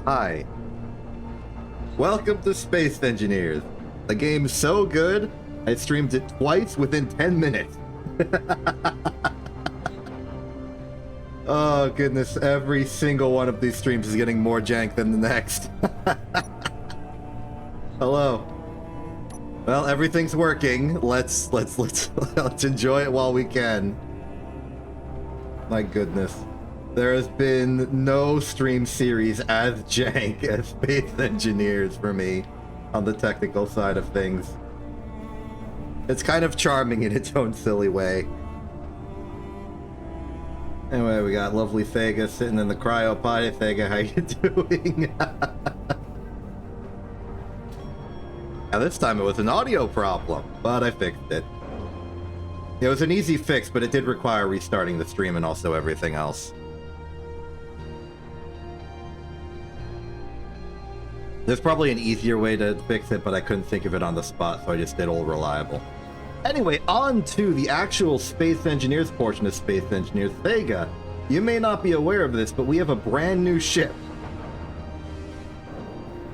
Hi. Welcome to Space Engineers. The game's so good, I streamed it twice within 10 minutes. Oh goodness, every single one of these streams is getting more jank than the next. Hello. Well, everything's working. Let's enjoy it while we can. My goodness. There has been no stream series as jank as Space Engineers for me on the technical side of things. It's kind of charming in its own silly way. Anyway, we got lovely Thega sitting in the cryopod. Thega, how you doing? Now this time it was an audio problem, but I fixed it. It was an easy fix, but it did require restarting the stream and also everything else. There's probably an easier way to fix it, but I couldn't think of it on the spot, so I just did Old Reliable. Anyway, on to the actual Space Engineers portion of Space Engineers. Thega, you may not be aware of this, but we have a brand new ship.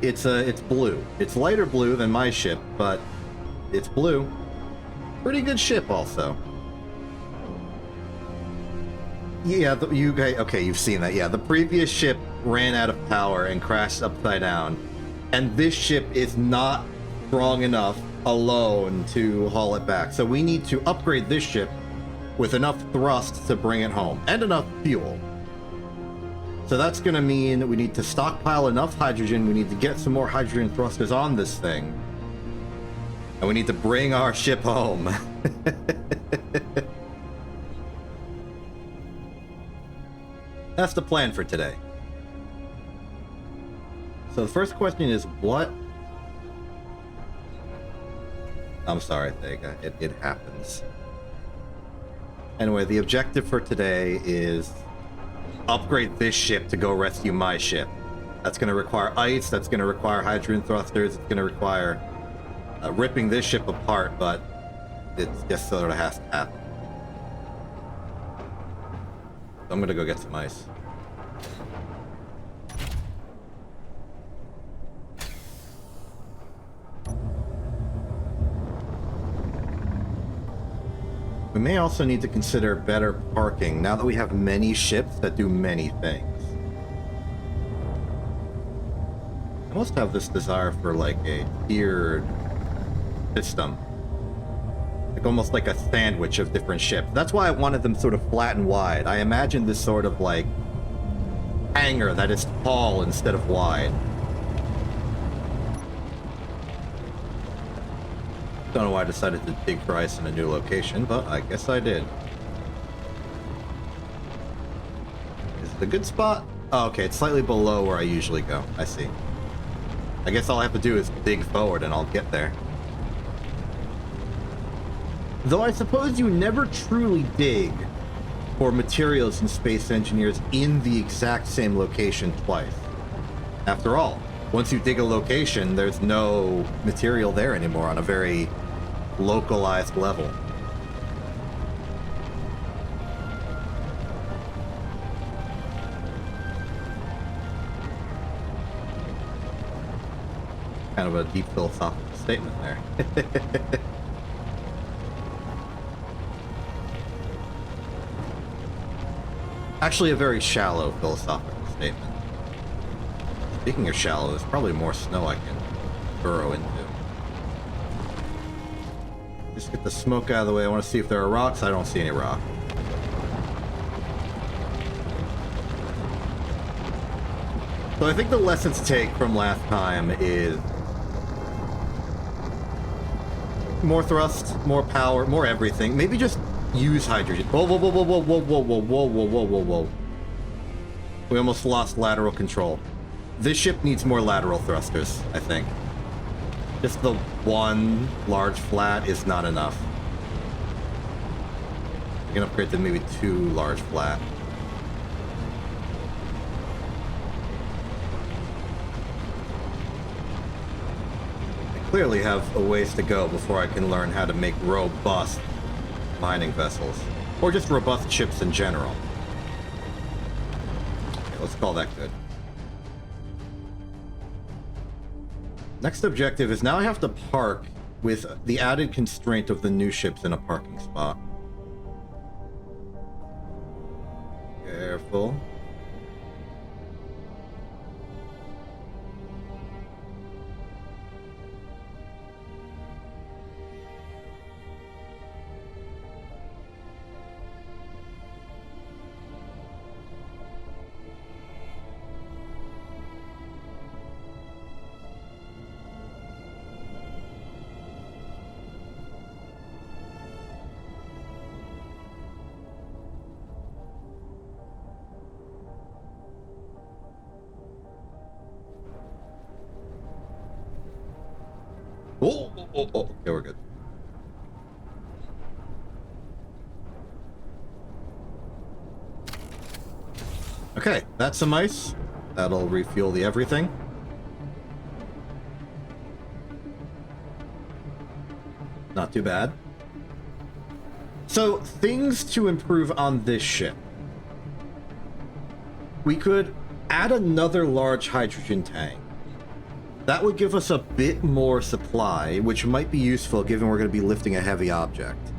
It's blue. It's lighter blue than my ship, but it's blue. Pretty good ship, also. Yeah, okay, you've seen that. Yeah, the previous ship ran out of power and crashed upside down. And this ship is not strong enough alone to haul it back. So we need to upgrade this ship with enough thrust to bring it home and enough fuel. So that's going to mean we need to stockpile enough hydrogen. We need to get some more hydrogen thrusters on this thing. And we need to bring our ship home. That's the plan for today. So the first question is what? I'm sorry, Thega. It happens. Anyway, the objective for today is upgrade this ship to go rescue my ship. That's going to require ice. That's going to require hydrogen thrusters. It's going to require ripping this ship apart, but it just sort of has to happen. So I'm going to go get some ice. We may also need to consider better parking now that we have many ships that do many things. I must have this desire for like a tiered system. Like almost like a sandwich of different ships. That's why I wanted them sort of flat and wide. I imagined this sort of like hangar that is tall instead of wide. Don't know why I decided to dig for ice in a new location, but I guess I did. Is it a good spot? Oh, okay, it's slightly below where I usually go. I see. I guess all I have to do is dig forward and I'll get there. Though I suppose you never truly dig for materials in Space Engineers in the exact same location twice. After all, once you dig a location, there's no material there anymore on a very localized level. Kind of a deep philosophical statement there. Actually, a very shallow philosophical statement. Speaking of shallow, there's probably more snow I can burrow into. Just get the smoke out of the way. I want to see if there are rocks. I don't see any rock. So I think the lesson to take from last time is more thrust, more power, more everything. Maybe just use hydrogen. Whoa, whoa, whoa, whoa, whoa, whoa, whoa, whoa, whoa, whoa, whoa, whoa, whoa. We almost lost lateral control. This ship needs more lateral thrusters, I think. Just the one large flat is not enough. We can upgrade to maybe 2 large flat. I clearly have a ways to go before I can learn how to make robust mining vessels. Or just robust ships in general. Okay, let's call that good. Next objective is now I have to park with the added constraint of the new ships in a parking spot. Careful. Oh, okay, we're good. Okay, that's some ice. That'll refuel the everything. Not too bad. So, things to improve on this ship. We could add another large hydrogen tank. That would give us a bit more supply, which might be useful given we're going to be lifting a heavy object.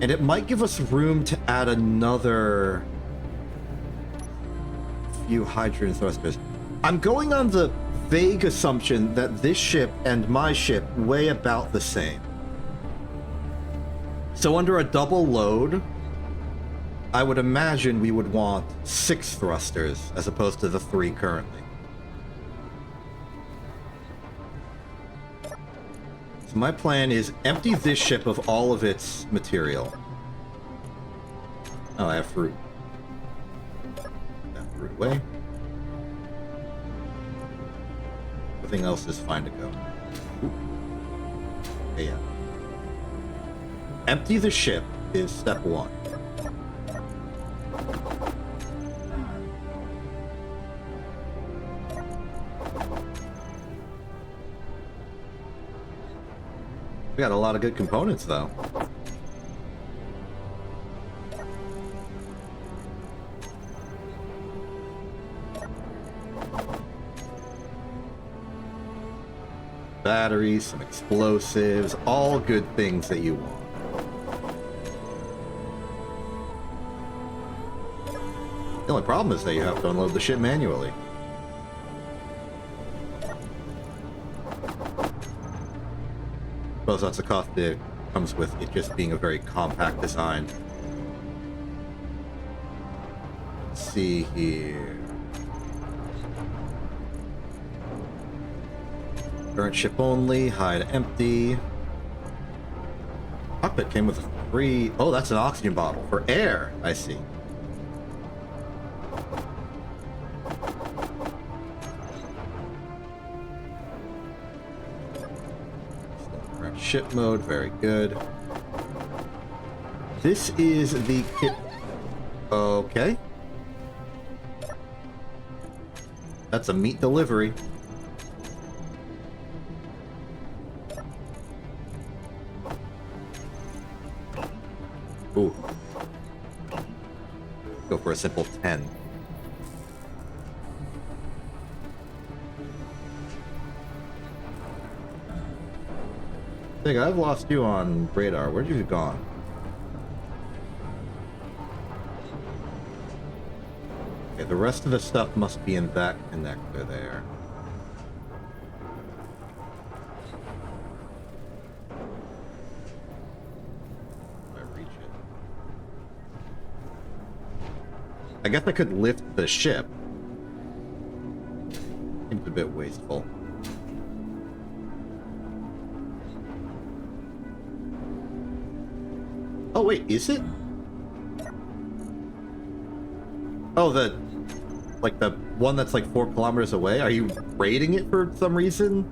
And it might give us room to add another few hydrogen thrusters. I'm going on the vague assumption that this ship and my ship weigh about the same. So under a double load, I would imagine we would want 6 thrusters as opposed to the 3 currently. So my plan is empty this ship of all of its material. Oh, I have fruit. That fruit away. Everything else is fine to go. Ooh. Okay, yeah. Empty the ship is step 1. We got a lot of good components, though. Batteries, some explosives, all good things that you want. The only problem is that you have to unload the ship manually. Suppose that's a cost that comes with it just being a very compact design. Let's see here. Current ship only, hide empty. Cockpit came with a free... Oh, that's an oxygen bottle for air. I see. Ship mode, very good. This is the kit. Okay. That's a meat delivery. Ooh. Go for a simple 10. Think I've lost you on radar. Where'd you gone? Okay, the rest of the stuff must be in that connector there. I reach it. I guess I could lift the ship. Seems a bit wasteful. Oh wait, is it? Oh, the one that's like 4 kilometers away? Are you raiding it for some reason?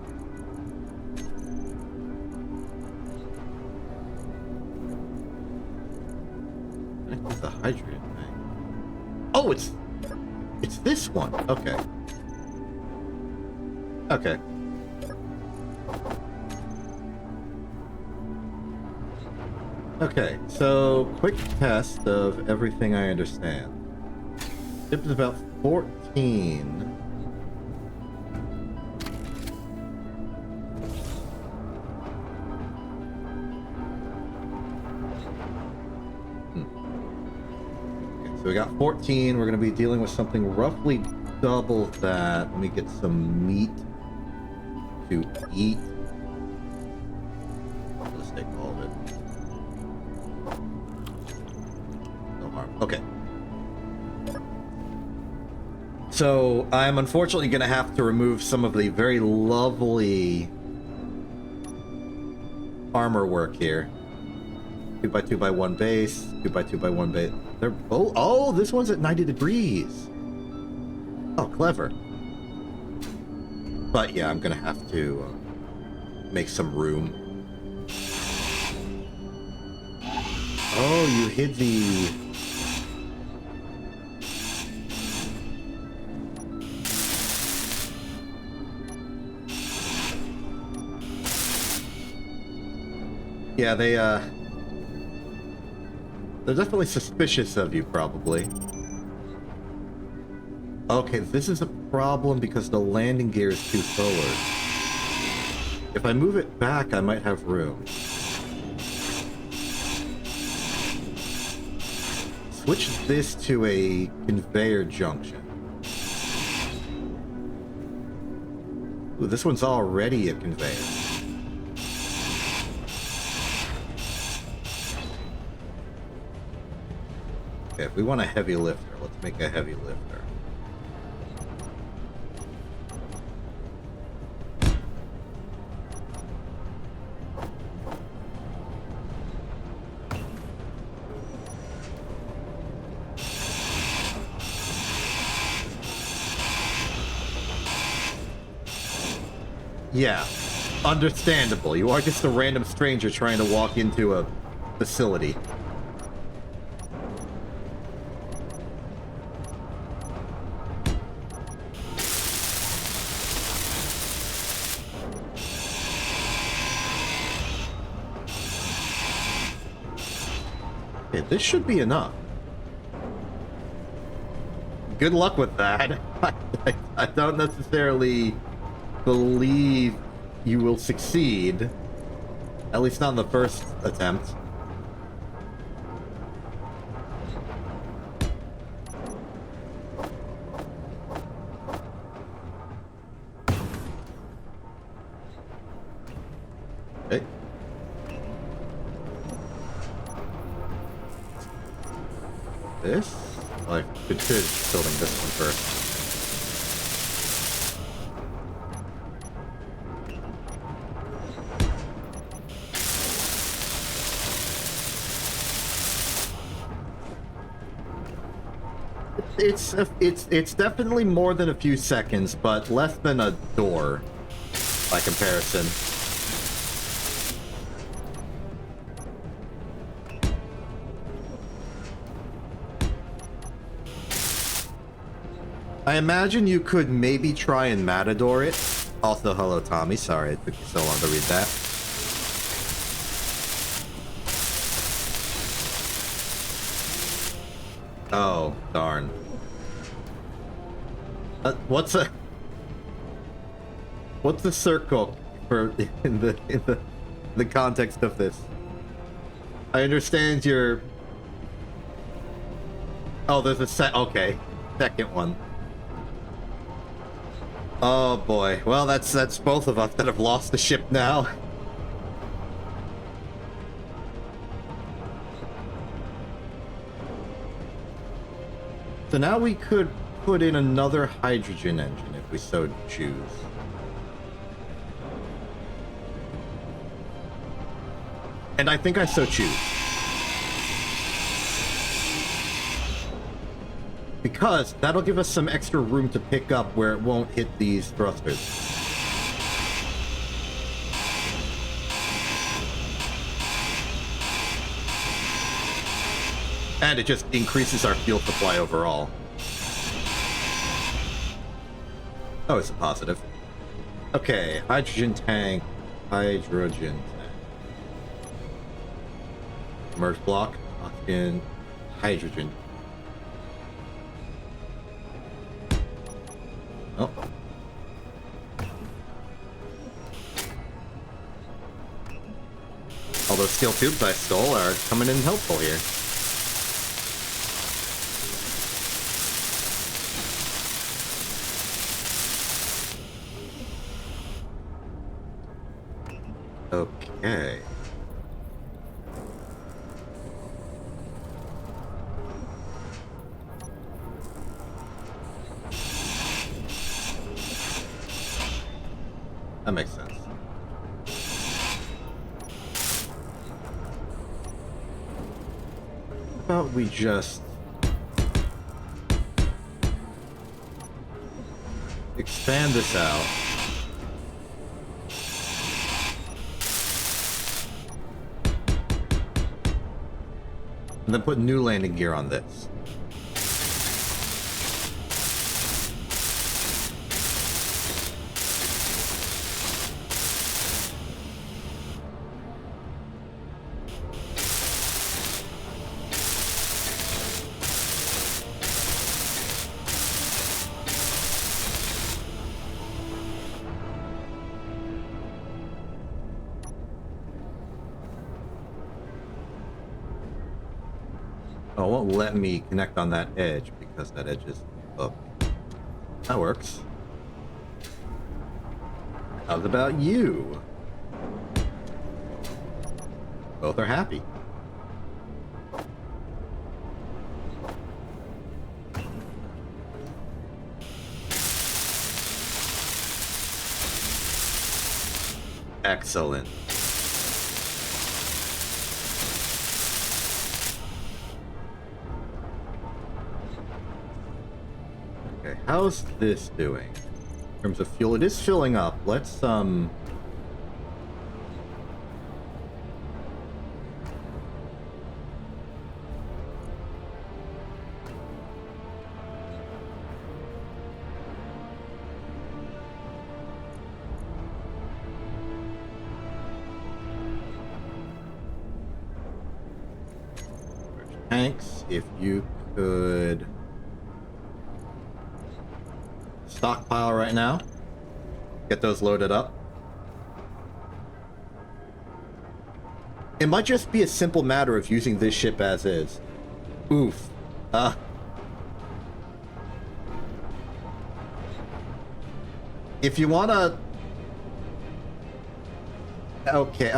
Connect the hydrogen thing. Oh, it's this one. Okay. Okay. Okay, so quick test of everything I understand. Ship is about 14. we got 14. We're going to be dealing with something roughly double that. Let me get some meat to eat. Let's take all of it. No harm. Okay. So I'm unfortunately going to have to remove some of the very lovely armor work here. 2x2x1 base, 2x2x1 base. They're oh, this one's at 90 degrees. Oh, clever. But yeah, I'm gonna have to make some room. Oh, you hid the. Yeah, they're definitely suspicious of you, probably. Okay, this is a problem because the landing gear is too forward. If I move it back, I might have room. Switch this to a conveyor junction. Ooh, this one's already a conveyor. Okay, if we want a heavy lifter, let's make a heavy lifter. Yeah, understandable. You are just a random stranger trying to walk into a facility. Okay, this should be enough. Good luck with that. I don't necessarily believe you will succeed. At least not in the first attempt. Okay. This? Well, I could building this one first. It's definitely more than a few seconds, but less than a door by comparison. I imagine you could maybe try and Matador it. Also, hello Tommy, sorry it took you so long to read that. Oh, darn. What's the circle for in the context of this? I understand you're. Oh, there's a okay, second one. Oh boy. Well, that's both of us that have lost the ship now. So now we could put in another hydrogen engine if we so choose. And I think I so choose. Because that'll give us some extra room to pick up where it won't hit these thrusters. And it just increases our fuel supply overall. Oh, it's a positive. Okay, hydrogen tank. Hydrogen tank. Merge block. Oxygen. Hydrogen. Oh. All those steel tubes I stole are coming in helpful here. Okay. That makes sense. How about we just expand this out. And then put new landing gear on this. Oh, it won't let me connect on that edge because that edge is up. That works. How's about you? Both are happy. Excellent. Okay, how's this doing? In terms of fuel, it is filling up. Let's tanks, if you could stockpile right now. Get those loaded up. It might just be a simple matter of using this ship as is. Oof. If you wanna... Okay,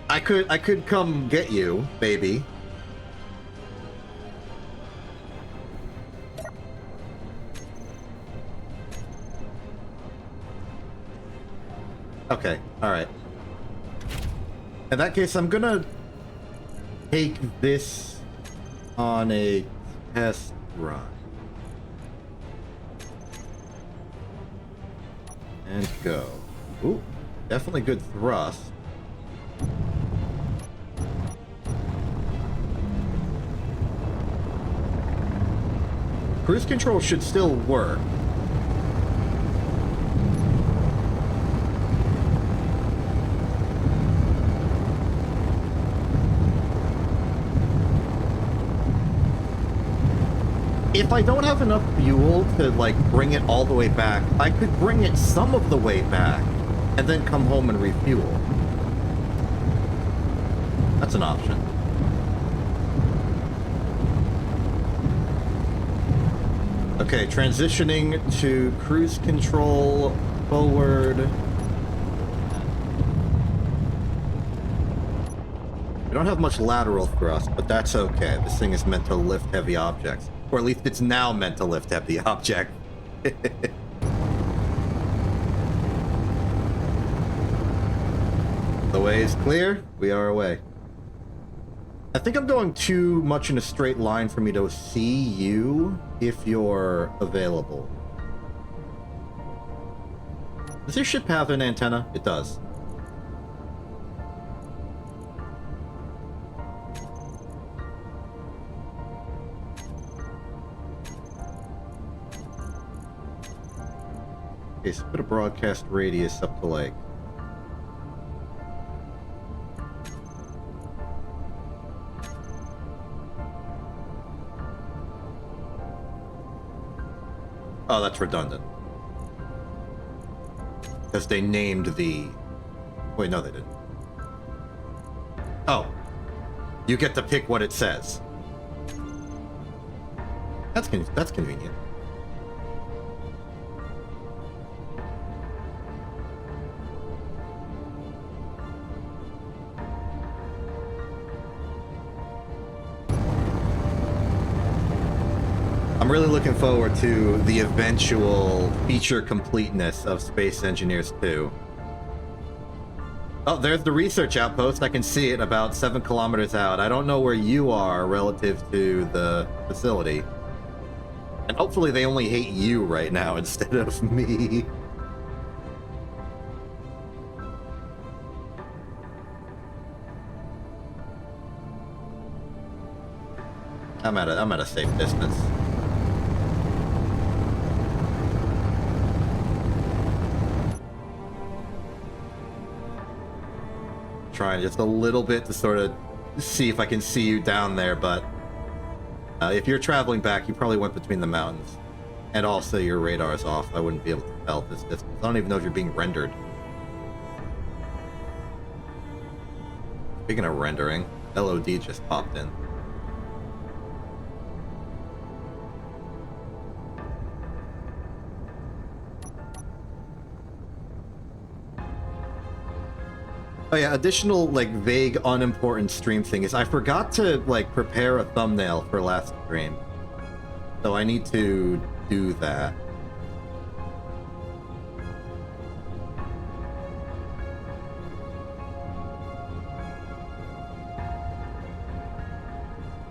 I could come get you, baby. Okay, alright. In that case, I'm gonna take this on a test run. And go. Ooh, definitely good thrust. Cruise control should still work. If I don't have enough fuel to, like, bring it all the way back, I could bring it some of the way back and then come home and refuel. That's an option. Okay, transitioning to cruise control forward. We don't have much lateral thrust, but that's okay. This thing is meant to lift heavy objects. Or at least it's now meant to lift heavy object. The way is clear. We are away. I think I'm going too much in a straight line for me to see you if you're available. Does this ship have an antenna? It does. Okay, so put a broadcast radius up to like... Oh, that's redundant. Because they named the... Wait, no, they didn't. Oh. You get to pick what it says. That's convenient. I'm really looking forward to the eventual feature completeness of Space Engineers 2. Oh, there's the research outpost. I can see it about 7 kilometers out. I don't know where you are relative to the facility. And hopefully they only hate you right now instead of me. I'm at a safe distance. Trying just a little bit to sort of see if I can see you down there, but if you're traveling back, you probably went between the mountains. And also your radar's off. I wouldn't be able to tell this distance. I don't even know if you're being rendered. Speaking of rendering, LOD just popped in. Oh yeah, additional, like, vague, unimportant stream thing is I forgot to, like, prepare a thumbnail for last stream. So I need to do that.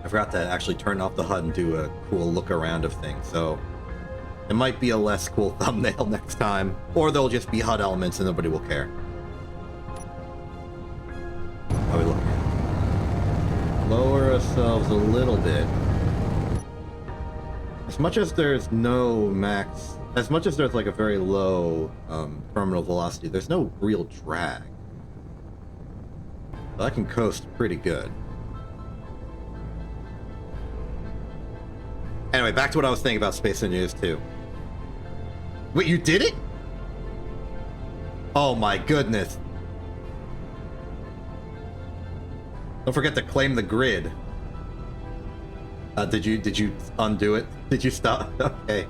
I forgot to actually turn off the HUD and do a cool look around of things, so it might be a less cool thumbnail next time. Or they'll just be HUD elements and nobody will care. How are we looking at? Lower ourselves a little bit. As much as there's no max, as much as there's like a very low terminal velocity, there's no real drag. So I can coast pretty good. Anyway, back to what I was saying about Space Engineers 2. Wait, you did it? Oh my goodness. Don't forget to claim the grid. Did you undo it? Did you stop? Okay.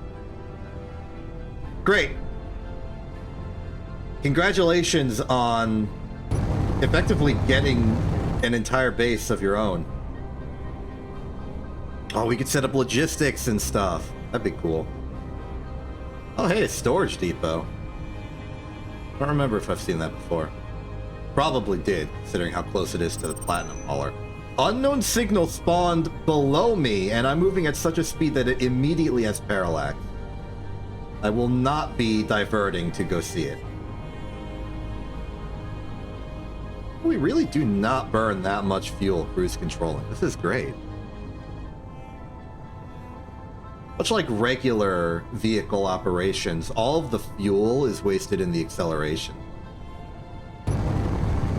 Great. Congratulations on effectively getting an entire base of your own. Oh, we could set up logistics and stuff. That'd be cool. Oh, hey, a storage depot. I don't remember if I've seen that before. Probably did, considering how close it is to the Platinum Hauler. Unknown signal spawned below me, and I'm moving at such a speed that it immediately has parallax. I will not be diverting to go see it. We really do not burn that much fuel cruise controlling. This is great. Much like regular vehicle operations, all of the fuel is wasted in the acceleration.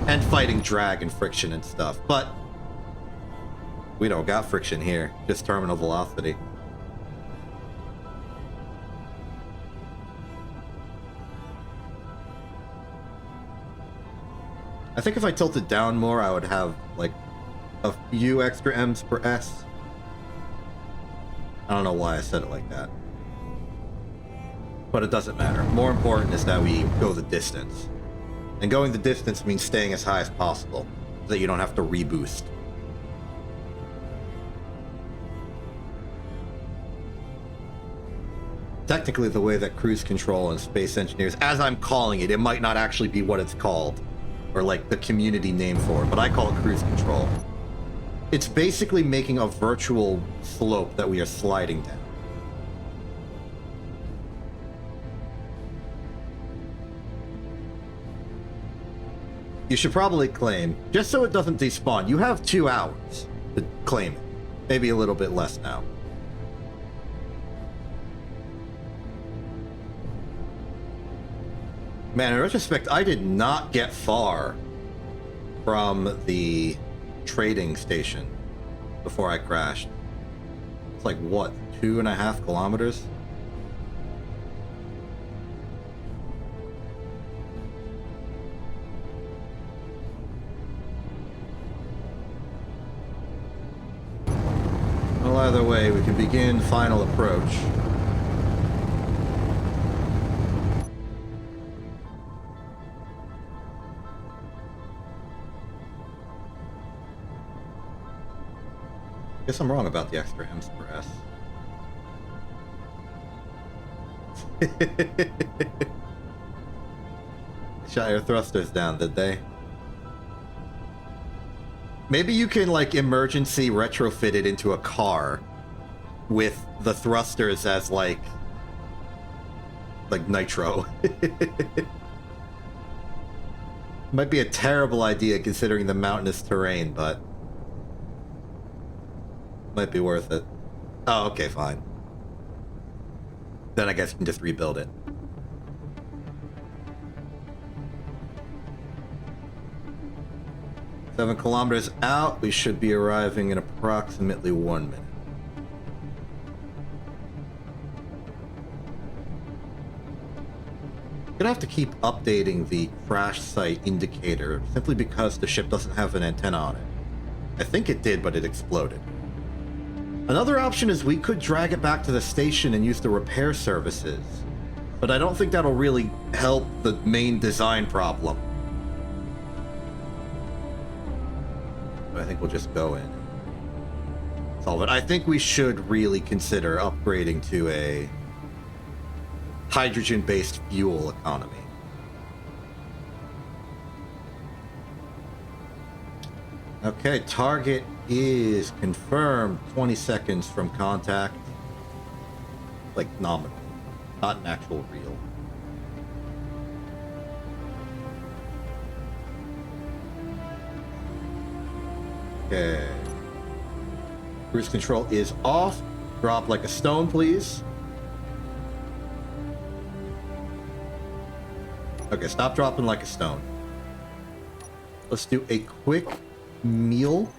And fighting drag and friction and stuff, but we don't got friction here, just terminal velocity. I think if I tilted down more, I would have, like, a few extra M's per S. I don't know why I said it like that. But it doesn't matter. More important is that we go the distance. And going the distance means staying as high as possible, so that you don't have to reboost. Technically, the way that cruise control and Space Engineers, as I'm calling it, it might not actually be what it's called, or like the community name for it, but I call it cruise control. It's basically making a virtual slope that we are sliding down. You should probably claim, just so it doesn't despawn, you have 2 hours to claim it. Maybe a little bit less now. Man, in retrospect, I did not get far from the trading station before I crashed. It's like, what, 2.5 kilometers? Well, either way, we can begin final approach. Guess I'm wrong about the extra M's per S. Shot your thrusters down, did they? Maybe you can, like, emergency retrofit it into a car with the thrusters as, like nitro. Might be a terrible idea considering the mountainous terrain, but might be worth it. Oh, okay, fine. Then I guess you can just rebuild it. Seven kilometers out, we should be arriving in approximately 1 minute. Gonna have to keep updating the crash site indicator simply because the ship doesn't have an antenna on it. I think it did, but it exploded. Another option is we could drag it back to the station and use the repair services, but I don't think that'll really help the main design problem. I think we'll just go in and solve it. I think we should really consider upgrading to a hydrogen-based fuel economy. Okay, target is confirmed 20 seconds from contact. Like nominal, not an actual real. Okay. Cruise control is off. Drop like a stone, please. Okay, stop dropping like a stone. Let's do a quick meal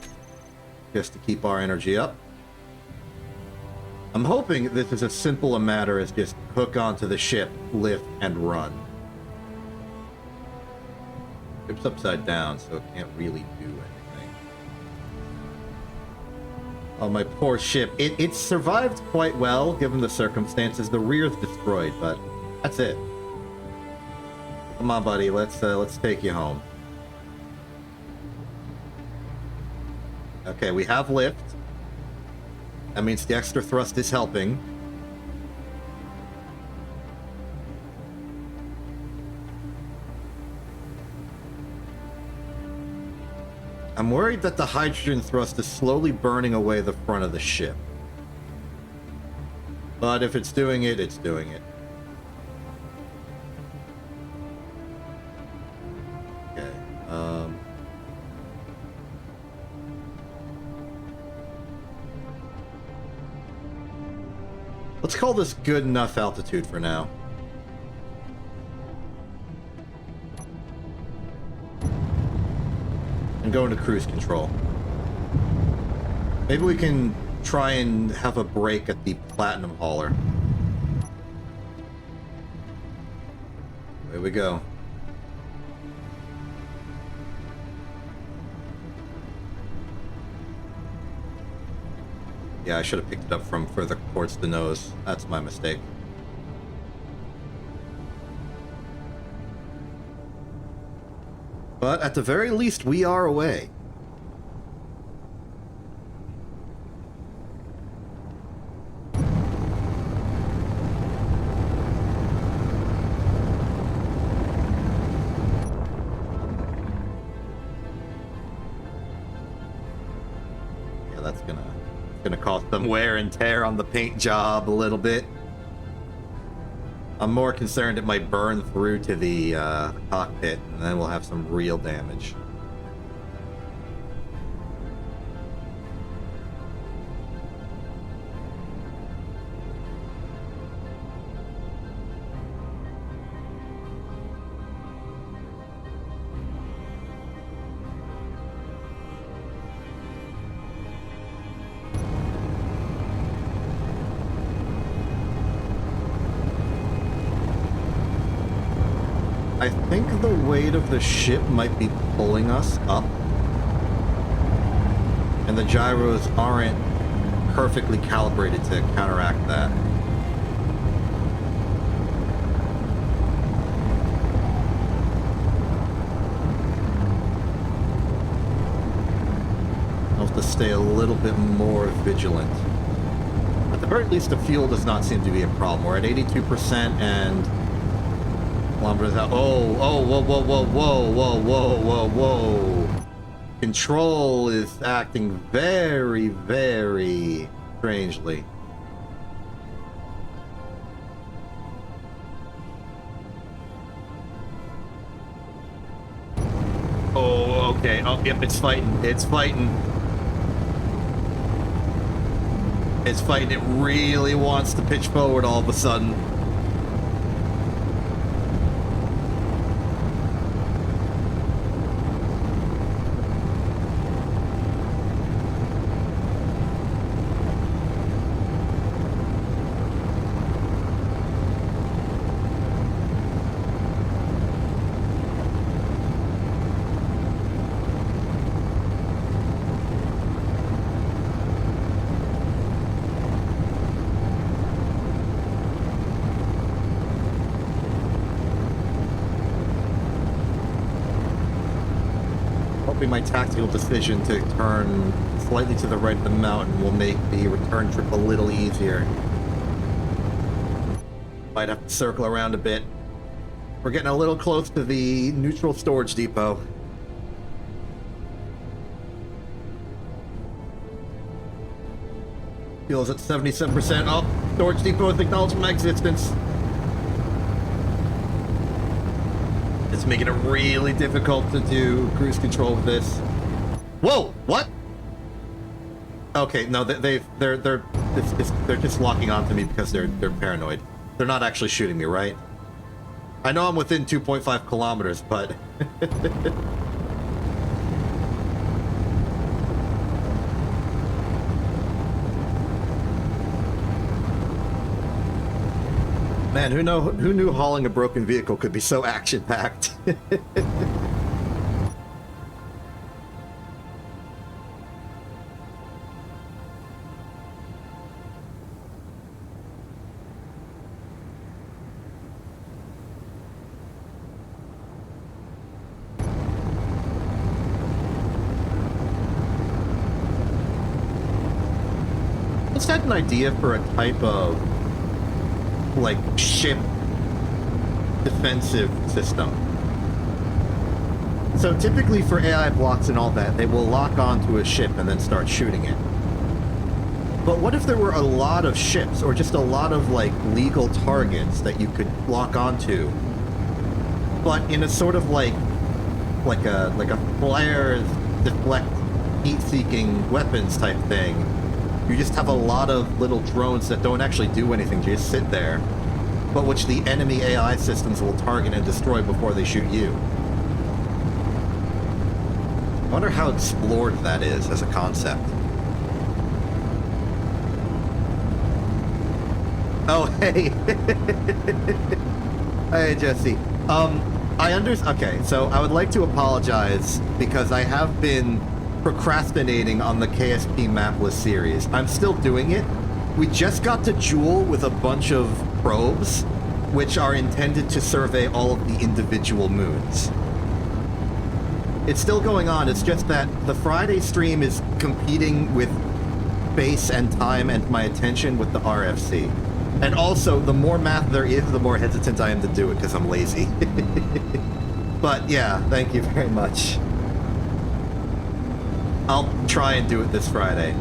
just to keep our energy up. I'm hoping this is as simple a matter as just hook onto the ship, lift, and run. Ship's upside down, so it can't really do anything. Oh, my poor ship. It survived quite well, given the circumstances. The rear's destroyed, but that's it. Come on, buddy. Let's take you home. Okay, we have lift. That means the extra thrust is helping. I'm worried that the hydrogen thrust is slowly burning away the front of the ship. But if it's doing it, it's doing it. Let's call this good enough altitude for now. And go into cruise control. Maybe we can try and have a break at the platinum hauler. There we go. Yeah, I should have picked it up from further towards the nose. That's my mistake. But at the very least, we are away. Yeah, that's gonna cause some wear and tear on the paint job a little bit. I'm more concerned it might burn through to the cockpit, and then we'll have some real damage. I think the weight of the ship might be pulling us up, and the gyros aren't perfectly calibrated to counteract that. I'll have to stay a little bit more vigilant. the very least, the fuel does not seem to be a problem. We're at 82% and kilometers out. Oh, whoa, whoa, whoa, whoa, whoa, whoa, whoa, whoa. Control is acting very, very strangely. Oh, okay. Oh, yep, it's fighting. It's fighting. It's fighting. It really wants to pitch forward all of a sudden. My tactical decision to turn slightly to the right of the mountain will make the return trip a little easier. Might have to circle around a bit. We're getting a little close to the neutral storage depot. Fuel's at 77%. Oh, storage depot has acknowledged my existence. It's making it really difficult to do cruise control with this. Whoa! What? Okay, no, they're just locking onto me because they're paranoid. They're not actually shooting me, right? I know I'm within 2.5 kilometers, but man, who knew hauling a broken vehicle could be so action-packed? I just had an idea for a type of like ship defensive system. So typically for AI blocks and all that, they will lock onto a ship and then start shooting it. But what if there were a lot of ships or just a lot of like legal targets that you could lock onto, but in a sort of like a flare deflect heat-seeking weapons type thing? You just have a lot of little drones that don't actually do anything, they just sit there, but which the enemy AI systems will target and destroy before they shoot you. I wonder how explored that is as a concept. Oh, hey! Hey, Jesse. Okay, so I would like to apologize because I have been procrastinating on the KSP mapless series. I'm still doing it. We just got to Jewel with a bunch of probes, which are intended to survey all of the individual moons. It's still going on, it's just that the Friday stream is competing with space and time and my attention with the RFC. And also, the more math there is, the more hesitant I am to do it because I'm lazy. But yeah, thank you very much. I'll try and do it this Friday.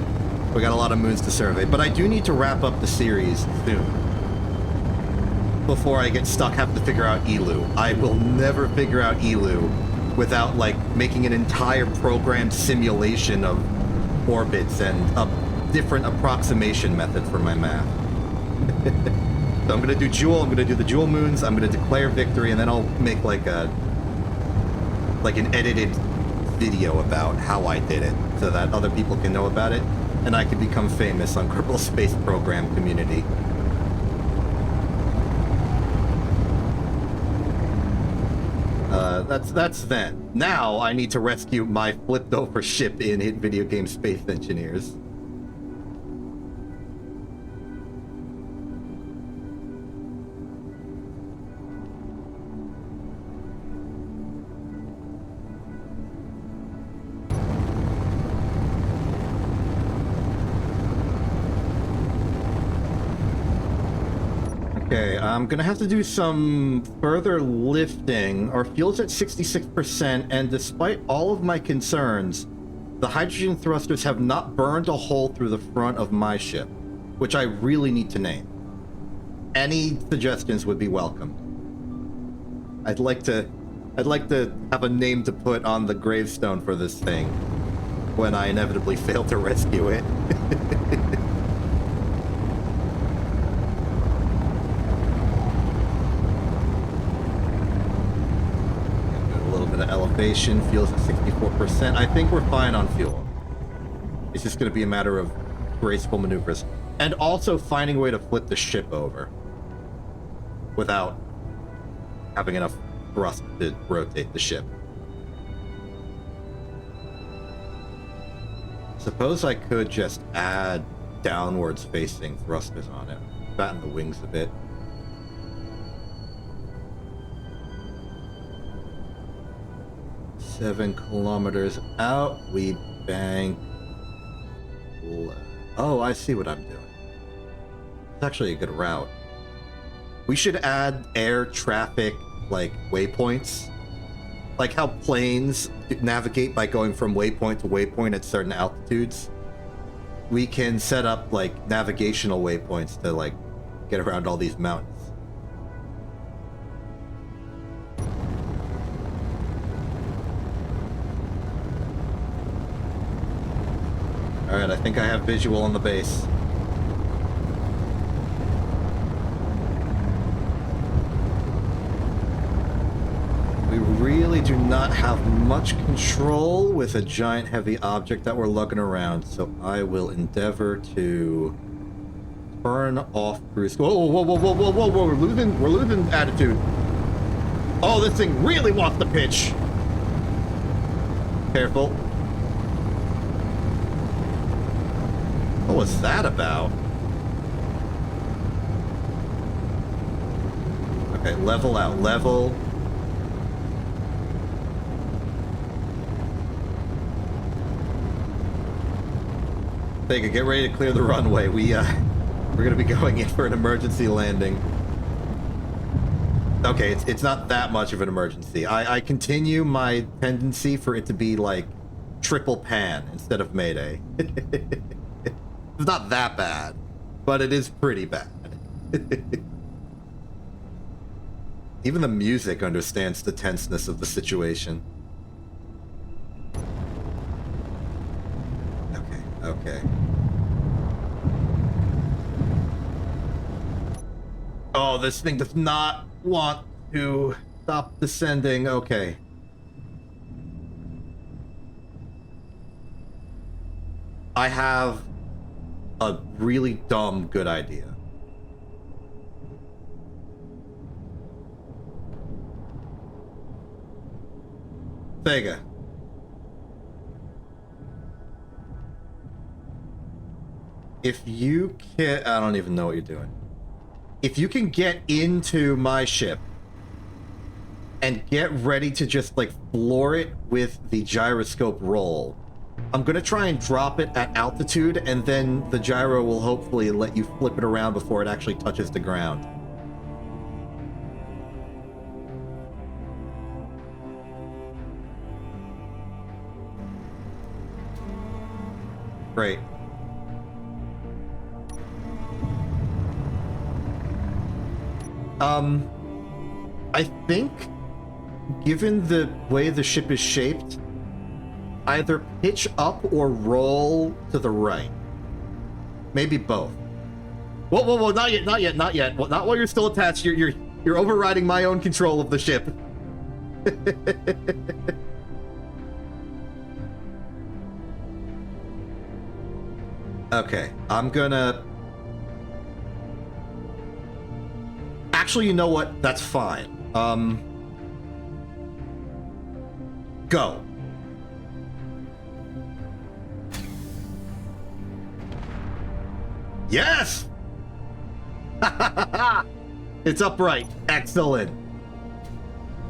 We got a lot of moons to survey, but I do need to wrap up the series soon. Before I get stuck having to figure out ELU. I will never figure out ELU without, like, making an entire programmed simulation of orbits and a different approximation method for my math. So I'm gonna do Jewel, I'm gonna do the Jewel moons, I'm gonna declare victory, and then I'll make, like, an edited video about how I did it, so that other people can know about it, and I can become famous on Kerbal Space Program community. That's then. Now I need to rescue my flipped over ship in Hit Video Game Space Engineers. Okay, I'm gonna have to do some further lifting. Our fuel's at 66%, and despite all of my concerns, the hydrogen thrusters have not burned a hole through the front of my ship, which I really need to name. Any suggestions would be welcome. I'd like to have a name to put on the gravestone for this thing when I inevitably fail to rescue it. Elevation, fuel's at 64%. I think we're fine on fuel. It's just going to be a matter of graceful maneuvers. And also finding a way to flip the ship over without having enough thrust to rotate the ship. Suppose I could just add downwards facing thrusters on it. Fatten the wings a bit. 7 kilometers out, we bank. Oh, I see what I'm doing. It's actually a good route. We should add air traffic, like, waypoints. Like how planes navigate by going from waypoint to waypoint at certain altitudes. We can set up, like, navigational waypoints to, like, get around all these mountains. Alright, I think I have visual on the base. We really do not have much control with a giant heavy object that we're lugging around, so I will endeavor to turn off cruise. Whoa, whoa, whoa, whoa, whoa, whoa, whoa, we're losing attitude. Oh, this thing really wants to pitch. Careful. What was that about? Okay, level out, level. Vega, get ready to clear the runway. We're gonna be going in for an emergency landing. Okay, it's not that much of an emergency. I continue my tendency for it to be like triple pan instead of mayday. It's not that bad, but it is pretty bad. Even the music understands the tenseness of the situation. Okay. Oh, this thing does not want to stop descending. Okay. I have a really dumb good idea. Vega. If you can... I don't even know what you're doing. If you can get into my ship and get ready to just, like, floor it with the gyroscope roll, I'm gonna try and drop it at altitude, and then the gyro will hopefully let you flip it around before it actually touches the ground. Great. I think, given the way the ship is shaped, either pitch up or roll to the right. Maybe both. Whoa, whoa, whoa, not yet, not yet, not yet. Well, not while you're still attached. You're overriding my own control of the ship. Okay, I'm gonna... Actually, you know what? That's fine. Go. Yes! It's upright. Excellent.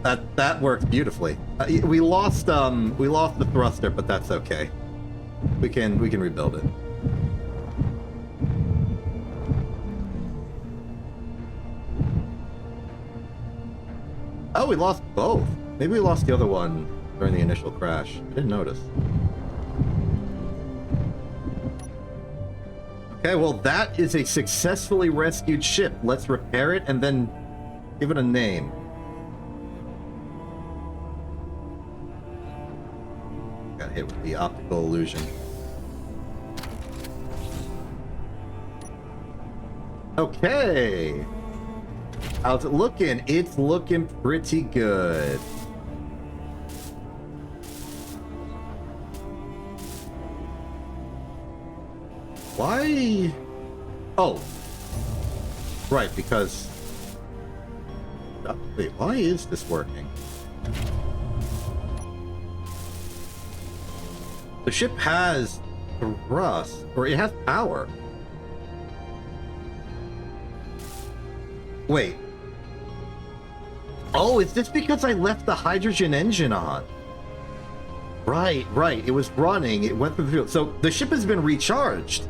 That worked beautifully. We lost the thruster, but that's okay. We can rebuild it. Oh, we lost both. Maybe we lost the other one during the initial crash. I didn't notice. Okay, well, that is a successfully rescued ship. Let's repair it and then give it a name. Got hit with the optical illusion. Okay. How's it looking? It's looking pretty good. Why? Oh. Right, because... Wait, why is this working? The ship has thrust, or it has power. Wait. Oh, is this because I left the hydrogen engine on? Right, right. It was running. It went through the field. So the ship has been recharged.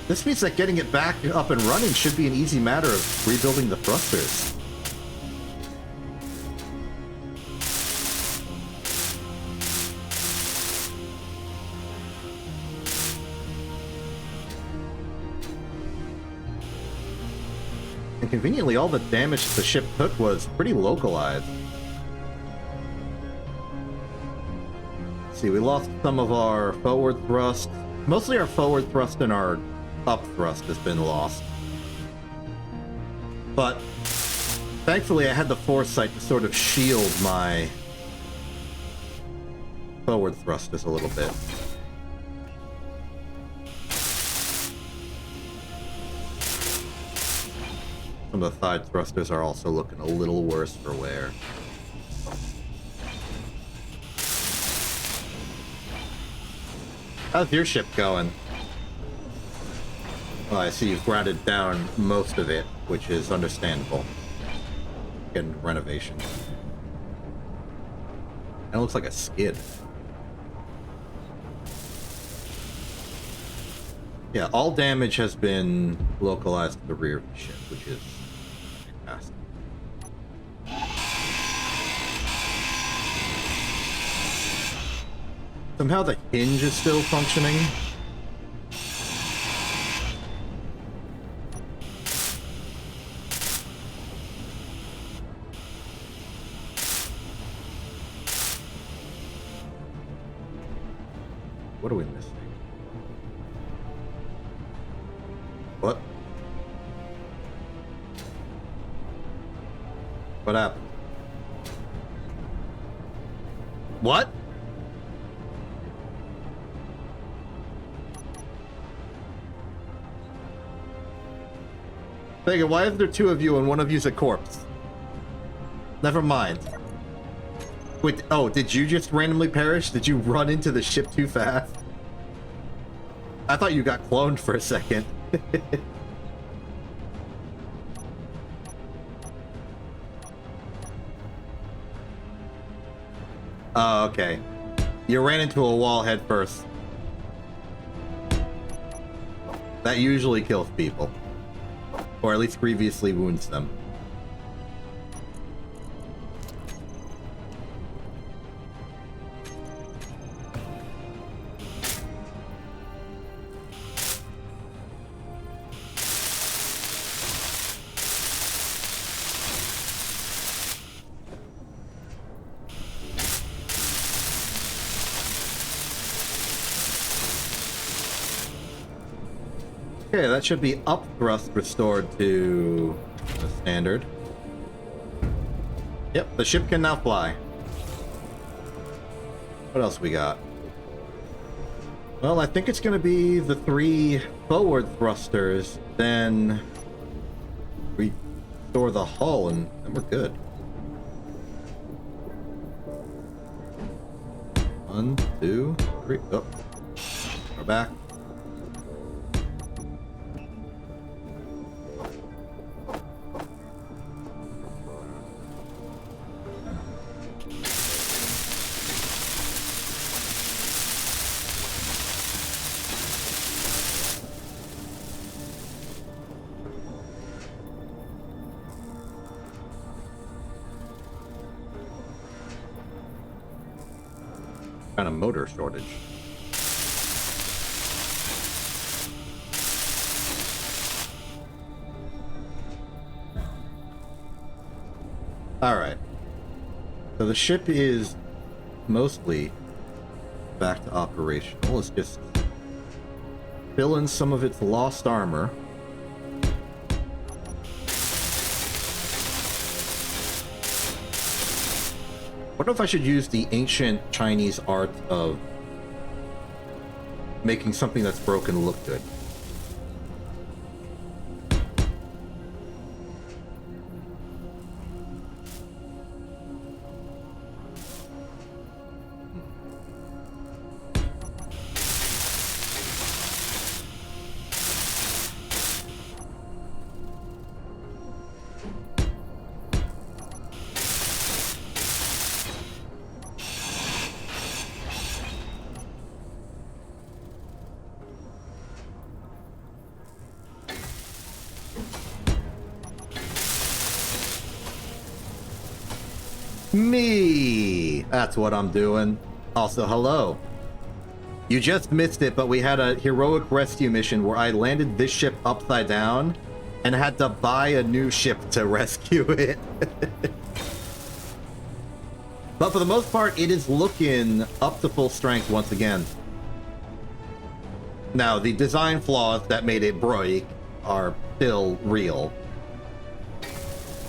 This means that getting it back up and running should be an easy matter of rebuilding the thrusters. And conveniently, all the damage the ship took was pretty localized. Let's see, we lost some of our forward thrust. Mostly our forward thrust and our up thrust has been lost. But thankfully I had the foresight to sort of shield my forward thrusters a little bit. Some of the side thrusters are also looking a little worse for wear. How's your ship going? Well, I see you've grounded down most of it, which is understandable. Getting renovation. And it looks like a skid. Yeah, all damage has been localized to the rear of the ship, which is fantastic. Somehow the hinge is still functioning. What are we missing? What? What happened? What? Vega, why is there two of you and one of you's a corpse? Never mind. Wait, oh, did you just randomly perish? Did you run into the ship too fast? I thought you got cloned for a second. Oh, okay. You ran into a wall head first. That usually kills people. Or at least grievously wounds them. Okay, that should be up thrust restored to the standard. Yep, the ship can now fly. What else we got? Well, I think it's going to be the 3 forward thrusters, then restore the hull, and then we're good. 1, 2, 3. Oh, we're back. kind of motor shortage. Alright. So the ship is mostly back to operational. Let's just fill in some of its lost armor. Wonder if I should use the ancient Chinese art of making something that's broken look good. Me! That's what I'm doing. Also, hello. You just missed it, but we had a heroic rescue mission where I landed this ship upside down and had to buy a new ship to rescue it. But for the most part, it is looking up to full strength once again. Now, the design flaws that made it break are still real.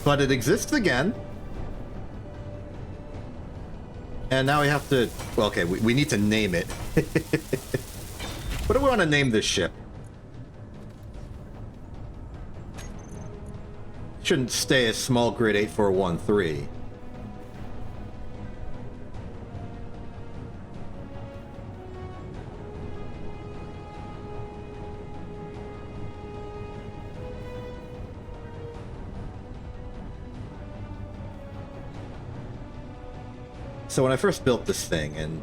But it exists again. And now we have to... Well, okay, we need to name it. What do we want to name this ship? Shouldn't stay as small grid 8413. So when I first built this thing and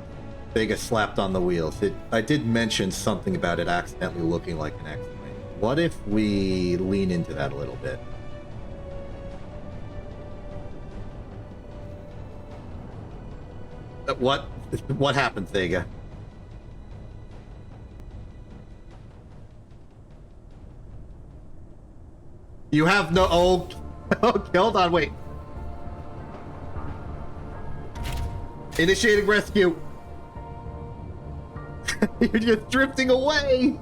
Vega slapped on the wheels, I did mention something about it accidentally looking like an X-Wing. What if we lean into that a little bit? What happened, Vega? You have no... Oh, hold on, wait. Initiating rescue. You're just drifting away.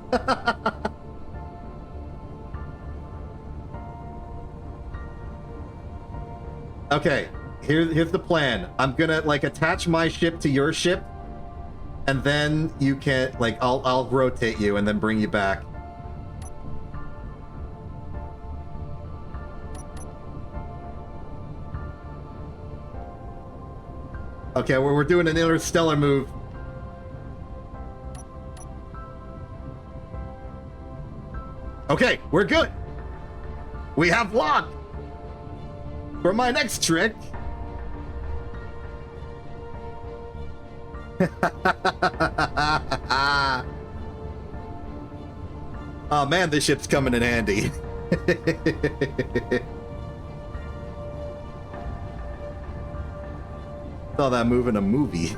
Okay, here's the plan. I'm gonna like attach my ship to your ship, and then you can like I'll rotate you and then bring you back. Okay, we're doing an interstellar move. Okay, we're good. We have lock. For my next trick. Oh man, this ship's coming in handy. Saw that move in a movie.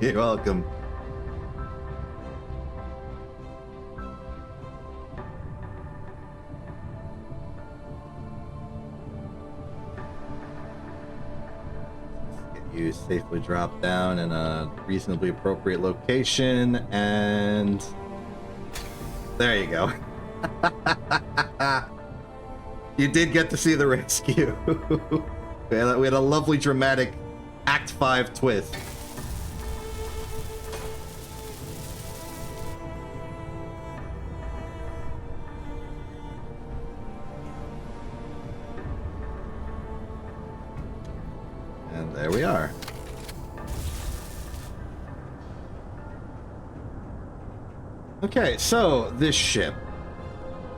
You're welcome. You safely drop down in a reasonably appropriate location, and there you go. You did get to see the rescue. we had a lovely dramatic Act 5 twist. And there we are. Okay, so this ship.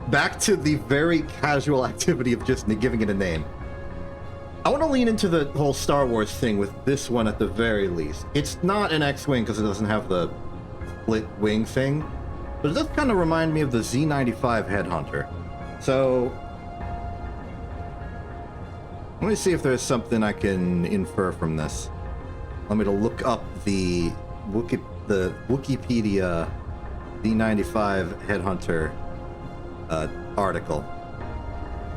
Back to the very casual activity of just giving it a name. I want to lean into the whole Star Wars thing with this one at the very least. It's not an X-Wing because it doesn't have the split wing thing, but it does kind of remind me of the Z95 Headhunter. So, let me see if there's something I can infer from this. Let me to look up the Wikipedia Z95 Headhunter article.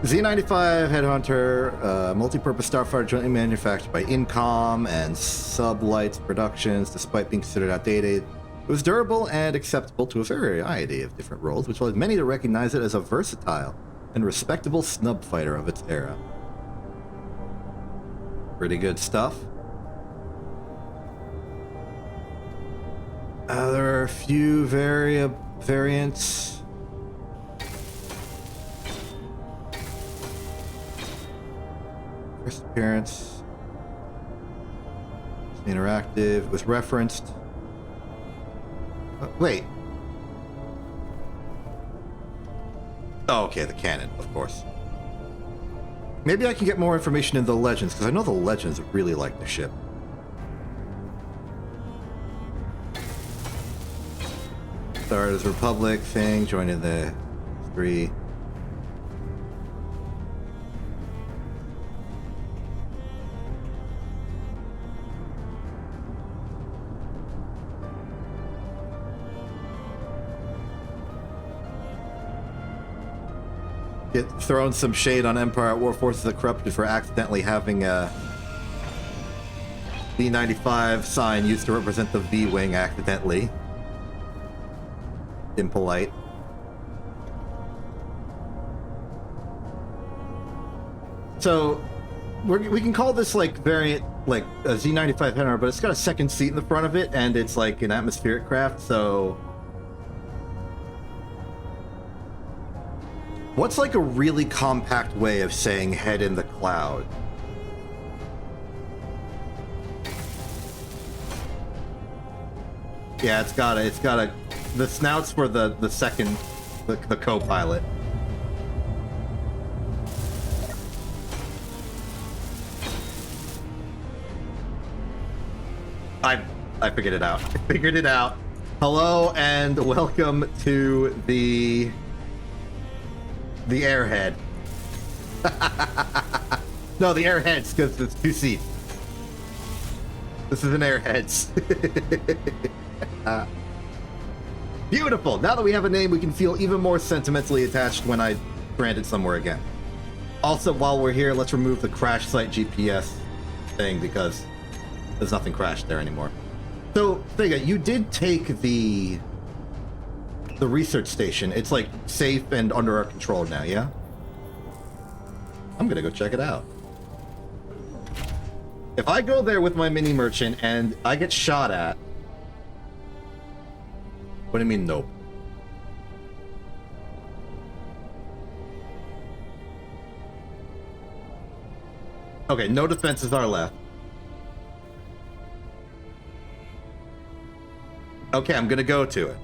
Z95 Headhunter, multi-purpose starfighter jointly manufactured by Incom and Sublights Productions, despite being considered outdated. It was durable and acceptable to a variety of different roles, which led many to recognize it as a versatile and respectable snub fighter of its era. Pretty good stuff. There are a few variants. First appearance. It's interactive. It was referenced. Wait. Oh, okay, the canon, of course. Maybe I can get more information in the Legends, because I know the Legends really like the ship. Started as a Republic thing, joining the 3. Get thrown some shade on Empire at War Forces of the Corrupted for accidentally having a B-95 sign used to represent the V-Wing accidentally. Impolite. So, we can call this like variant, like a Z95 Headhunter, but it's got a second seat in the front of it, and it's like an atmospheric craft, so... What's like a really compact way of saying head in the cloud? Yeah, it's got a the snouts for the second, the co-pilot. I figured it out. I figured it out. Hello and welcome to the airhead. No, the airheads, because it's 2 seats. This is an airheads. Beautiful. Now that we have a name, we can feel even more sentimentally attached when I brand it somewhere again. Also, while we're here, let's remove the crash site GPS thing because there's nothing crashed there anymore. So, Figa, you did take the research station. It's like safe and under our control now, yeah? I'm gonna go check it out. If I go there with my mini merchant and I get shot at... What do you mean, nope? Okay, no defenses are left. Okay, I'm gonna go to it.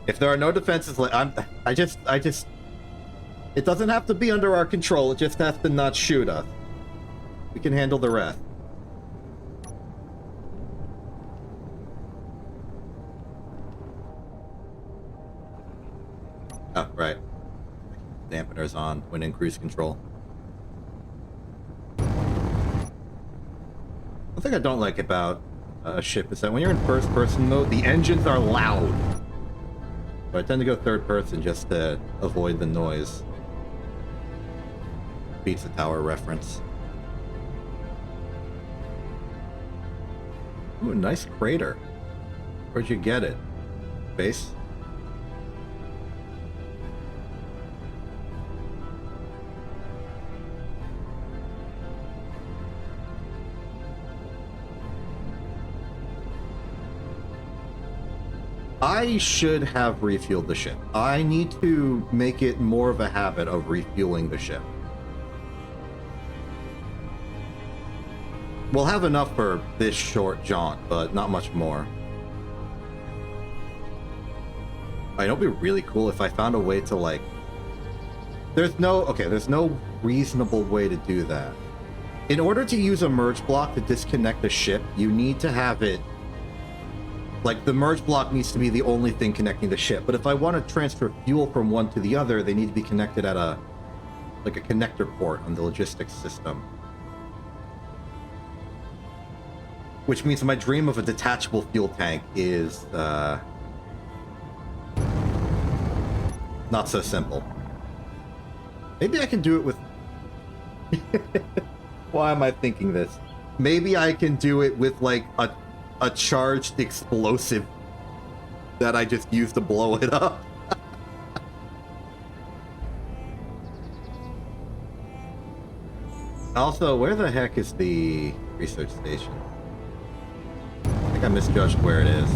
If there are no defenses left, I just... It doesn't have to be under our control, it just has to not shoot us. We can handle the rest. Oh, right. Dampener's on when in cruise control. One thing I don't like about a ship is that when you're in first person mode, the engines are loud. So I tend to go third person just to avoid the noise. Pizza Tower reference. Ooh, nice crater. Where'd you get it? Base? I should have refueled the ship. I need to make it more of a habit of refueling the ship. We'll have enough for this short jaunt, but not much more. It would be really cool if I found a way to, like... There's no reasonable way to do that. In order to use a merge block to disconnect a ship, you need to have it... Like, the merge block needs to be the only thing connecting the ship. But if I want to transfer fuel from one to the other, they need to be connected at a... like a connector port on the logistics system. Which means my dream of a detachable fuel tank is, not so simple. Maybe I can do it with... Why am I thinking this? Maybe I can do it with, like, a charged explosive that I just use to blow it up. Also, where the heck is the research station? I think I misjudged where it is.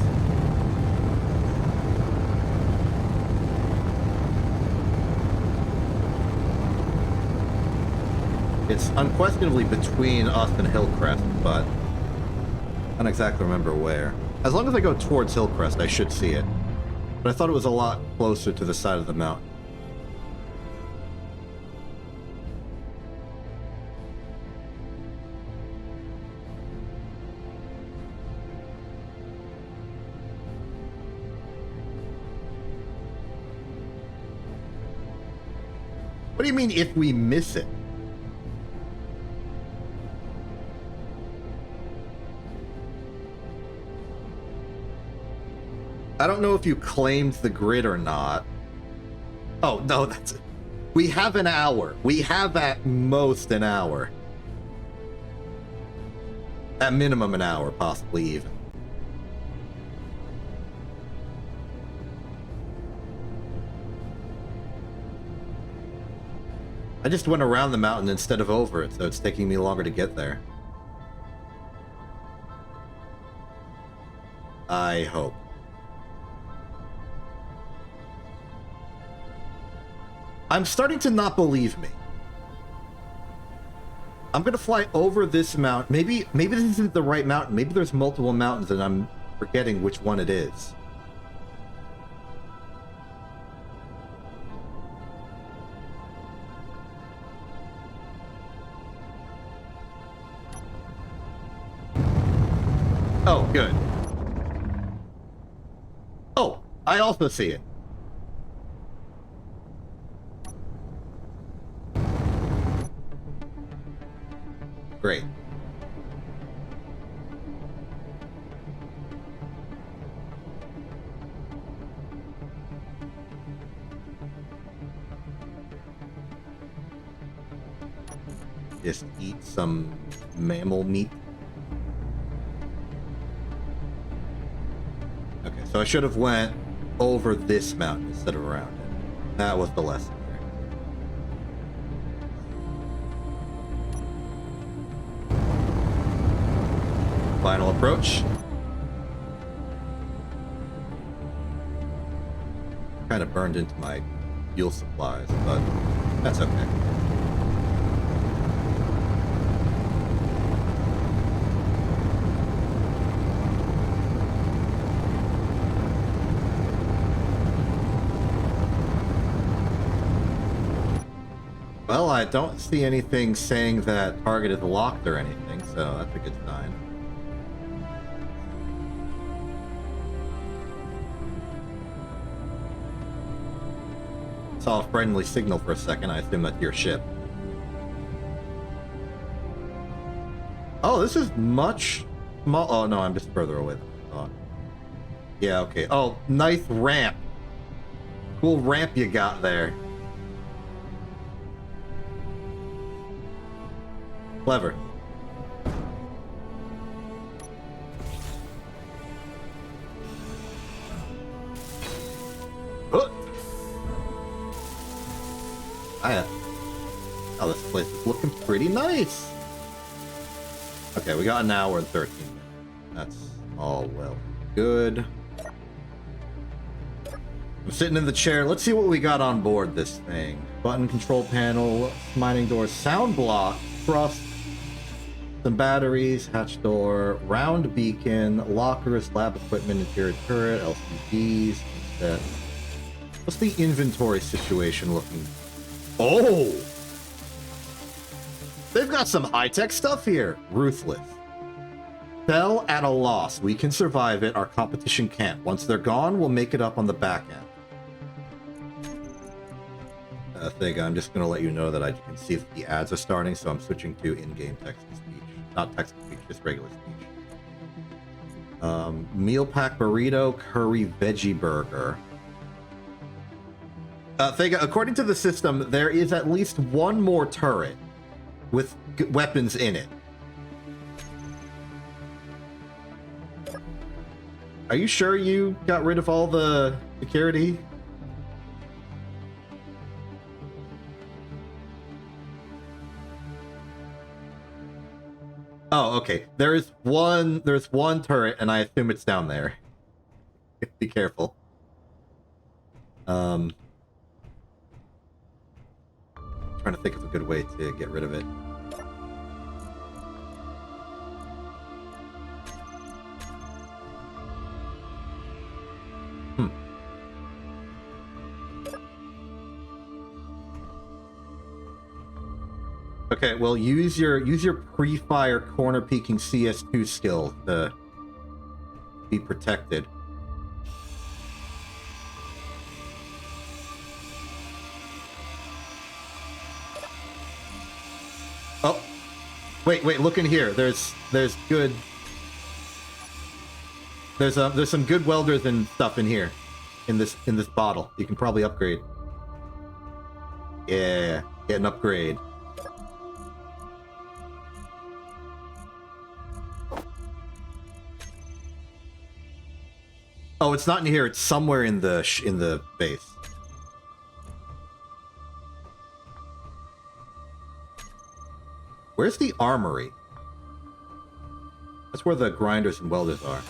It's unquestionably between us and Hillcrest, but I don't exactly remember where. As long as I go towards Hillcrest, I should see it. But I thought it was a lot closer to the side of the mountain. What do you mean if we miss it? I don't know if you claimed the grid or not. Oh, no, that's... We have an hour. We have at most an hour. At minimum an hour, possibly even. I just went around the mountain instead of over it, so it's taking me longer to get there. I hope. I'm starting to not believe me. I'm gonna fly over this mountain. Maybe this isn't the right mountain. Maybe there's multiple mountains and I'm forgetting which one it is. Oh, good. Oh, I also see it. Great. Just eat some mammal meat. Okay, so I should have went over this mountain instead of around it. That was the lesson. Final approach. Kind of burned into my fuel supplies, but that's okay. Well, I don't see anything saying that target is locked or anything, so that's a good sign. Saw a friendly signal for a second. I assume that's your ship. Oh, this is much small. Oh no, I'm just further away than I thought. Yeah, okay. Oh, nice ramp. Cool ramp you got there. Clever. Oh, this place is looking pretty nice. Okay, we got an hour and 13 minutes. That's all well good. I'm sitting in the chair. Let's see what we got on board this thing. Button, control panel, mining door, sound block, thrust, some batteries, hatch door, round beacon, lockers, lab equipment, interior turret, LCDs. What's the inventory situation looking? Oh! They've got some high-tech stuff here. Ruthless. Sell at a loss. We can survive it. Our competition can't. Once they're gone, we'll make it up on the back end. I'm just going to let you know that I can see if the ads are starting, so I'm switching to in-game text-to-speech. Not text-to-speech, just regular speech. Meal pack burrito, curry veggie burger. According to the system, there is at least one more turret with weapons in it. Are you sure you got rid of all the security? Oh, okay. There's one turret, and I assume it's down there. Be careful. Trying to think of a good way to get rid of it. Okay, well, use your pre-fire corner peeking CS2 skill to be protected. Oh, wait, look in here. There's good. There's some good welders and stuff in here, in this bottle. You can probably upgrade. Yeah, get an upgrade. Oh, it's not in here. It's somewhere in the base. Where's the armory? That's where the grinders and welders are.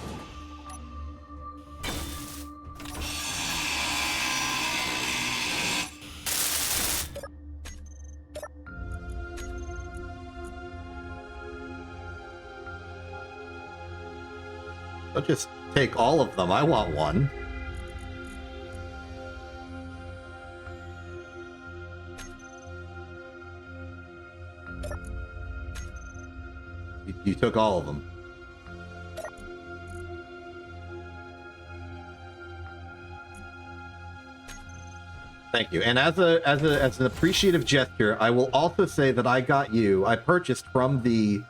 I'll just take all of them. I want one. You took all of them. Thank you. And as an appreciative gesture, I will also say that I purchased from the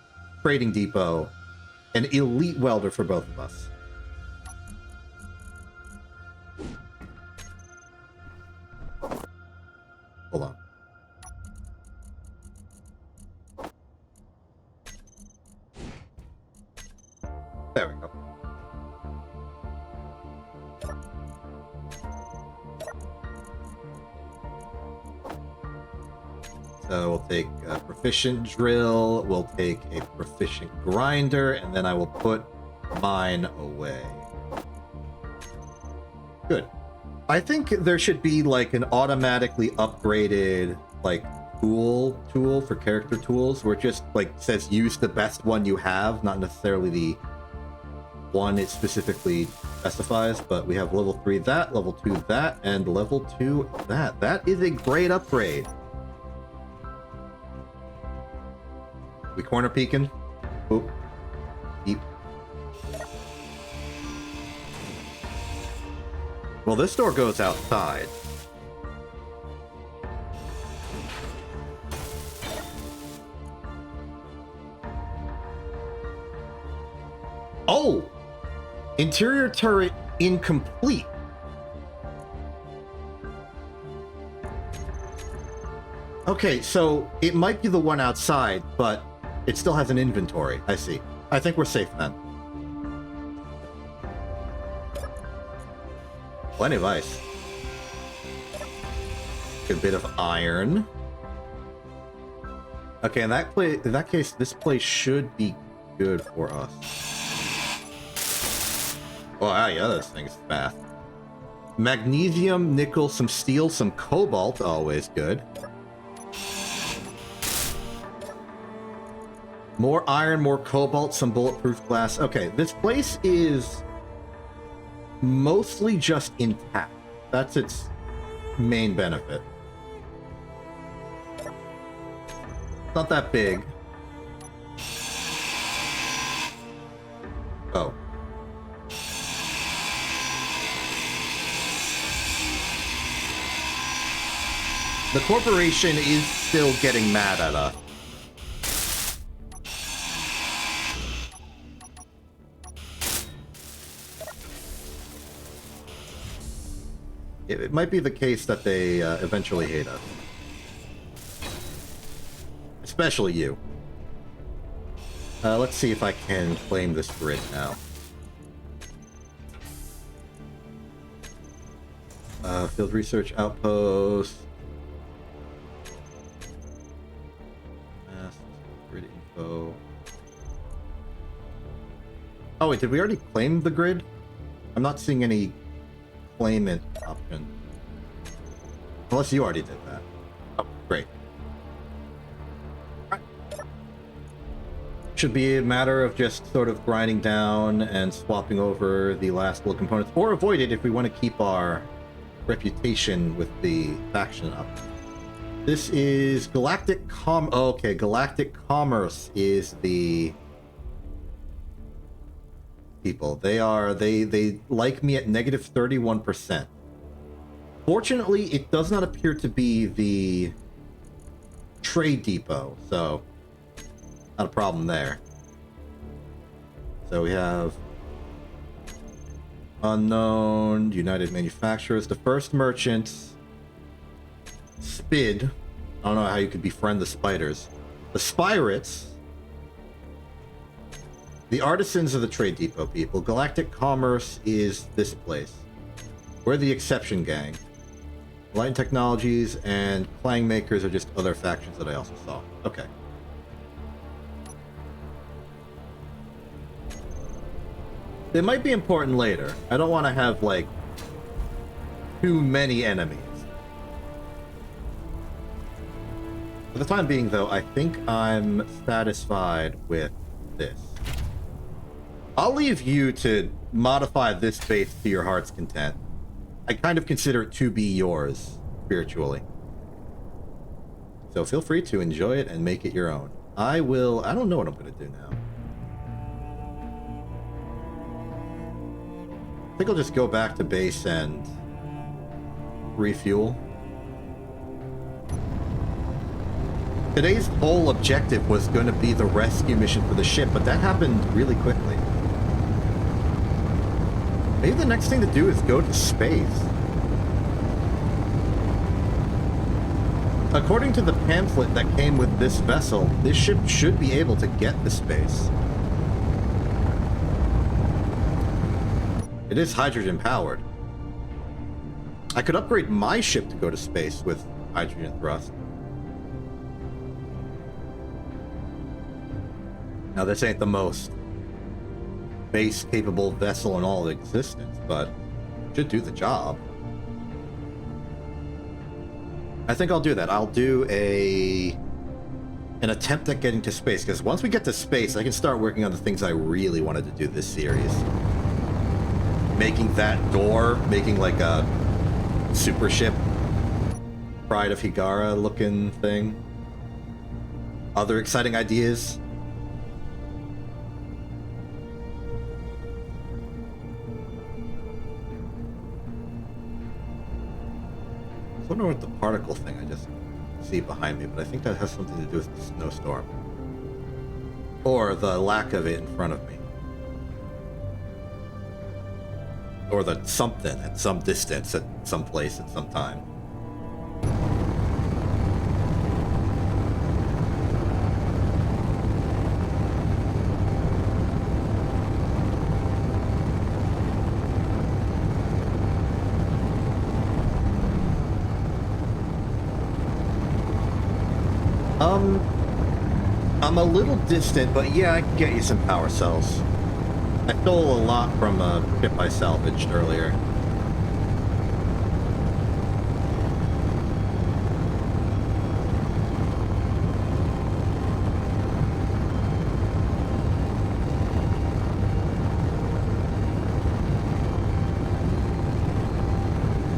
trading depot an elite welder for both of us. Hold on. There we go. So we'll take a proficient drill, we'll take a proficient grinder, and then I will put mine away. Good. I think there should be like an automatically upgraded like tool for character tools where it just like says use the best one you have, not necessarily the one it specifically specifies, but we have level 3 that, level 2 that, and level 2 that. That is a great upgrade. We corner peeking. Oop. Deep. Well, this door goes outside. Oh! Interior turret incomplete. Okay, so it might be the one outside, but it still has an inventory. I see. I think we're safe then. Plenty of ice. A bit of iron. Okay, in that case, this place should be good for us. Oh, yeah, this thing's fast. Magnesium, nickel, some steel, some cobalt, always good. More iron, more cobalt, some bulletproof glass. Okay, this place is mostly just intact. That's its main benefit. Not that big. Oh. The corporation is still getting mad at us. It might be the case that they eventually hate us. Especially you. Let's see if I can claim this grid now. Field research outpost. Grid info. Oh wait, did we already claim the grid? I'm not seeing any claimant option. Unless you already did that. Oh, great. Should be a matter of just sort of grinding down and swapping over the last little components, or avoid it if we want to keep our reputation with the faction up. This is Galactic okay, Galactic Commerce is the people. They like me at negative 31%. Fortunately, it does not appear to be the trade depot, so not a problem there. So we have unknown, United Manufacturers, the first merchants, Spid. I don't know how you could befriend the spiders. The Spirates. The Artisans are the trade depot people. Galactic Commerce is this place. We're the Exception Gang. Light Technologies and Clang Makers are just other factions that I also saw. Okay. They might be important later. I don't want to have, like, too many enemies. For the time being, though, I think I'm satisfied with this. I'll leave you to modify this base to your heart's content. I kind of consider it to be yours, spiritually. So feel free to enjoy it and make it your own. I don't know what I'm going to do now. I think I'll just go back to base and refuel. Today's whole objective was going to be the rescue mission for the ship, but that happened really quickly. Maybe the next thing to do is go to space. According to the pamphlet that came with this vessel, this ship should be able to get to space. It is hydrogen powered. I could upgrade my ship to go to space with hydrogen thrust. Now, this ain't the most base-capable vessel in all existence, but should do the job. I think I'll do that. I'll do an attempt at getting to space, because once we get to space, I can start working on the things I really wanted to do this series. Making that door, making like a super ship, Pride of Higara looking thing. Other exciting ideas. I wonder what the particle thing I just see behind me, but I think that has something to do with the snowstorm. Or the lack of it in front of me. Or the something at some distance, at some place, at some time. I'm a little distant, but yeah, I can get you some power cells. I stole a lot from a ship I salvaged earlier.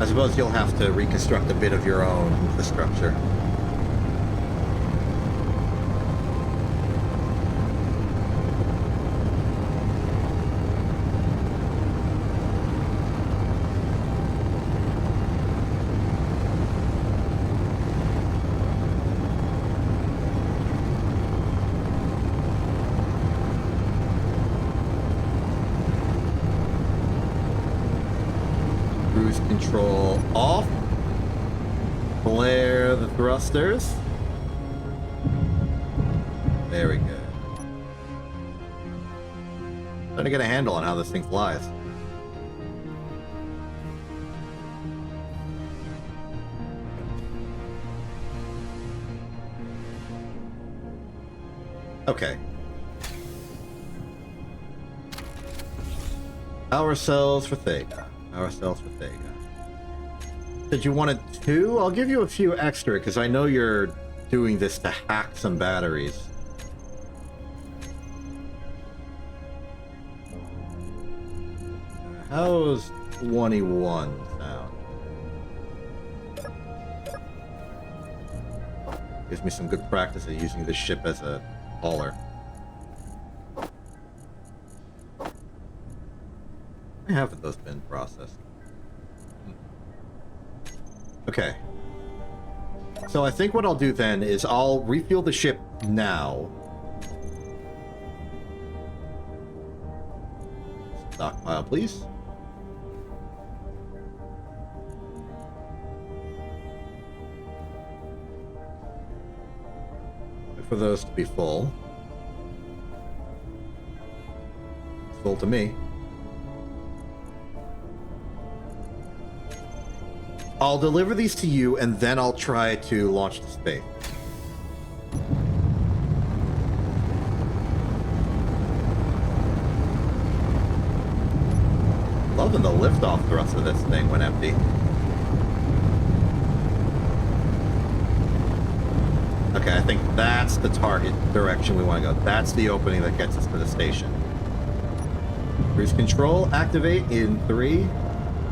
I suppose you'll have to reconstruct a bit of your own infrastructure. control off. Flare the thrusters. Very good. Trying to get a handle on how this thing flies. Okay. Power cells for Thega. Power cells for Thega. Did you wanted 2? I'll give you a few extra because I know you're doing this to hack some batteries. How's 21 sound? Gives me some good practice at using this ship as a hauler. Why haven't those been processed? Okay. So I think what I'll do then is I'll refuel the ship now. Stockpile, please. Wait for those to be full. It's full to me. I'll deliver these to you, and then I'll try to launch to space. Loving the liftoff thrust of this thing when empty. Okay, I think that's the target direction we want to go. That's the opening that gets us to the station. Cruise control, activate in 3,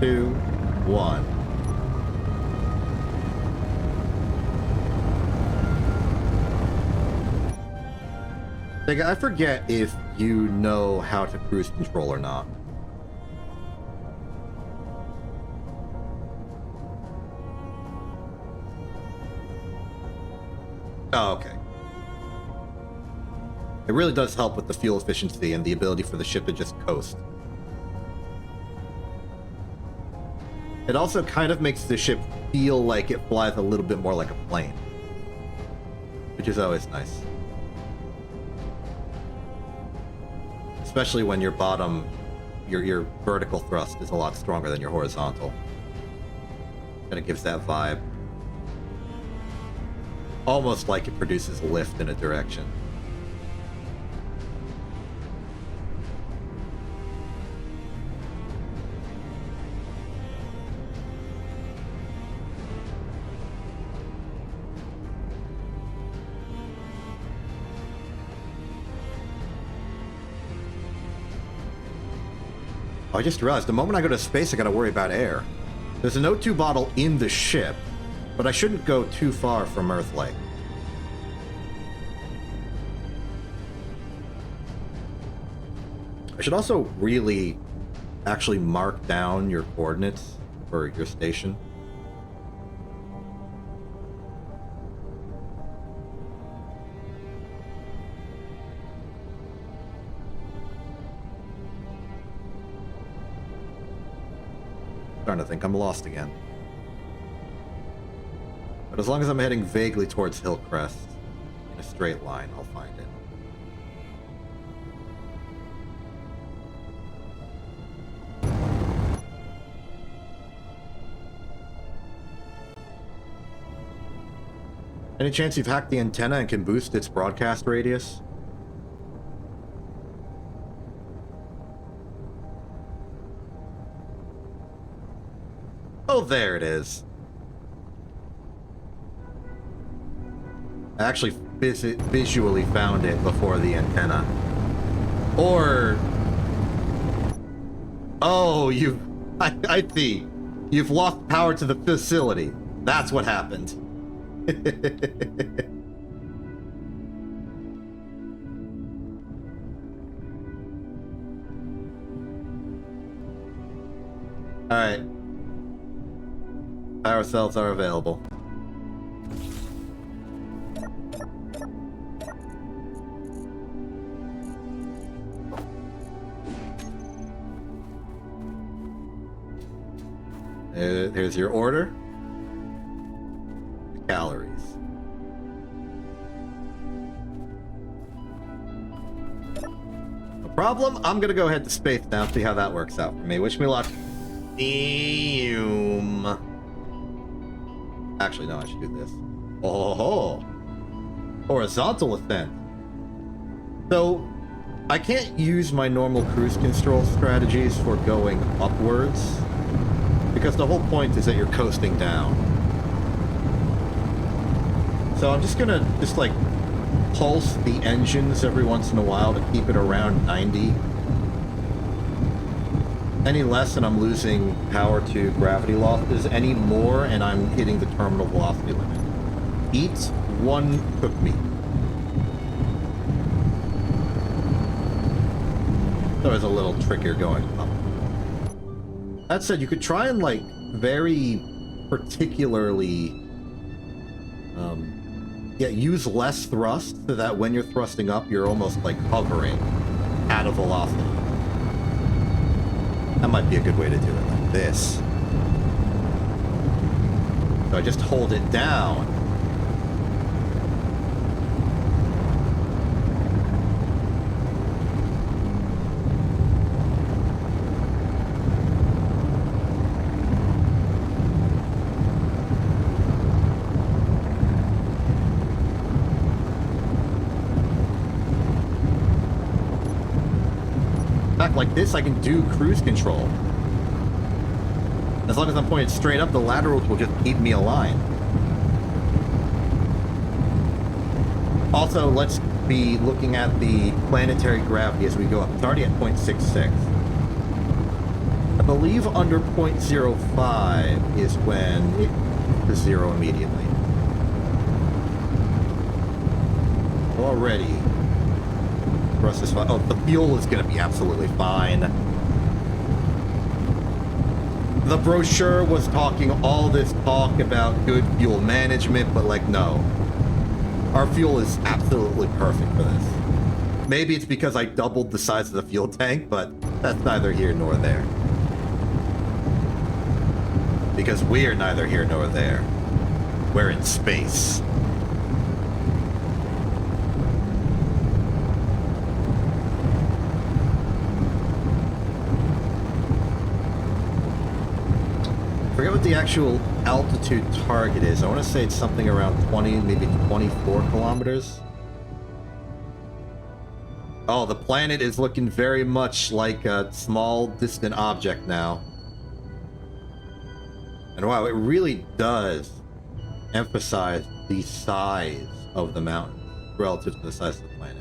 2, 1. I forget if you know how to cruise control or not. Oh, okay. It really does help with the fuel efficiency and the ability for the ship to just coast. It also kind of makes the ship feel like it flies a little bit more like a plane, which is always nice. Especially when your bottom, your vertical thrust is a lot stronger than your horizontal. Kind of gives that vibe. Almost like it produces lift in a direction. I just realized the moment I go to space, I gotta worry about air. There's an O2 bottle in the ship, but I shouldn't go too far from Earth-like. I should also really actually mark down your coordinates for your station. Starting to think I'm lost again. But as long as I'm heading vaguely towards Hillcrest, in a straight line, I'll find it. Any chance you've hacked the antenna and can boost its broadcast radius? Oh, there it is. I actually visually found it before the antenna. Or... Oh, I see. You've lost power to the facility. That's what happened. Alright. Power cells are available. Here's your order. Calories. No problem. I'm gonna go ahead to space now, see how that works out for me. Wish me luck. Actually, no, I should do this. Oh, horizontal ascent. So, I can't use my normal cruise control strategies for going upwards, because the whole point is that you're coasting down. So I'm just gonna like pulse the engines every once in a while to keep it around 90. Any less and I'm losing power to gravity losses. Any more and I'm hitting the terminal velocity limit. Eat one cooked meat. So there's a little trick here going up. That said, you could try and like very particularly use less thrust so that when you're thrusting up, you're almost like hovering at a velocity. That might be a good way to do it, like this. So I just hold it down. Like this, I can do cruise control. As long as I'm pointed straight up, the laterals will just keep me aligned. Also, let's be looking at the planetary gravity as we go up. It's already at 0.66. I believe under 0.05 is when it is zero immediately. Already. Thrust is fine. Oh, the fuel is going to be absolutely fine. The brochure was talking all this talk about good fuel management, but like, no. Our fuel is absolutely perfect for this. Maybe it's because I doubled the size of the fuel tank, but that's neither here nor there. Because we're neither here nor there. We're in space. I forget what the actual altitude target is. I want to say it's something around 20, maybe 24 kilometers. Oh, the planet is looking very much like a small, distant object now. And wow, it really does emphasize the size of the mountain relative to the size of the planet.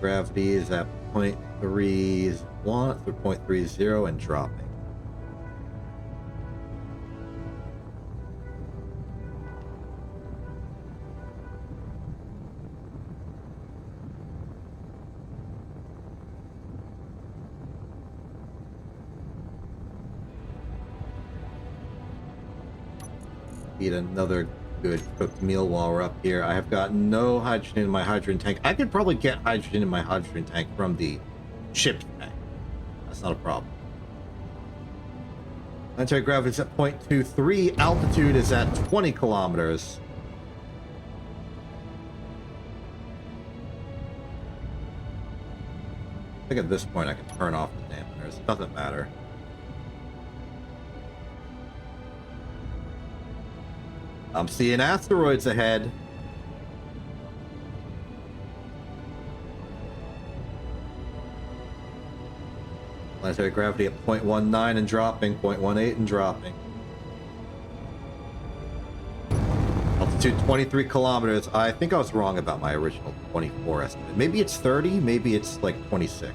Gravity is at 0.31 or 0.30 and dropping. Eat another good cooked meal while we're up here. I have got no hydrogen in my hydrogen tank. I could probably get hydrogen in my hydrogen tank from the ship's tank. That's not a problem. Planetary gravity is at 0.23. Altitude is at 20 kilometers. I think at this point I can turn off the dampeners. It doesn't matter. I'm seeing asteroids ahead. Planetary gravity at 0.19 and dropping, 0.18 and dropping. Altitude 23 kilometers. I think I was wrong about my original 24 estimate. Maybe it's 30, maybe it's like 26.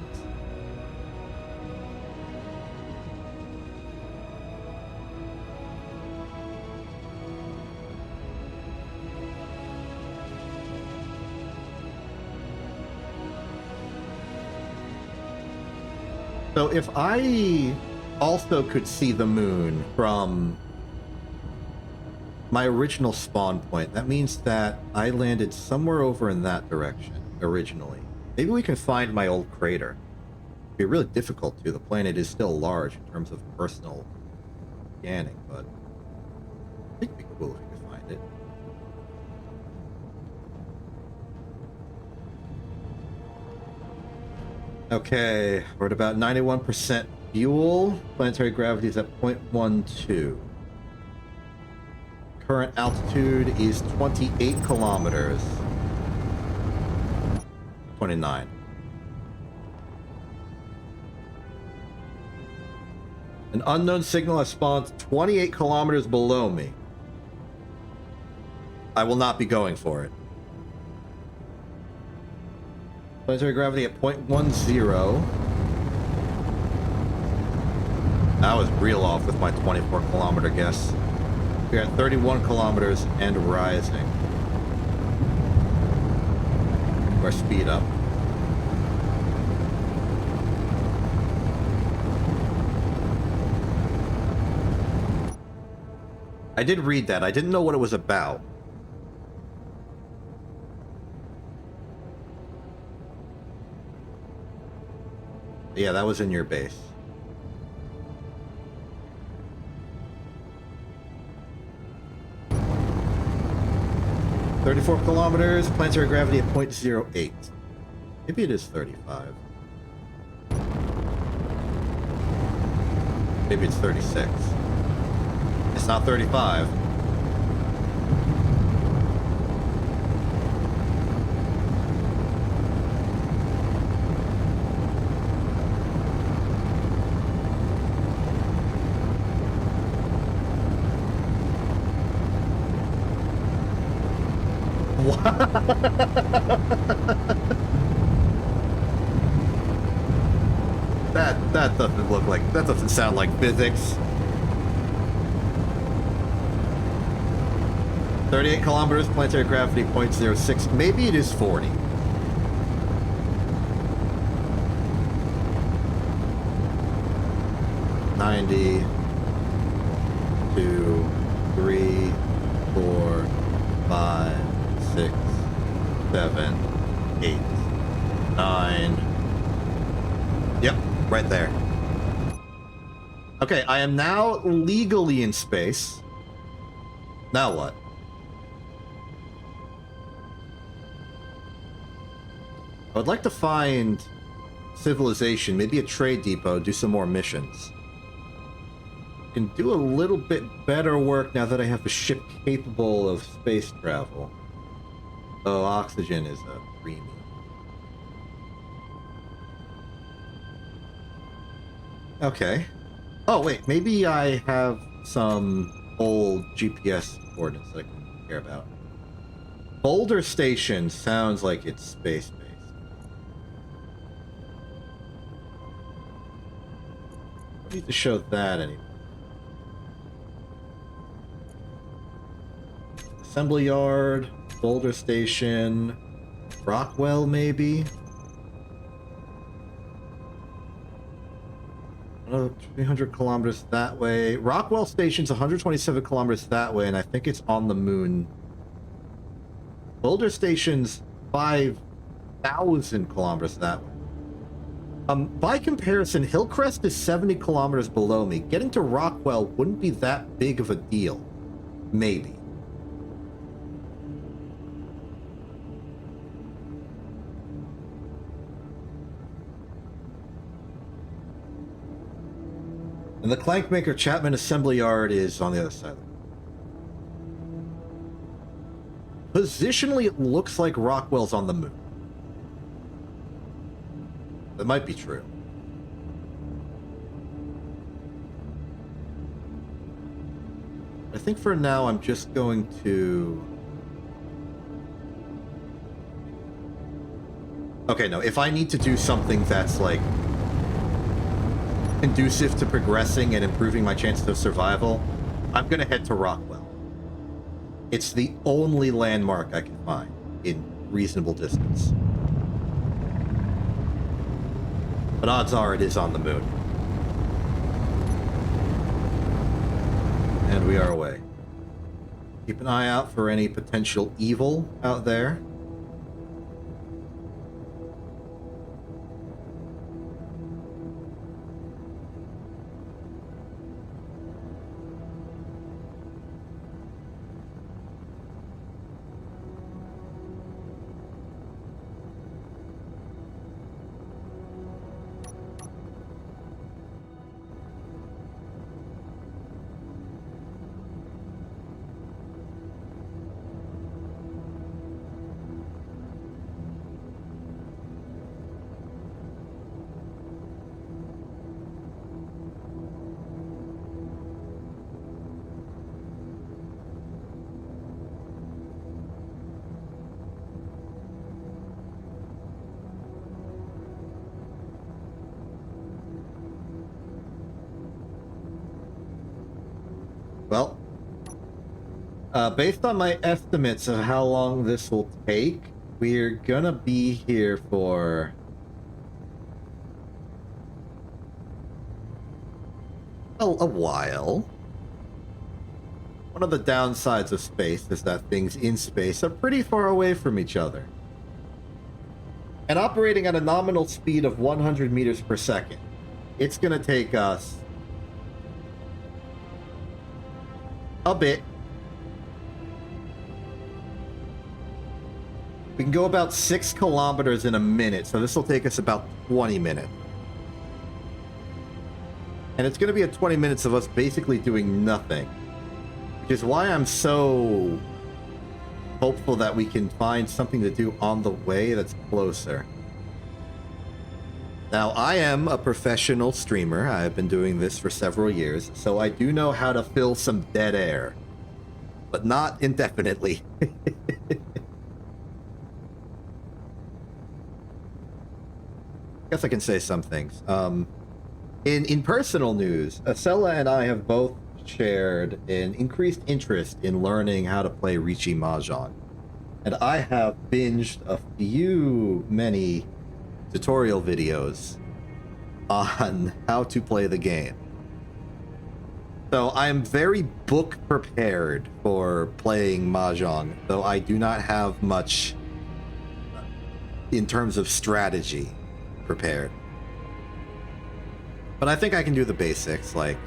So if I also could see the moon from my original spawn point. That means that I landed somewhere over in that direction originally. Maybe we can find my old crater. It'd be really difficult to. The planet is still large in terms of personal scanning, but I think it'd be cool if we could find it. Okay, we're at about 91% fuel. Planetary gravity is at 0.12. Current altitude is 28 kilometers. 29. An unknown signal has spawned 28 kilometers below me. I will not be going for it. Planetary gravity at 0.10. I was real off with my 24 kilometer guess. We're at 31 kilometers and rising. Or speed up. I did read that. I didn't know what it was about. Yeah, that was in your base. "34 kilometers, planetary gravity at 0.08. Maybe it is 35. Maybe it's 36. It's not 35. That doesn't look like, that doesn't sound like physics. 38 kilometers, planetary gravity 0.06. Maybe it is 40. "90, 2, 3, 4, 5, 6, 7, 8, 9. Yep, right there. Okay, I am now legally in space. Now what? I would like to find civilization, maybe a trade depot, do some more missions. I can do a little bit better work now that I have a ship capable of space travel. Oh, oxygen is a premium. Okay. Oh, wait, maybe I have some old GPS coordinates that I can care about. Boulder Station sounds like it's space-based. I don't need to show that anymore. Assembly Yard, Boulder Station, Rockwell, maybe? Another 300 kilometers that way. Rockwell Station's 127 kilometers that way, and I think it's on the moon. Boulder Station's 5,000 kilometers that way. By comparison, Hillcrest is 70 kilometers below me. Getting to Rockwell wouldn't be that big of a deal. Maybe. And the Clankmaker Chapman Assembly Yard is on the other side. Positionally, it looks like Rockwell's on the moon. That might be true. I think for now, I'm just going to... Okay, no, if I need to do something that's, like, conducive to progressing and improving my chances of survival, I'm gonna head to Rockwell. It's the only landmark I can find in reasonable distance. But odds are it is on the moon. And we are away. Keep an eye out for any potential evil out there. Well, based on my estimates of how long this will take, we're gonna be here for a while. One of the downsides of space is that things in space are pretty far away from each other. And operating at a nominal speed of 100 meters per second, it's gonna take us a bit. We can go about 6 kilometers in a minute, so this will take us about 20 minutes. And it's going to be at 20 minutes of us basically doing nothing. Which is why I'm so hopeful that we can find something to do on the way that's closer. Now, I am a professional streamer. I've been doing this for several years, so I do know how to fill some dead air. But not indefinitely. Guess I can say some things. In personal news, Acela and I have both shared an increased interest in learning how to play Riichi Mahjong. And I have binged many tutorial videos on how to play the game. So I am very book prepared for playing Mahjong, though I do not have much in terms of strategy prepared. But I think I can do the basics, like,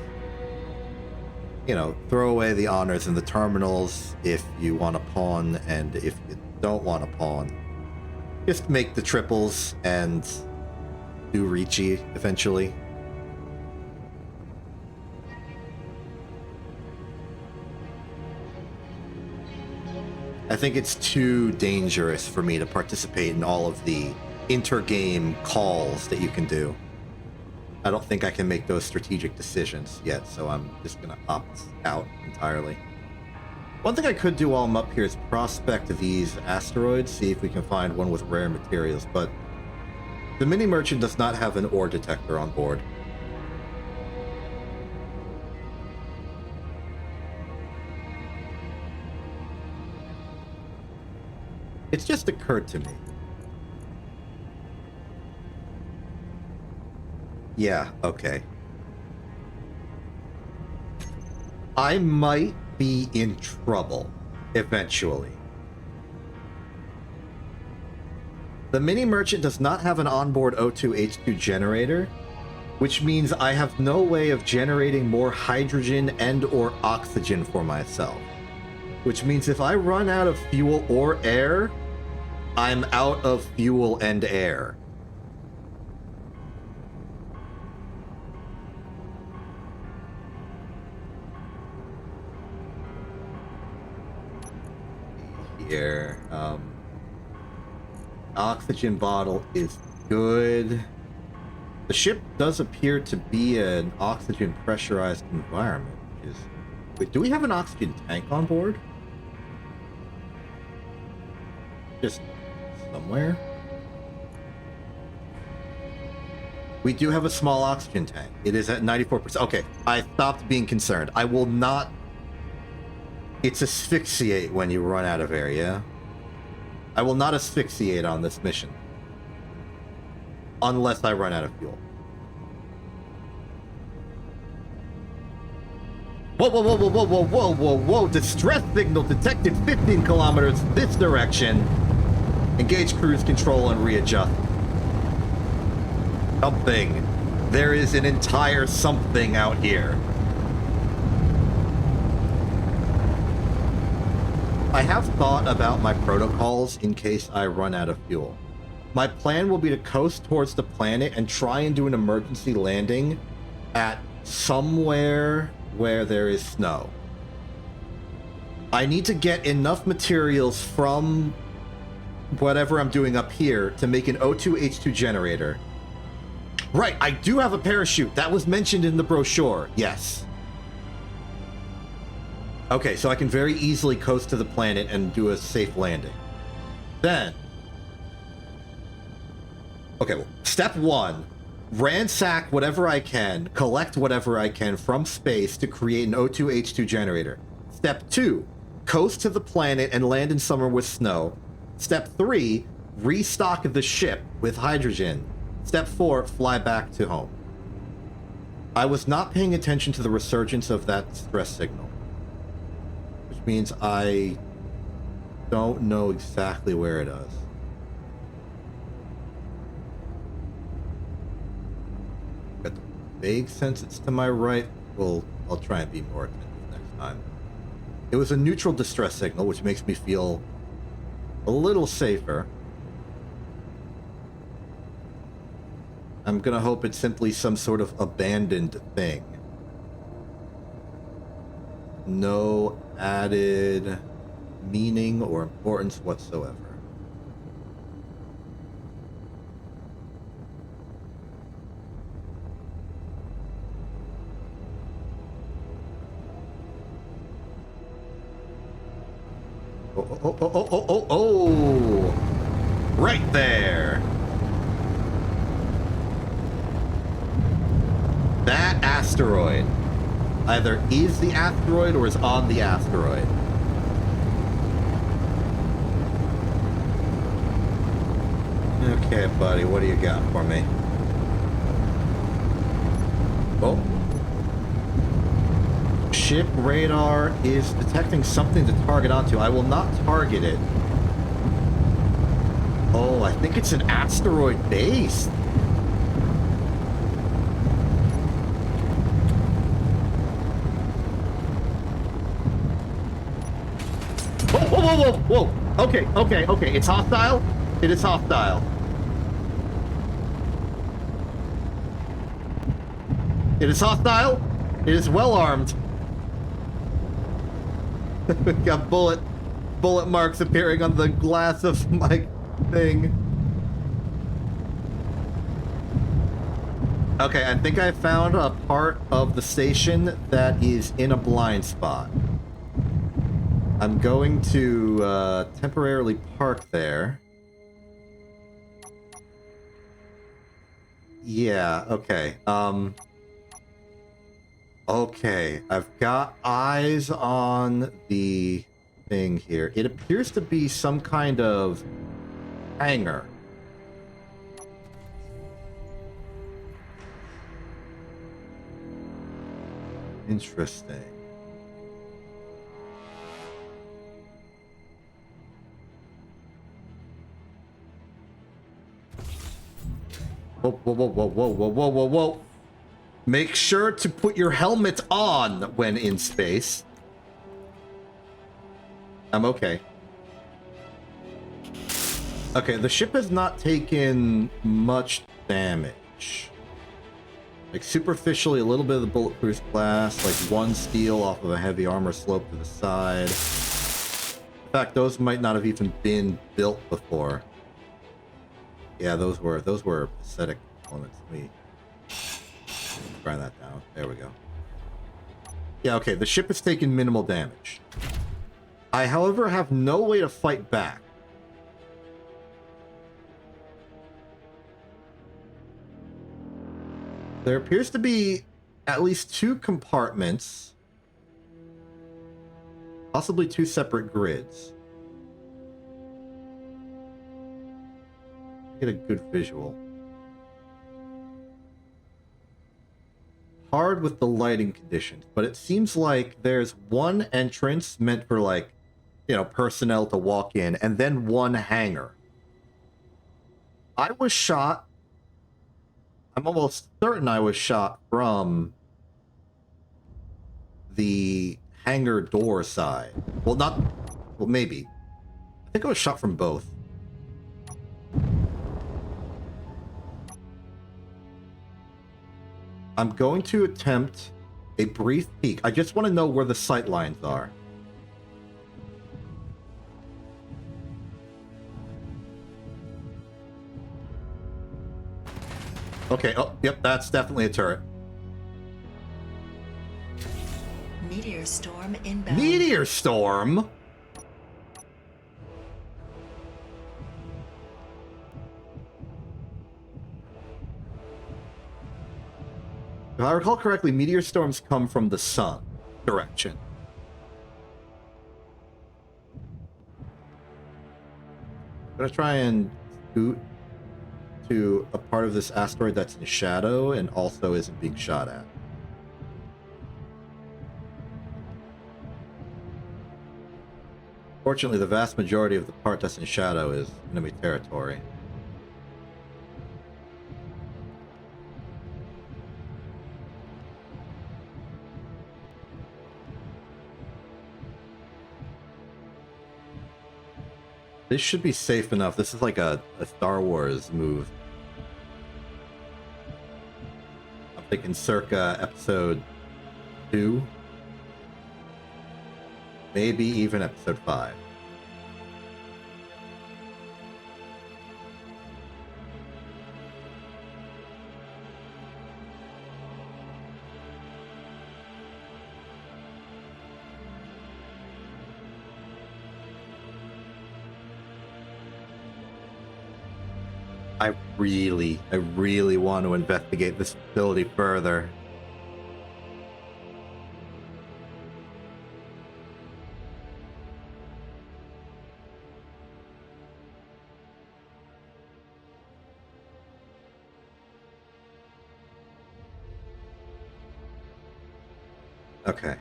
you know, throw away the honors and the terminals if you want to pawn, and if you don't want to pawn, just make the triples and do Riichi eventually. I think it's too dangerous for me to participate in all of the inter-game calls that you can do. I don't think I can make those strategic decisions yet, so I'm just gonna opt out entirely. One thing I could do while I'm up here is prospect these asteroids, see if we can find one with rare materials, but the mini merchant does not have an ore detector on board. It's just occurred to me. Yeah, okay. I might be in trouble eventually. The mini merchant does not have an onboard O2H2 generator, which means I have no way of generating more hydrogen and or oxygen for myself. Which means if I run out of fuel or air, I'm out of fuel and air. Here, oxygen bottle is good. The ship does appear to be an oxygen pressurized environment, which is... Wait, do we have an oxygen tank on board? Just somewhere? We do have a small oxygen tank. It is at 94%. Okay, I stopped being concerned. I will not... It's asphyxiate when you run out of air, yeah? I will not asphyxiate on this mission. Unless I run out of fuel. Whoa, whoa, whoa, whoa, whoa, whoa, whoa, whoa, whoa. Distress signal detected 15 kilometers this direction. Engage cruise control and readjust. Something. There is an entire something out here. I have thought about my protocols in case I run out of fuel. My plan will be to coast towards the planet and try and do an emergency landing at somewhere where there is snow. I need to get enough materials from whatever I'm doing up here to make an O2H2 generator. Right, I do have a parachute. That was mentioned in the brochure. Yes. Okay, so I can very easily coast to the planet and do a safe landing. Then... Okay, well, step 1. Ransack whatever I can, collect whatever I can from space to create an O2H2 generator. Step 2. Coast to the planet and land in somewhere with snow. Step 3. Restock the ship with hydrogen. Step 4. Fly back to home. I was not paying attention to the resurgence of that stress signal. Which means I don't know exactly where it is. Got the vague sense it's to my right. Well, I'll try and be more attentive next time. It was a neutral distress signal, which makes me feel a little safer. I'm gonna hope it's simply some sort of abandoned thing. No added meaning or importance whatsoever. Oh, oh, oh, oh, oh, oh, oh! Right there! That asteroid either is the asteroid or is on the asteroid. Okay, buddy, what do you got for me? Oh. Ship radar is detecting something to target onto. I will not target it. Oh, I think it's an asteroid base. Whoa, whoa, whoa, whoa, whoa. Okay, okay, okay. It's hostile. It is hostile. It is hostile. It is well armed. We've got bullet marks appearing on the glass of my thing. Okay, I think I found a part of the station that is in a blind spot. I'm going to temporarily park there. Yeah, okay. Okay, I've got eyes on the thing here. It appears to be some kind of hangar. Interesting. Whoa, whoa, whoa, whoa, whoa, whoa, whoa, whoa, whoa. Make sure to put your helmet on when in space. I'm okay. Okay, the ship has not taken much damage. Like, superficially, a little bit of the bulletproof glass, like one steel off of a heavy armor slope to the side. In fact, those might not have even been built before. Yeah, those were pathetic components to me. Grind that down. There we go. Yeah, okay, the ship has taken minimal damage. I, however, have no way to fight back. There appears to be at least 2 compartments. Possibly 2 separate grids. Get a good visual. hard with the lighting conditions, but it seems like there's one entrance meant for, like, you know, personnel to walk in, and then one hangar. I was shot. I'm almost certain I was shot from the hangar door side. Well, not... Well, maybe. I think I was shot from both. I'm going to attempt a brief peek. I just want to know where the sight lines are. Okay, oh, yep, that's definitely a turret. Meteor storm inbound. Meteor storm? If I recall correctly, meteor storms come from the sun direction. I'm gonna try and scoot to a part of this asteroid that's in shadow and also isn't being shot at. Fortunately, the vast majority of the part that's in shadow is enemy territory. This should be safe enough. This is like a Star Wars move. I'm thinking circa episode 2. Maybe even episode 5. I really want to investigate this facility further. Okay.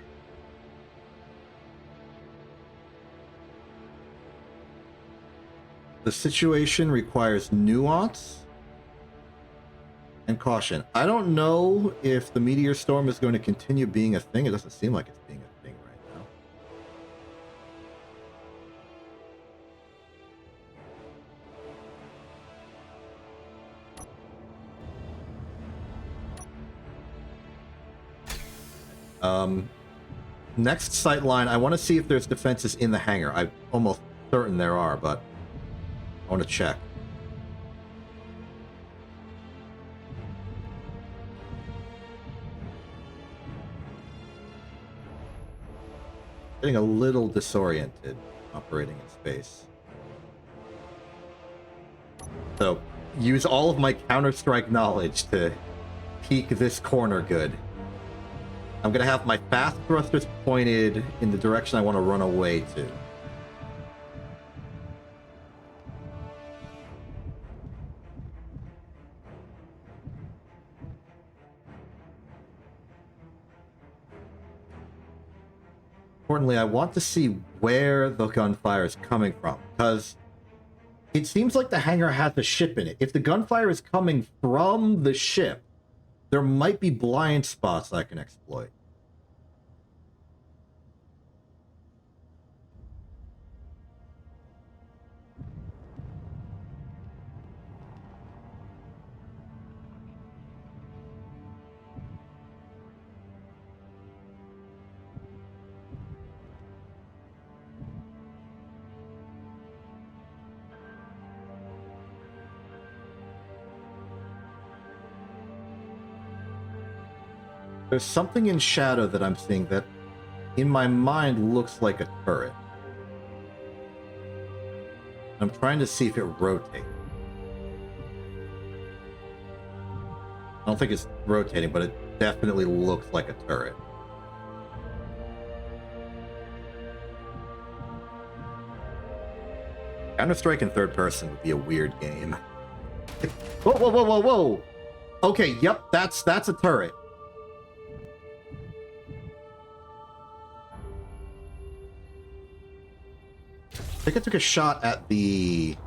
The situation requires nuance and caution. I don't know if the meteor storm is going to continue being a thing. It doesn't seem like it's being a thing right now. Next sight line, I want to see if there's defenses in the hangar. I'm almost certain there are, but I want to check. Getting a little disoriented operating in space. So, use all of my Counter-Strike knowledge to peek this corner good. I'm going to have my fast thrusters pointed in the direction I want to run away to. Importantly, I want to see where the gunfire is coming from, because it seems like the hangar has a ship in it. If the gunfire is coming from the ship, there might be blind spots I can exploit. There's something in shadow that I'm seeing that, in my mind, looks like a turret. I'm trying to see if it rotates. I don't think it's rotating, but it definitely looks like a turret. Counter-Strike in third person would be a weird game. Whoa, whoa, whoa, whoa, whoa! Okay, yep, that's a turret. I think I took a shot at the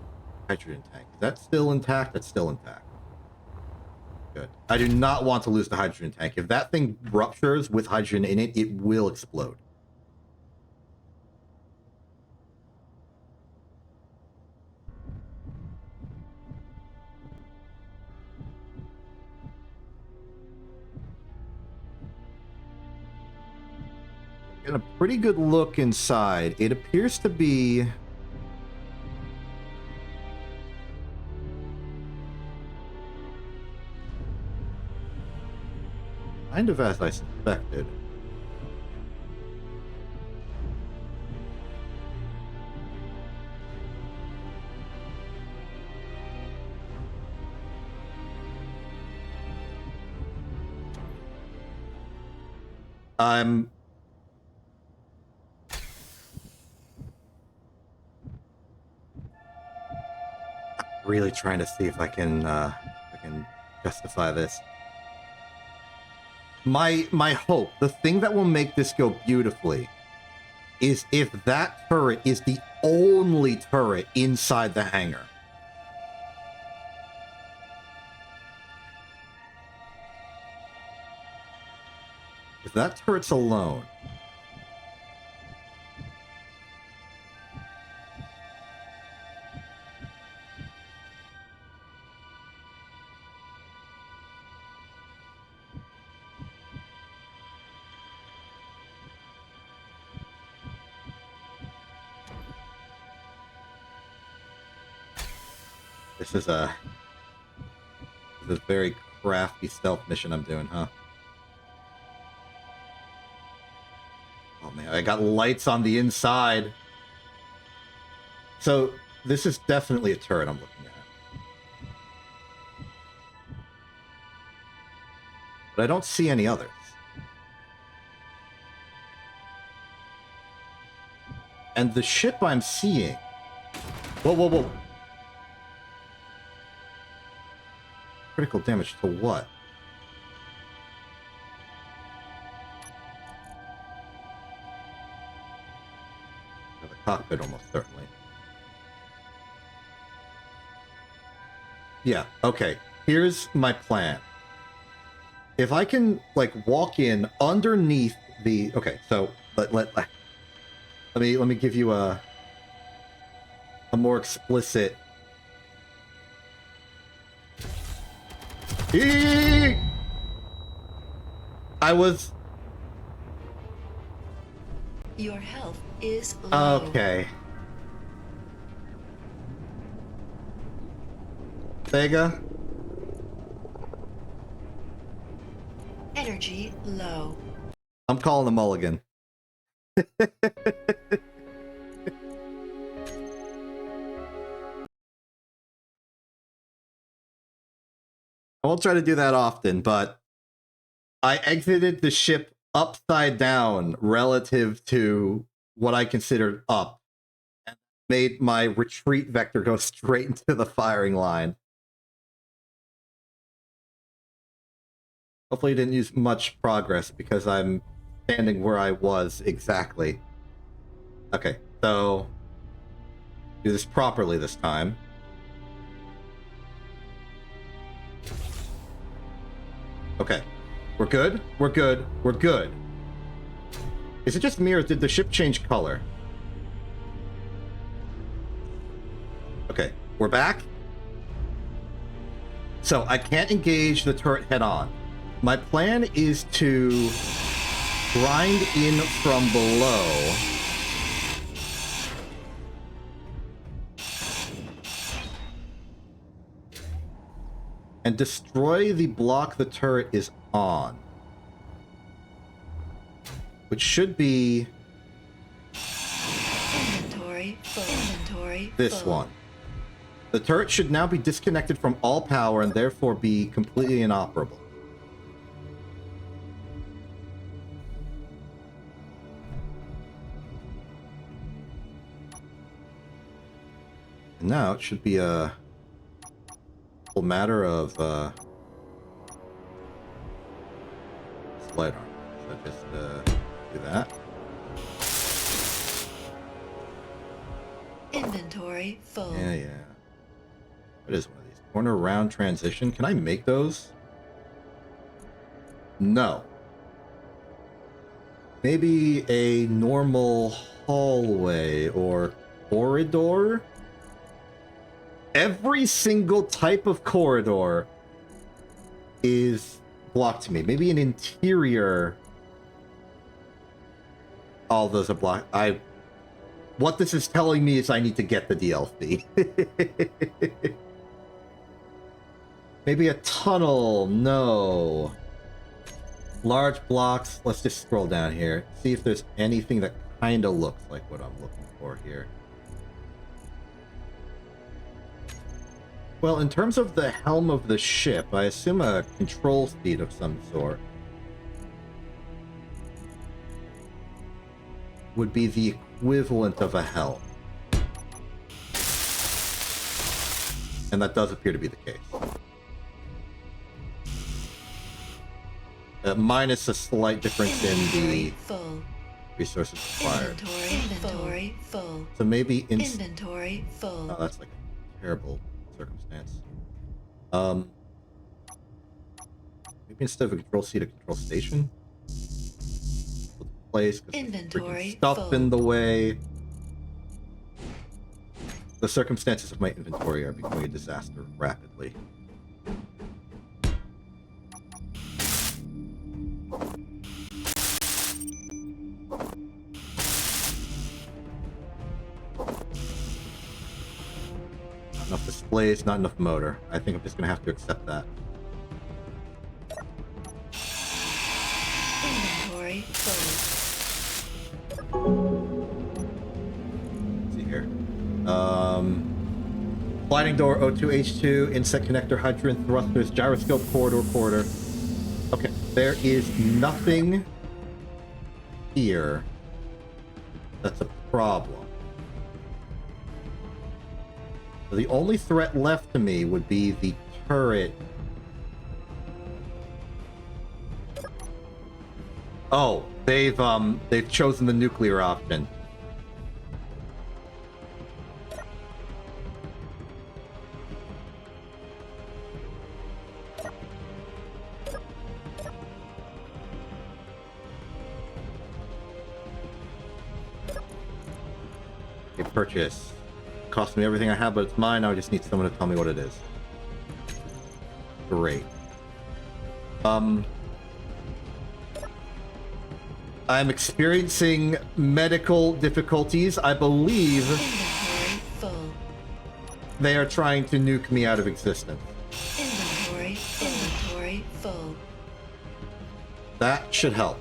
hydrogen tank. Is that still intact? That's still intact. Good. I do not want to lose the hydrogen tank. If that thing ruptures with hydrogen in it, it will explode. Get a pretty good look inside. It appears to be... kind of as I suspected. I'm really trying to see if I can justify this. My hope, the thing that will make this go beautifully, is if that turret is the only turret inside the hangar. If that turret's alone, this is a very crafty stealth mission I'm doing, huh? Oh man, I got lights on the inside. So this is definitely a turret I'm looking at. But I don't see any others. And the ship I'm seeing... Whoa, whoa, whoa. Critical damage to what? To the cockpit, almost certainly. Yeah, okay. Here's my plan. If I can, like, walk in underneath the... Okay, so let me give you a more explicit... I was... Your health is low. Okay. Vega? Energy low. I'm calling the mulligan. I won't try to do that often, but I exited the ship upside down relative to what I considered up, and made my retreat vector go straight into the firing line. Hopefully, I didn't use much progress because I'm standing where I was exactly. Okay, so do this properly this time. Okay, we're good, we're good, we're good. Is it just me or did the ship change color? Okay, we're back. So I can't engage the turret head on. My plan is to grind in from below. And destroy the block the turret is on. Which should be... Inventory full. Inventory this full. one. The turret should now be disconnected from all power and therefore be completely inoperable. And now it should be a matter of slide arm. So just do that. Inventory full. Yeah, yeah. What is one of these? Corner round transition. Can I make those? No. Maybe a normal hallway or corridor? Every single type of corridor is blocked to me. Maybe an interior. All those are blocked. What this is telling me is I need to get the DLC. Maybe a tunnel. No. Large blocks. Let's just scroll down here. See if there's anything that kind of looks like what I'm looking for here. Well, in terms of the helm of the ship, I assume a control seat of some sort would be the equivalent of a helm. And that does appear to be the case. Minus a slight difference in the full. resources required. Inventory full. So maybe Inventory full. Oh, that's like a terrible circumstance. Maybe instead of a control seat, a control station? Place, Inventory stuff full. in the way. The circumstances of my inventory are becoming a disaster rapidly. Not enough displays, not enough motor. I think I'm just gonna have to accept that. Inventory full. Let's see here. Sliding door, O2H2, inset connector, hydrant, thrusters, gyroscope, corridor. Okay, there is nothing here that's a problem. So the only threat left to me would be the turret. Oh, they've chosen the nuclear option. Okay, purchase. Cost me everything I have, but it's mine. Now I just need someone to tell me what it is. Great. I'm experiencing medical difficulties. I believe Inventory full. they are trying to nuke me out of existence. Inventory full. That should help.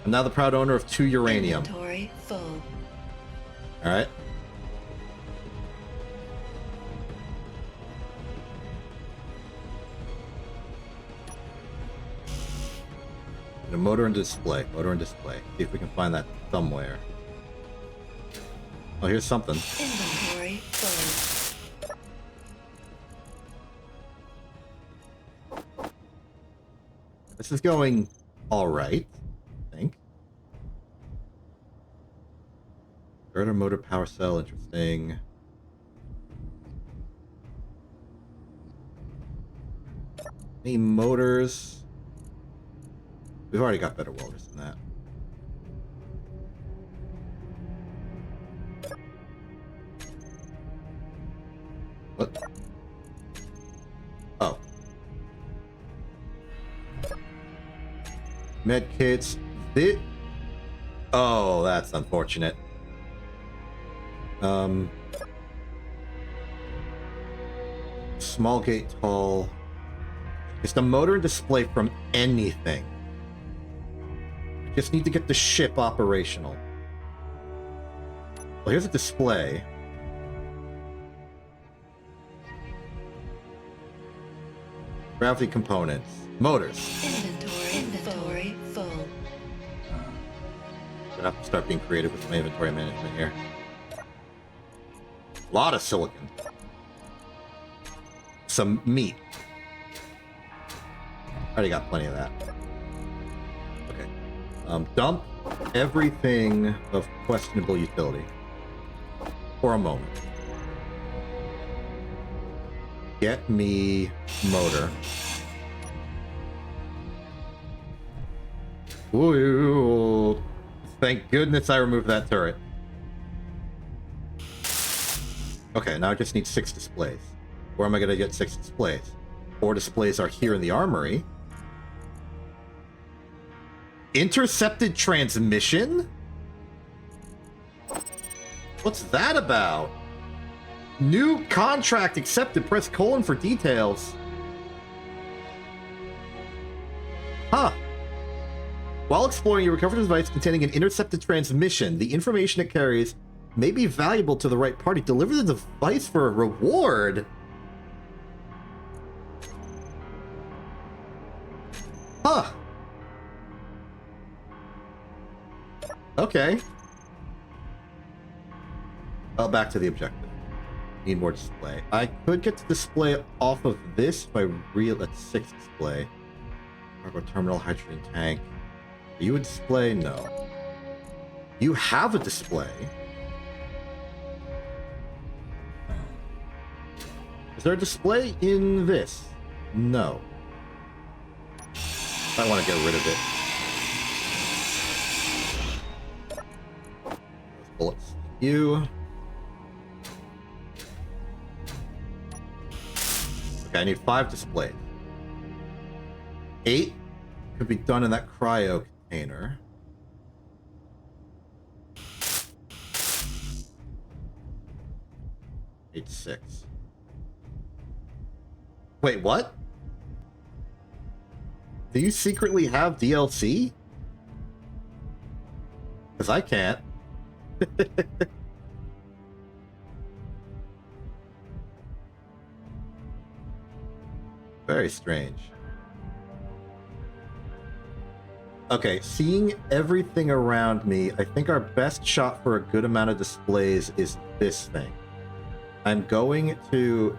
I'm now the proud owner of 2 uranium. Inventory full. Alright. A motor and display. Motor and display. See if we can find that somewhere. Oh, here's something. Inventory full. This is going alright, I think. Inverter motor power cell, interesting. Any motors? We've already got better welders than that. What? Oh. Med kits. Oh, that's unfortunate. Small gate, tall. It's the motor and display from anything. Just need to get the ship operational. Well, here's a display. Gravity components. Motors. Inventory full. I'm gonna have to start being creative with my inventory management here. A lot of silicon. Some meat. Already got plenty of that. Okay. Dump everything of questionable utility. for a moment. Get me motor. Ooh, thank goodness I removed that turret. Okay, now I just need 6 displays. Where am I going to get 6 displays? 4 displays are here in the armory. Intercepted transmission? What's that about? New contract accepted. Press colon for details. Huh. While exploring, you recover a device containing an intercepted transmission. The information it carries may be valuable to the right party. Deliver the device for a reward. Huh. Okay. Oh, back to the objective. Need more display. I could get to display off of this if I at 6 display. Cargo terminal, hydrogen tank. Are you a display? No. You have a display. Is there a display in this? No. I want to get rid of it. Those bullets. You. Okay, I need 5 displays. 8 could be done in that cryo container. Eight, 6. Wait, what? Do you secretly have DLC? Because I can't. Very strange. Okay, seeing everything around me, I think our best shot for a good amount of displays is this thing. I'm going to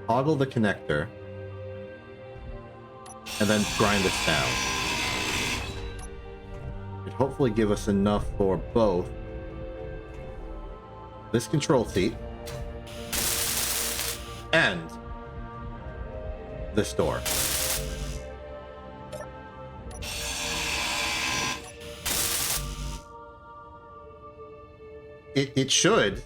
toggle the connector and then grind this down. It hopefully give us enough for both this control seat and this door. It should.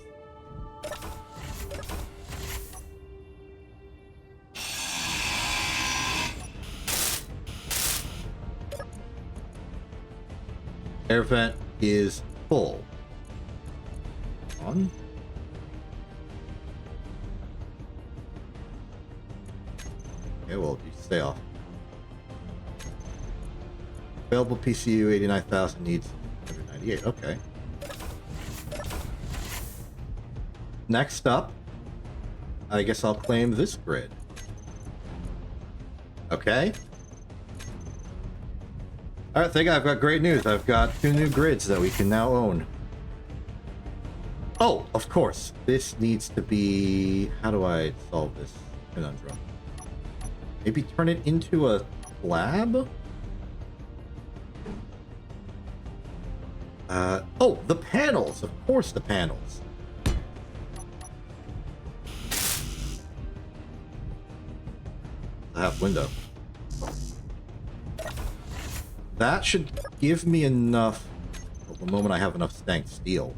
Air vent is full. On. Okay, well, you stay off. Available PCU 89,000 needs 198. Okay. Next up, I guess I'll claim this grid. Okay. Alright, I think I've got great news. I've got 2 new grids that we can now own. Oh, of course. This needs to be... How do I solve this conundrum? Maybe turn it into a lab? Oh, the panels! Of course the panels. A half window. That should give me enough... Well, the moment I have enough stank steel.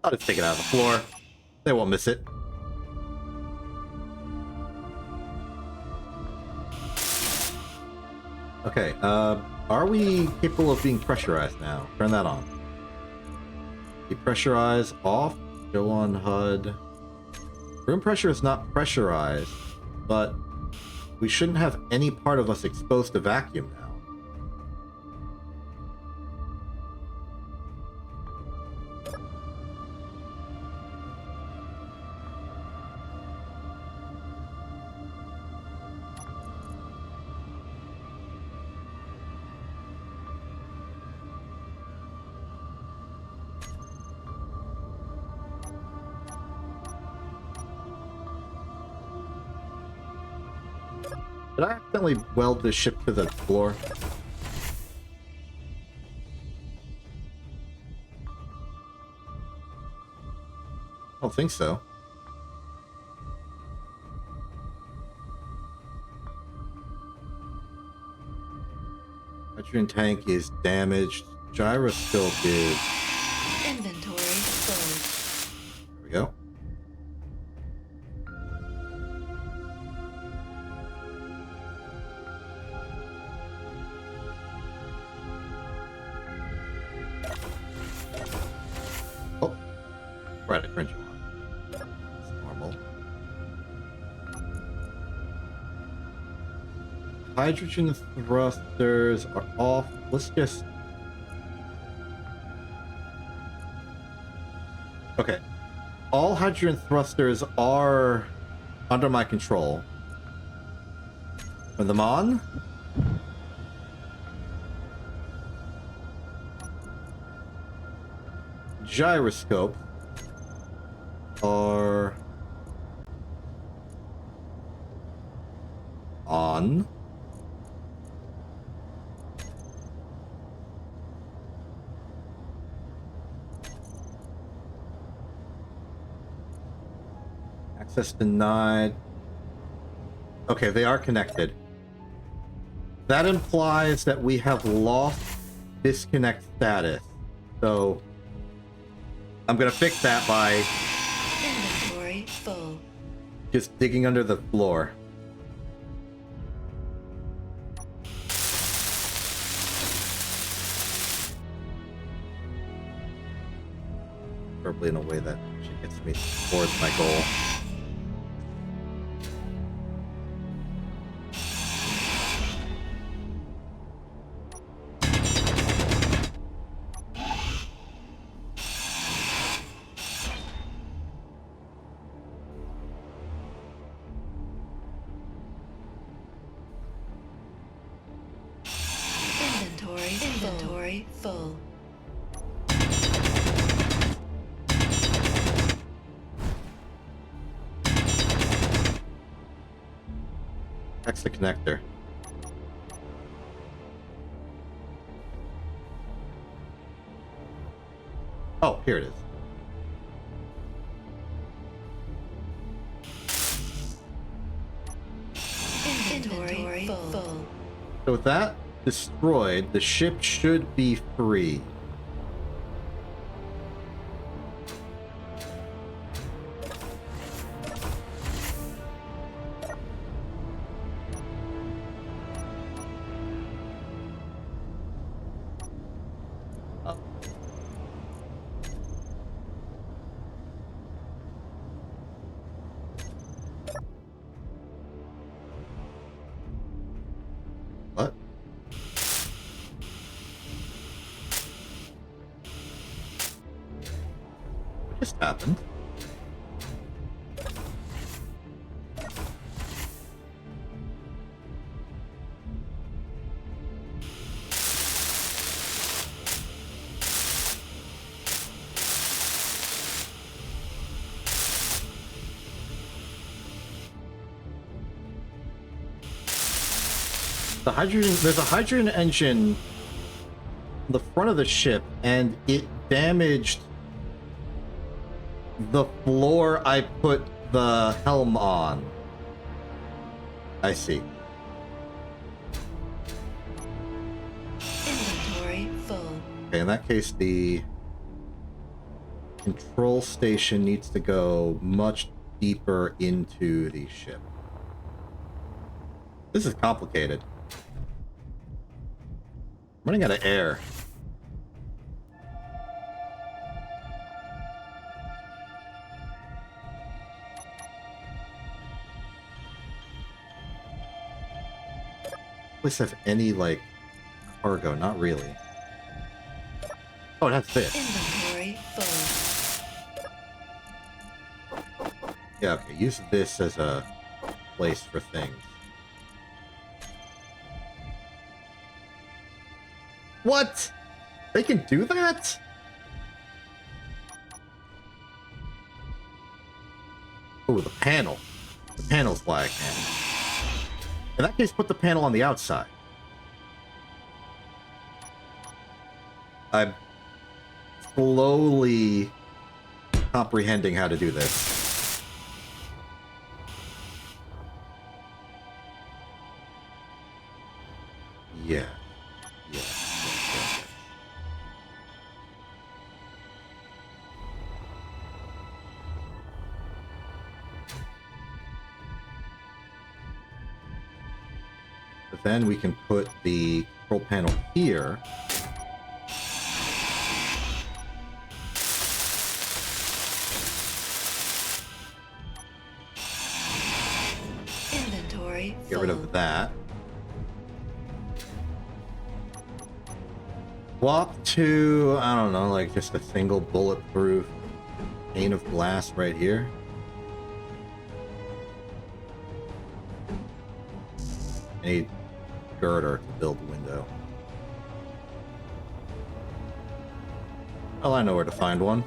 I'll just take it out of the floor. They won't miss it. Okay, are we capable of being pressurized now? Turn that on. Depressurize off. Go on HUD. Room pressure is not pressurized, but we shouldn't have any part of us exposed to vacuum now. Did I accidentally weld this ship to the floor? I don't think so. Hydrogen tank is damaged. Gyroscope is... Inventory full. There we go. Oh, right, I cringe on. That's normal. Hydrogen thrusters are off. Let's just... Okay. All hydrogen thrusters are under my control. Put them on. Gyroscope are on. Access denied. Okay, they are connected. That implies that we have lost disconnect status. So I'm gonna fix that by Inventory full. just digging under the floor. Preferably in a way that actually gets me towards my goal. Inventory full. That's the connector. Oh, here it is. Inventory full. So with that destroyed, the ship should be free. Oh. What? What just happened? The hydrogen, there's a hydrogen engine on the front of the ship, and it damaged the floor I put the helm on. I see. Inventory full. Okay, in that case, the control station needs to go much deeper into the ship. This is complicated. Running out of air. Place have any like cargo? Not really. Oh, it has this. Inventory full. Yeah, okay. Use this as a place for things. What? They can do that? Oh, the panel. The panel's black, man. In that case, put the panel on the outside. I'm slowly comprehending how to do this. Yeah. Yeah. But then we can put the control panel here. Inventory Get rid full. of that. Swap to, I don't know, like just a single bulletproof pane of glass right here. I need girder to build the window. Well, I know where to find one.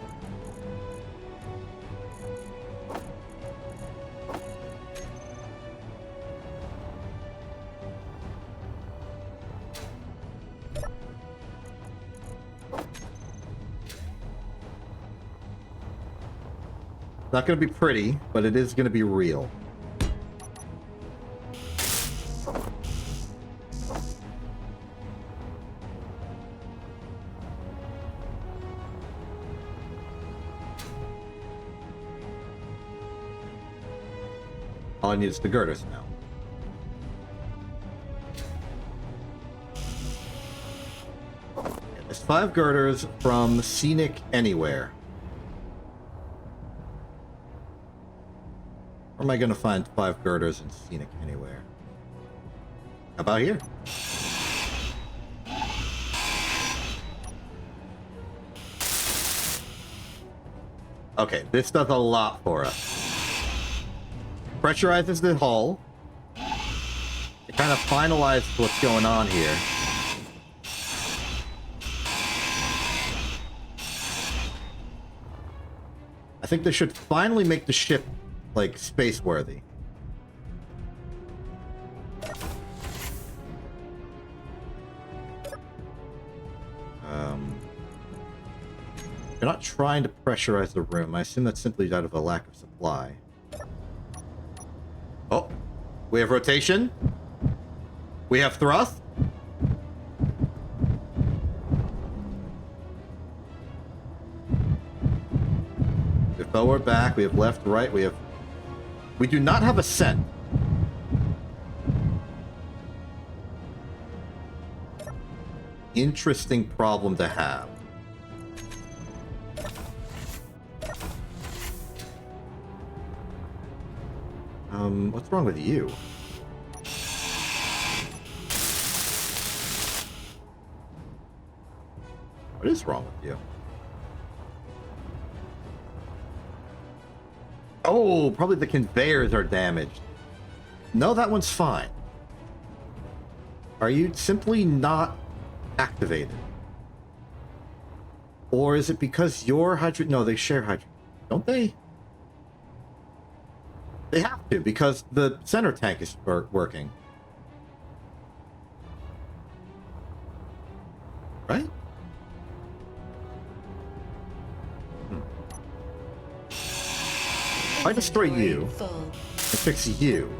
Not going to be pretty, but it is going to be real. All I need is the girders now. There's 5 girders from Scenic Anywhere. Where am I going to find 5 girders in Scenic Anywhere? How about here? Okay, this does a lot for us. Pressurizes the hull. It kind of finalizes what's going on here. I think they should finally make the ship, like, space-worthy. They're not trying to pressurize the room. I assume that's simply out of a lack of supply. Oh, we have rotation. We have thrust. We have forward, back. We have left, right. We do not have ascent. Interesting problem to have. What's wrong with you? What is wrong with you? Oh, probably the conveyors are damaged. No, that one's fine. Are you simply not activated? Or is it because your hydrogen... No, they share hydrogen. Don't they? They have to, because the center tank is working. Right? If I destroy you and fix you,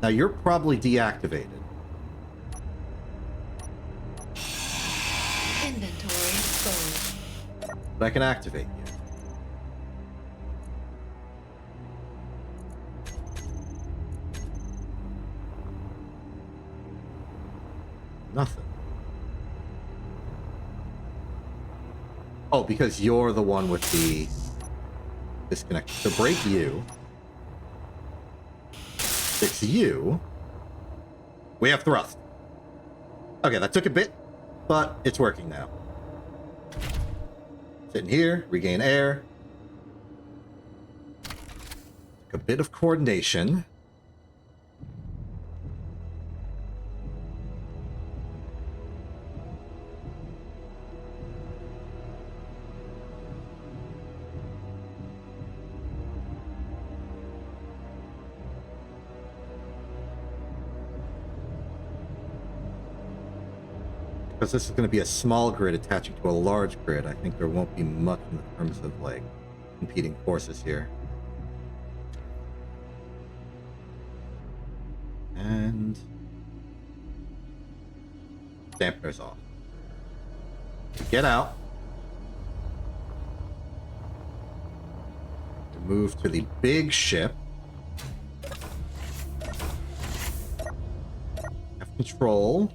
now you're probably deactivated. Inventory full. But I can activate you. Nothing. Oh, because you're the one with the disconnect. So break you. Fix you. We have thrust. Okay, that took a bit, but it's working now. Sit in here, regain air. Took a bit of coordination. because this is going to be a small grid attaching to a large grid, I think there won't be much in terms of, like, competing forces here. And... dampeners off. Get out. Move to the big ship. Have control.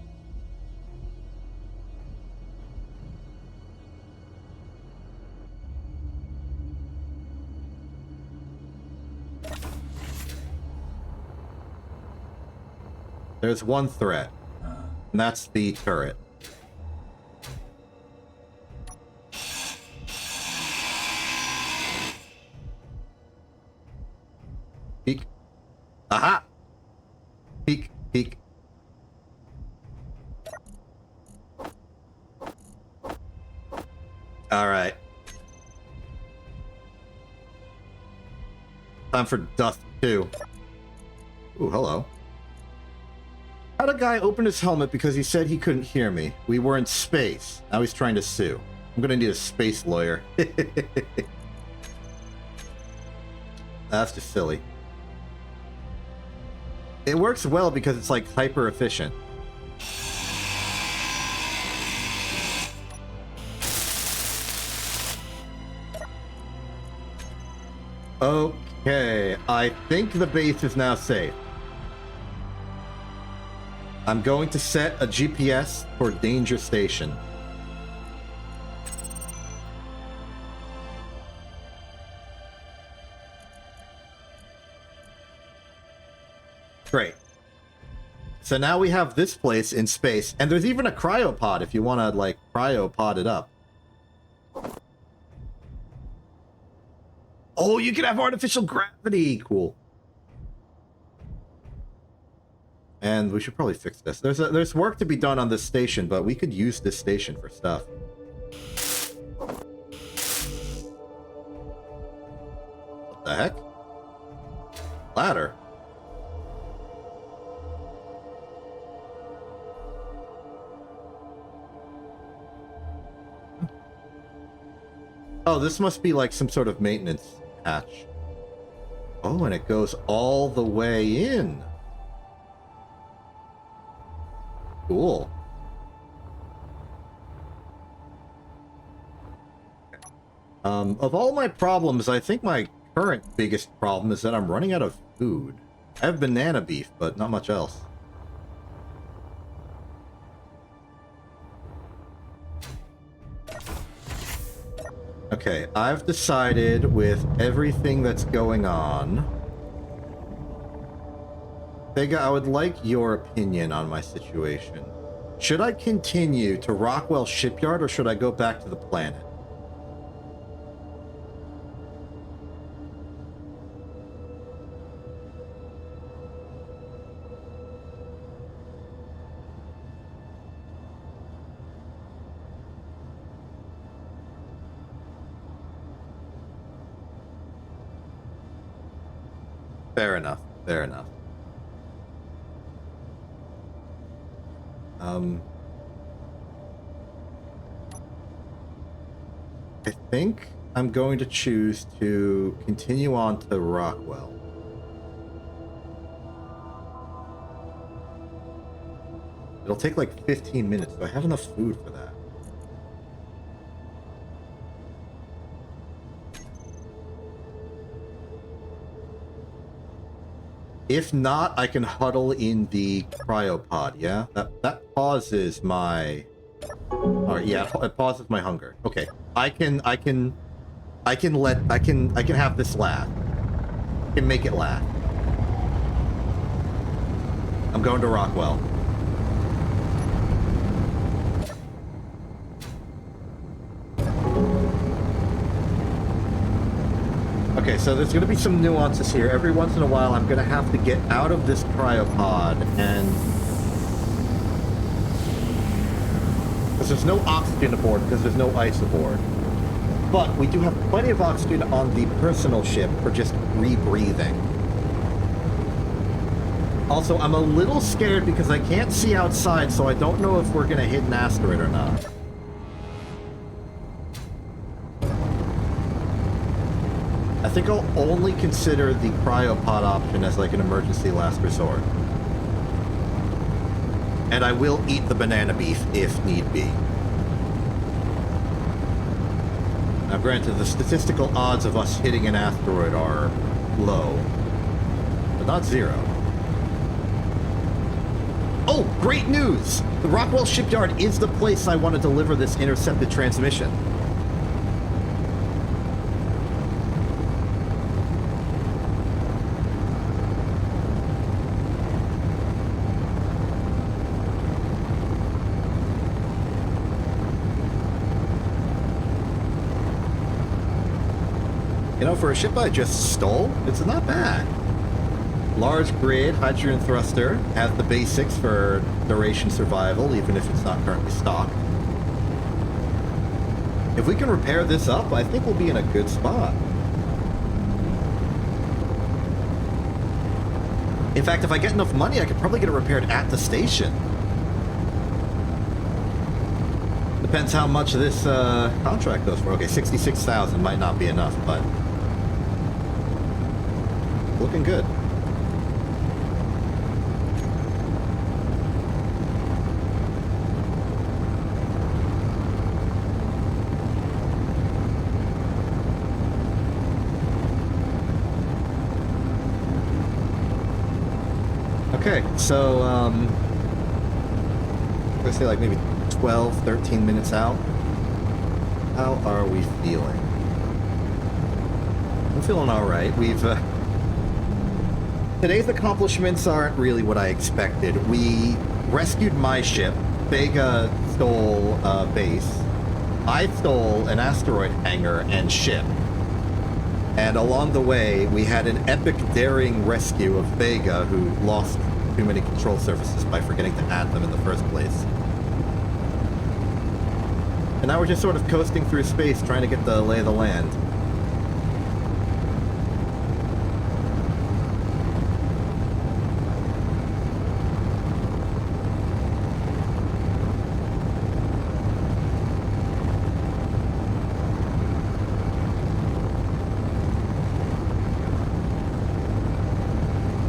There's one threat, and that's the turret. Peek. Aha! Peek, peek. Alright. Time for Dust 2. Ooh, hello. How'd a guy open his helmet because he said he couldn't hear me? We were in space. Now he's trying to sue. I'm gonna need a space lawyer. That's just silly. It works well because it's like hyper efficient. Okay, I think the base is now safe. I'm going to set a GPS for Danger Station. Great. So now we have this place in space, and there's even a cryopod if you want to, like, cryopod it up. Oh, you can have artificial gravity! Cool. And we should probably fix this. There's work to be done on this station, but we could use this station for stuff. What the heck? Ladder. Oh, this must be like some sort of maintenance hatch. Oh, and it goes all the way in. Cool. Of all my problems, I think my current biggest problem is that I'm running out of food. I have banana beef, but not much else. Okay, I've decided with everything that's going on... Vega, I would like your opinion on my situation. Should I continue to Rockwell Shipyard, or should I go back to the planet? Fair enough. Fair enough. I think I'm going to choose to continue on to Rockwell. It'll take like 15 minutes. Do I have enough food for that? If not, I can huddle in the cryopod, yeah? That pauses my... Alright, yeah, it pauses my hunger. Okay. I can have this laugh. I can make it laugh. I'm going to Rockwell. Okay, so there's going to be some nuances here. Every once in a while, I'm going to have to get out of this cryopod and... because there's no oxygen aboard, because there's no ice aboard. But we do have plenty of oxygen on the personal ship for just rebreathing. Also, I'm a little scared because I can't see outside, so I don't know if we're gonna hit an asteroid or not. I think I'll only consider the cryopod option as like an emergency last resort. And I will eat the banana beef if need be. Now granted, the statistical odds of us hitting an asteroid are low, but not zero. Oh, great news! The Rockwell shipyard is the place I want to deliver this intercepted transmission. You know, for a ship I just stole, it's not bad. Large grid, hydrogen thruster, has the basics for duration survival, even if it's not currently stocked. If we can repair this up, I think we'll be in a good spot. In fact, if I get enough money, I could probably get it repaired at the station. Depends how much this contract goes for. Okay, 66,000 might not be enough, but looking good. Okay, so let's say like maybe 12, 13 minutes out. How are we feeling? I'm feeling all right. We've today's accomplishments aren't really what I expected. We rescued my ship. Vega stole base. I stole an asteroid hangar and ship. And along the way, we had an epic daring rescue of Vega, who lost too many control surfaces by forgetting to add them in the first place. And now we're just sort of coasting through space, trying to get the lay of the land.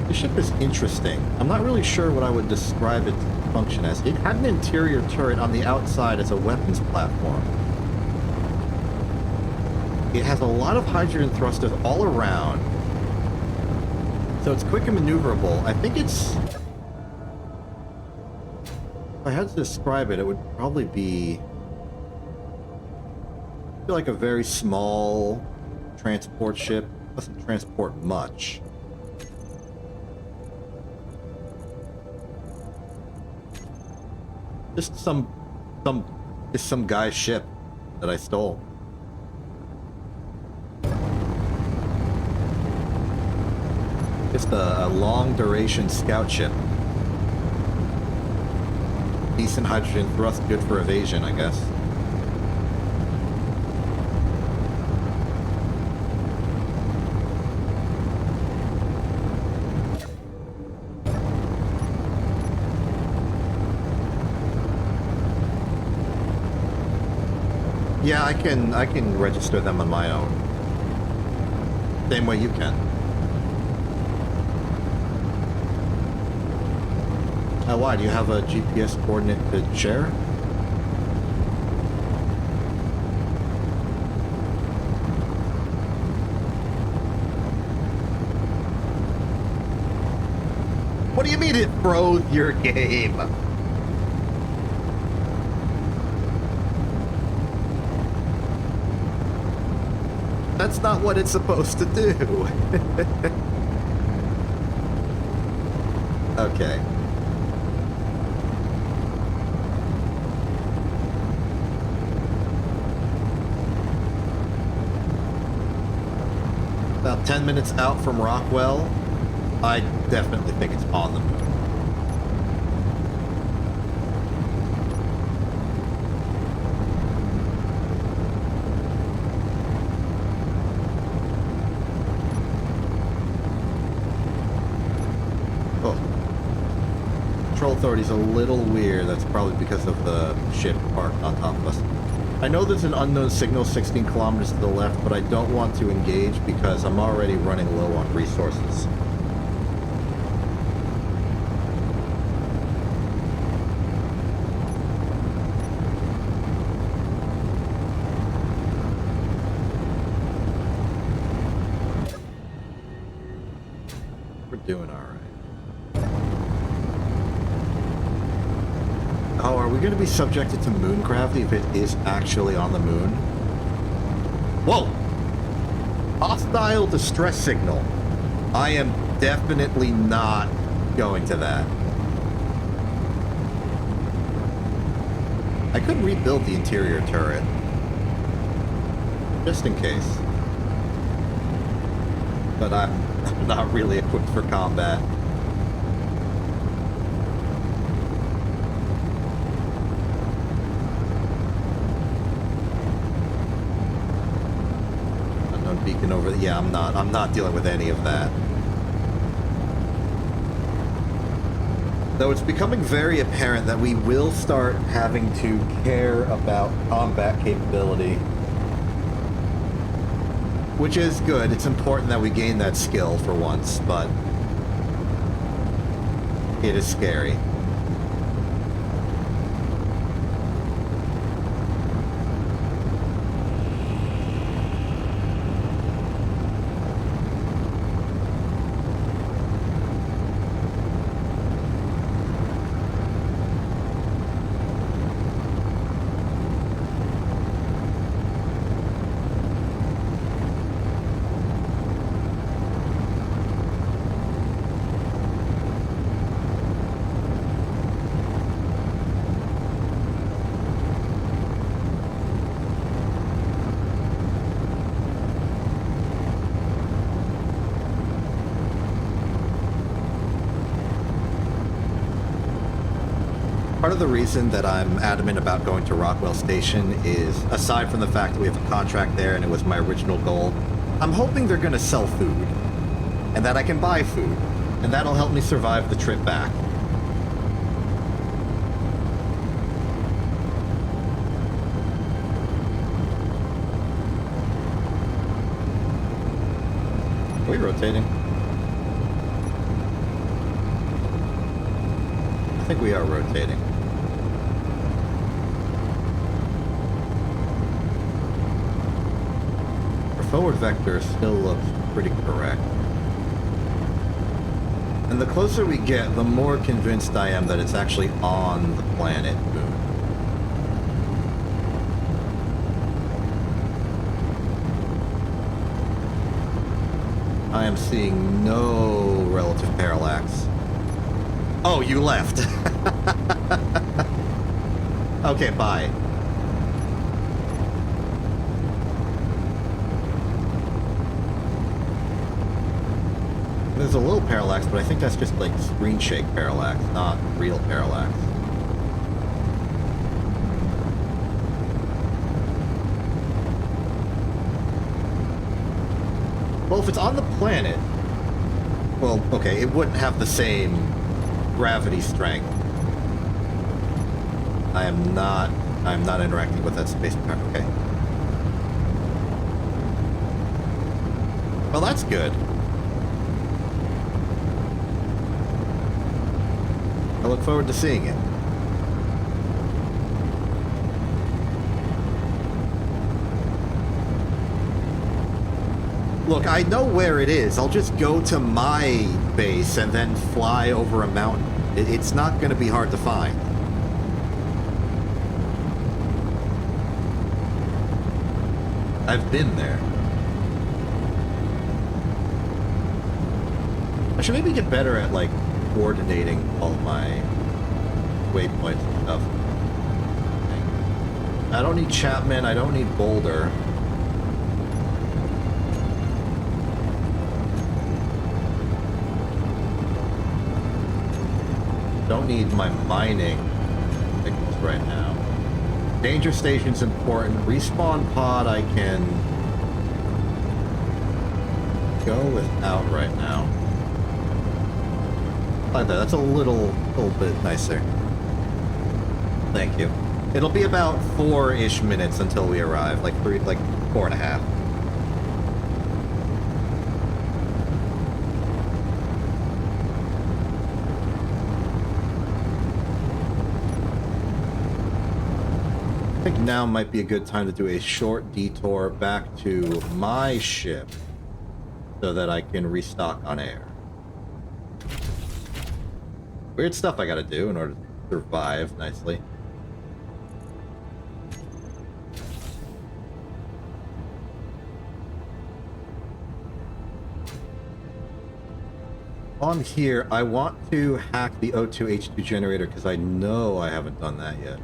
The ship is interesting. I'm not really sure what I would describe its function as. It had an interior turret on the outside as a weapons platform. It has a lot of hydrogen thrusters all around. So it's quick and maneuverable. I think it's... If I had to describe it, it would probably be... I feel like a very small transport ship. It doesn't transport much. Just some guy's ship that I stole. Just a long duration scout ship. Decent hydrogen thrust, good for evasion, I guess. Yeah, I can register them on my own. Same way you can. Why? Do you have a GPS coordinate to share? What do you mean it froze your game? That's not what it's supposed to do. Okay. About 10 minutes out from Rockwell. I definitely think it's on the moon. Oh, Authority's a little weird. That's probably because of the ship parked on top of us. I know there's an unknown signal 16 kilometers to the left, but I don't want to engage because I'm already running low on resources. We're doing all right. Oh, are we going to be subjected to moon gravity if it is actually on the moon? Whoa! Hostile distress signal. I am definitely not going to that. I could rebuild the interior turret. Just in case. But I'm not really equipped for combat. Beacon over. Yeah, I'm not dealing with any of that. Though it's becoming very apparent that we will start having to care about combat capability. Which is good. It's important that we gain that skill for once, but it is scary. Part of the reason that I'm adamant about going to Rockwell Station is, aside from the fact that we have a contract there and it was my original goal, I'm hoping they're going to sell food, and that I can buy food, and that'll help me survive the trip back. Are we rotating? I think we are rotating. Forward vector still looks pretty correct. And the closer we get, the more convinced I am that it's actually on the planet Moon. I am seeing no relative parallax. Oh, you left. Okay, bye. There's a little parallax, but I think that's just like screen shake parallax, not real parallax. Well, if it's on the planet, well, okay, it wouldn't have the same gravity strength. I'm not interacting with that space power. Okay. Well, that's good. I look forward to seeing it. Look, I know where it is. I'll just go to my base and then fly over a mountain. It's not going to be hard to find. I've been there. I should maybe get better at, like, coordinating all my waypoints and stuff. I don't need Chapman, I don't need Boulder. Don't need my mining signals right now. Danger station's important. Respawn pod I can go without right now. Like that. That's a little bit nicer. Thank you. It'll be about 4-ish minutes until we arrive. Like 4.5. I think now might be a good time to do a short detour back to my ship so that I can restock on air. Weird stuff I gotta do in order to survive nicely. On here, I want to hack the O2H2 generator because I know I haven't done that yet.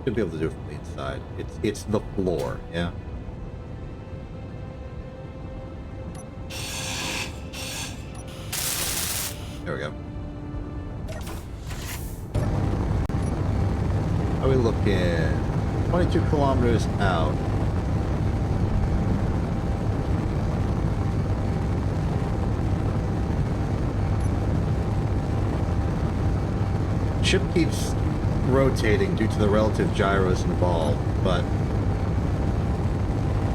Should be able to do it from the inside. It's the floor, yeah. There we go. How are we looking? 22 kilometers out. Ship keeps rotating due to the relative gyros involved, but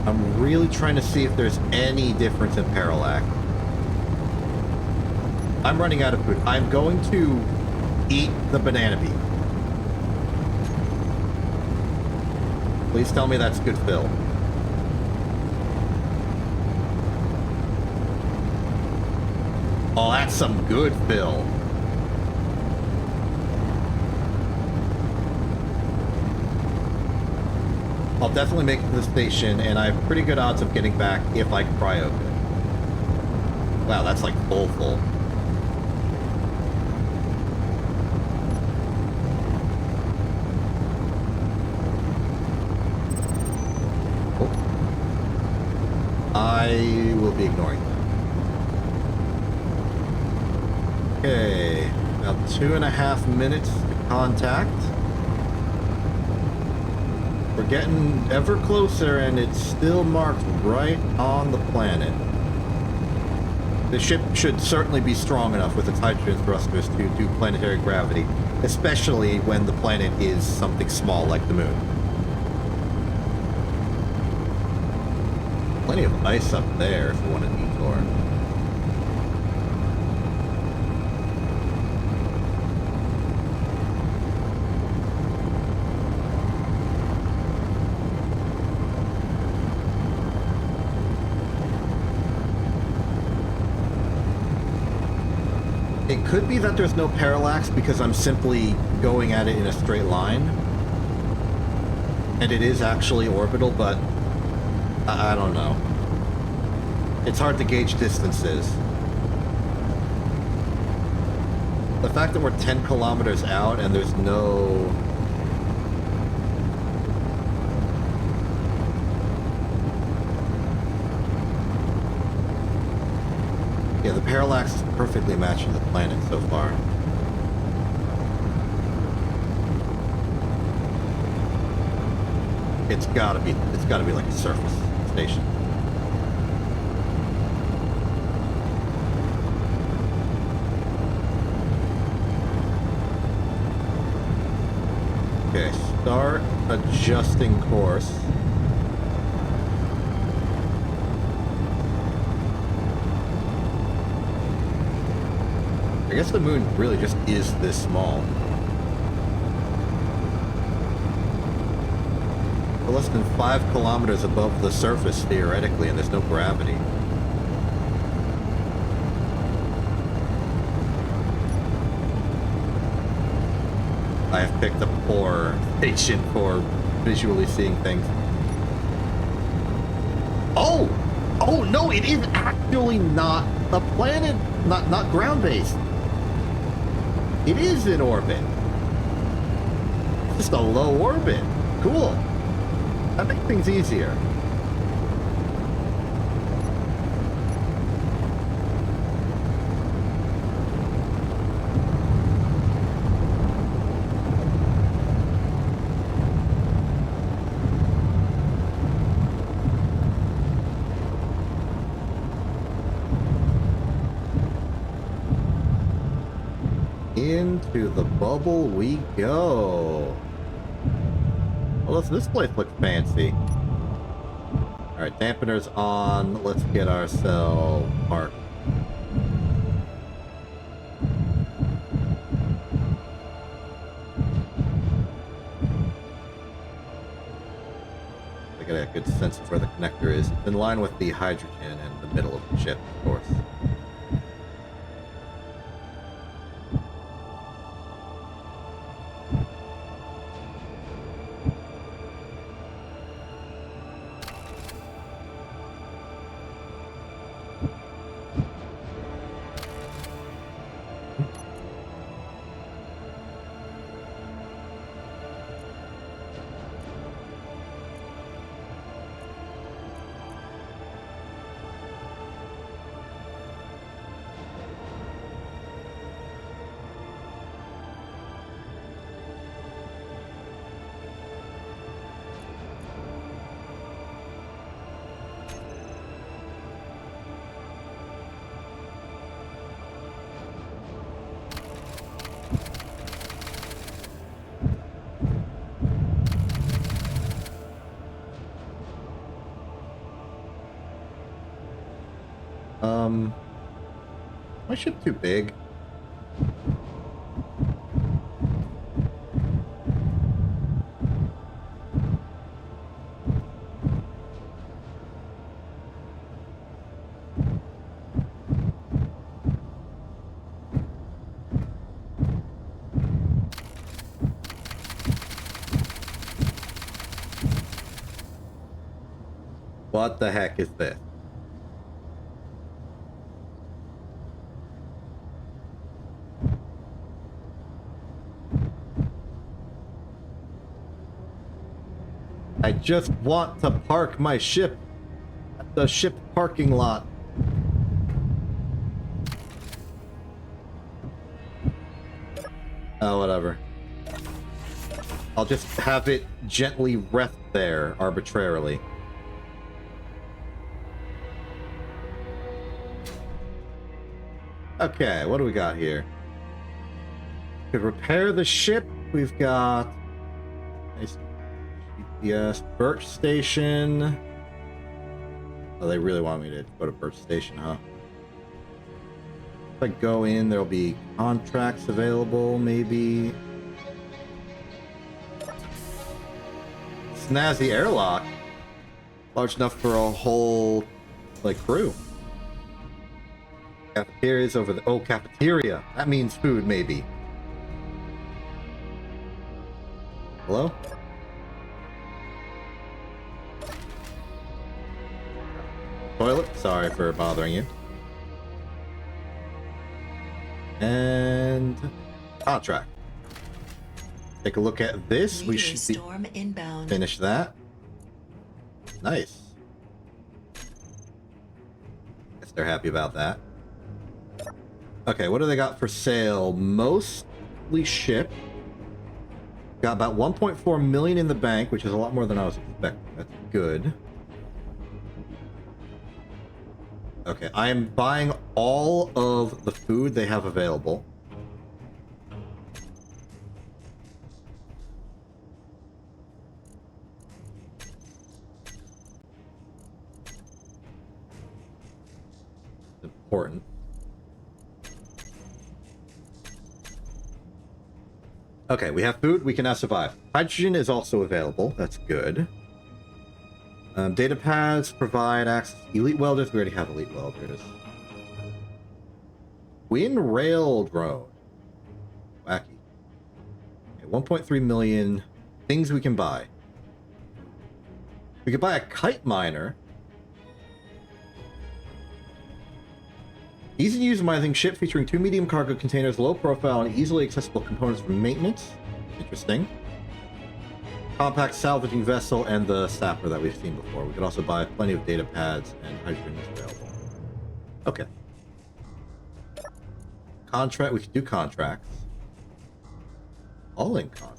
I'm really trying to see if there's any difference in parallax. I'm running out of food. I'm going to eat the banana bean. Please tell me that's good fill. Oh, that's some good fill. I'll definitely make it to the station, and I have pretty good odds of getting back if I cryo it. Wow, that's like full. Oh. I will be ignoring that. Okay, about 2.5 minutes to contact. We're getting ever closer, and it's still marked right on the planet. The ship should certainly be strong enough with its hydrogen thrusters to do planetary gravity, especially when the planet is something small like the moon. Plenty of ice up there if you want a detour. It could be that there's no parallax because I'm simply going at it in a straight line. And it is actually orbital, but I don't know. It's hard to gauge distances. The fact that we're 10 kilometers out and there's no... Yeah, the parallax is perfectly matching the planet so far. It's gotta be like a surface station. Okay, start adjusting course. I guess the moon really just is this small. We're less than 5 kilometers above the surface, theoretically, and there's no gravity. I have picked a poor station for visually seeing things. Oh! Oh, no, it is actually not a planet, not ground-based. It is in orbit. Just a low orbit. Cool. That makes things easier. Into the bubble we go. Well, this place looks fancy. Alright, dampener's on. Let's get ourselves parked. I get a good sense of where the connector is. It's in line with the hydrogen and the middle of the ship, of course. My ship too big? What the heck is this? I just want to park my ship at the ship parking lot. Oh, whatever. I'll just have it gently rest there arbitrarily. Okay, what do we got here? To repair the ship, we've got nice GPS, Birch Station. Oh, they really want me to go to Birch Station, huh? If I go in, there'll be contracts available, maybe. Snazzy airlock. Large enough for a whole, like, crew. Cafeteria's over the... Oh, cafeteria. That means food, maybe. Hello? Toilet? Sorry for bothering you. And... contract. Take a look at this. We should be... storm inbound. Finish that. Nice. Guess they're happy about that. Okay, what do they got for sale? Mostly ship. Got about 1.4 million in the bank, which is a lot more than I was expecting. That's good. Okay, I am buying all of the food they have available. Important. Okay, we have food. We can now survive. Hydrogen is also available. That's good. Data pads provide access to elite welders. We already have elite welders. Wind rail drone. Wacky. Okay, 1.3 million things we can buy. We could buy a kite miner. Easy to use mining ship featuring 2 medium cargo containers, low profile, and easily accessible components for maintenance. Interesting. Compact salvaging vessel and the sapper that we've seen before. We could also buy plenty of data pads and hydrogen is available. Okay. Contract. We could do contracts. All in contract.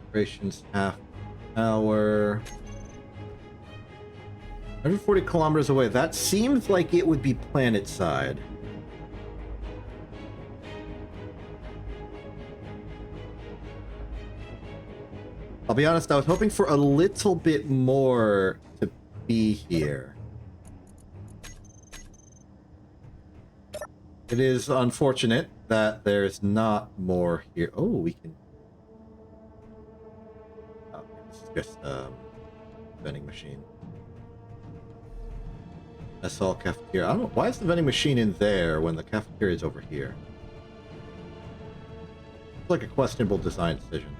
Operations half Tower. 140 kilometers away. That seems like it would be planet side. I'll be honest, I was hoping for a little bit more to be here. It is unfortunate that there's not more here. Oh, we can... Oh, this is just vending machine. SL cafeteria. I don't know. Why is the vending machine in there when the cafeteria is over here? It's like a questionable design decision.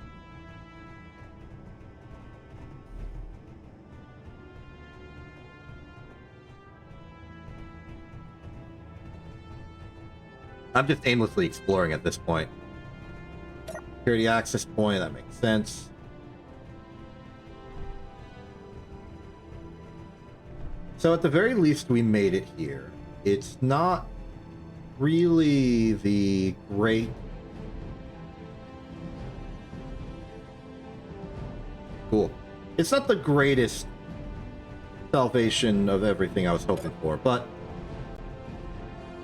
I'm just aimlessly exploring at this point. Security access point, that makes sense. So at the very least, we made it here. It's not really the great... Cool. It's not the greatest salvation of everything I was hoping for, but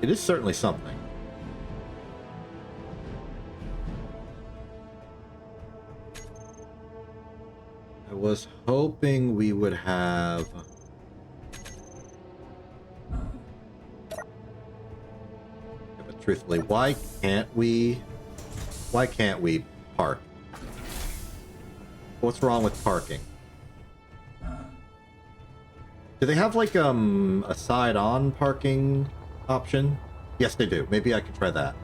it is certainly something. I was hoping we would have... Yeah, but truthfully, why can't we park? What's wrong with parking? Do they have like a side-on parking option? Yes, they do. Maybe I could try that.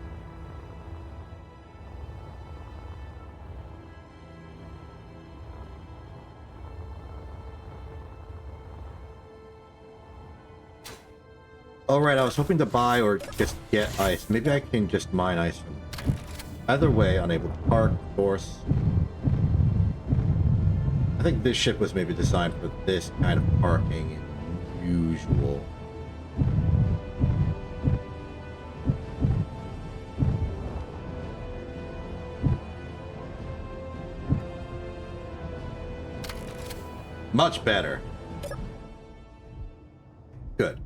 Oh, right, I was hoping to buy or just get ice. Maybe I can just mine ice from them. Either way, unable to park, of course. I think this ship was maybe designed for this kind of parking than usual. Much better. Good.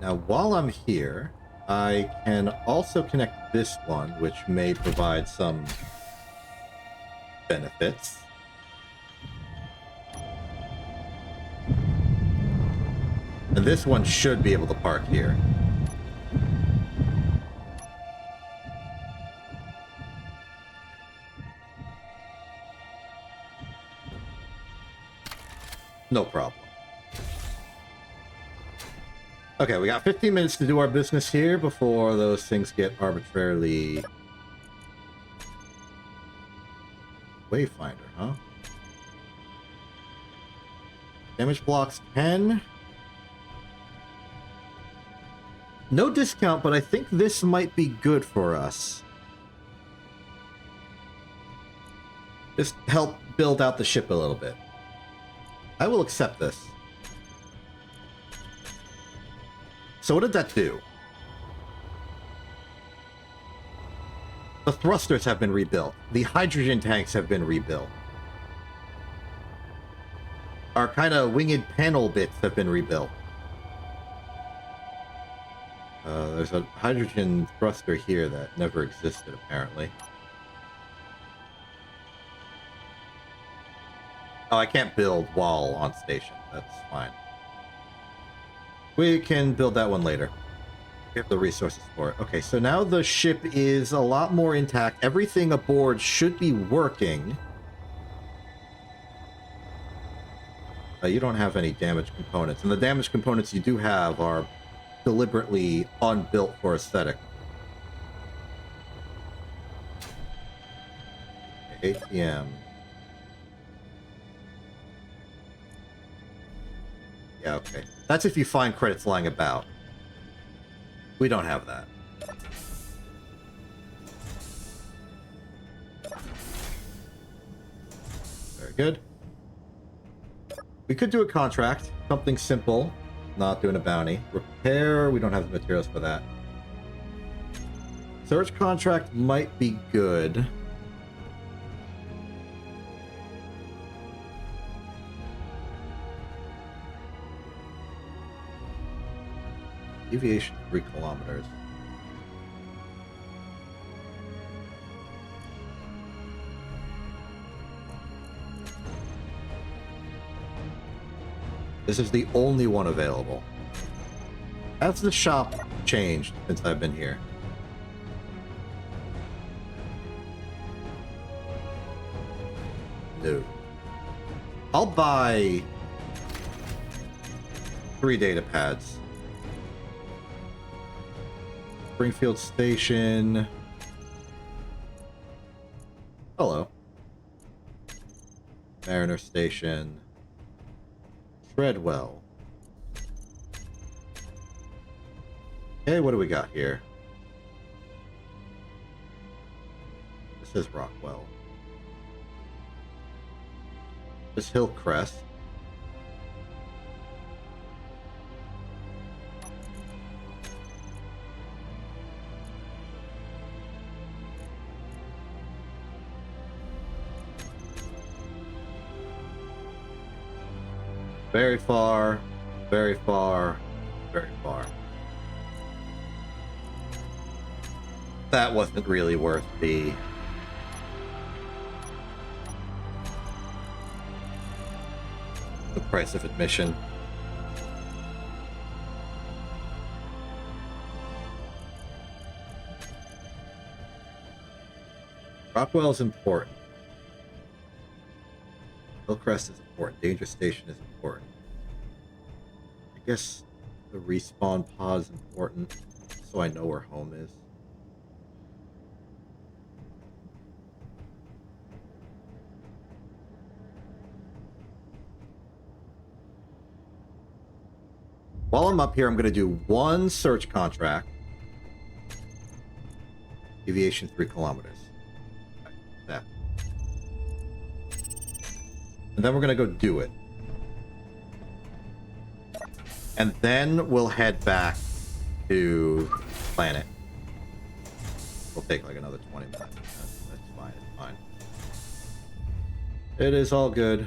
Now, while I'm here, I can also connect this one, which may provide some benefits. And this one should be able to park here. No problem. Okay, we got 15 minutes to do our business here before those things get arbitrarily... Wayfinder, huh? Damage blocks 10. No discount, but I think this might be good for us. Just help build out the ship a little bit. I will accept this. So what did that do? The thrusters have been rebuilt. The hydrogen tanks have been rebuilt. Our kind of winged panel bits have been rebuilt. There's a hydrogen thruster here that never existed, apparently. Oh, I can't build while on station. That's fine. We can build that one later. We have the resources for it. Okay, so now the ship is a lot more intact. Everything aboard should be working. You don't have any damaged components. And the damaged components you do have are deliberately unbuilt for aesthetic. Okay, ATM. Yeah, okay. That's if you find credits lying about. We don't have that. Very good. We could do a contract. Something simple. Not doing a bounty. Repair. We don't have the materials for that. Search contract might be good. Deviation 3 kilometers. This is the only one available. Has the shop changed since I've been here? No. I'll buy 3 data pads. Springfield Station. Hello. Mariner Station. Treadwell. Okay, what do we got here? This is Rockwell. This Hillcrest. Very far, very far, very far. That wasn't really worth the price of admission. Rockwell is important. Hillcrest is important. Danger Station is important. I guess the respawn pod is important, so I know where home is. While I'm up here, I'm going to do 1 search contract. Deviation 3 kilometers. Okay, that. And then we're going to go do it. And then we'll head back to planet. We'll take like another 20 minutes. That's fine. It's fine. It is all good.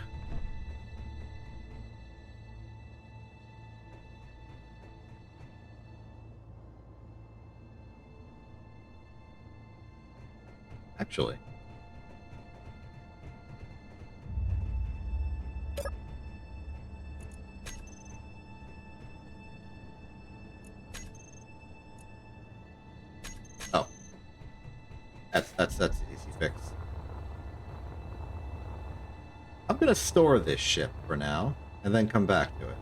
Actually. Oh. That's an easy fix. I'm gonna store this ship for now, and then come back to it.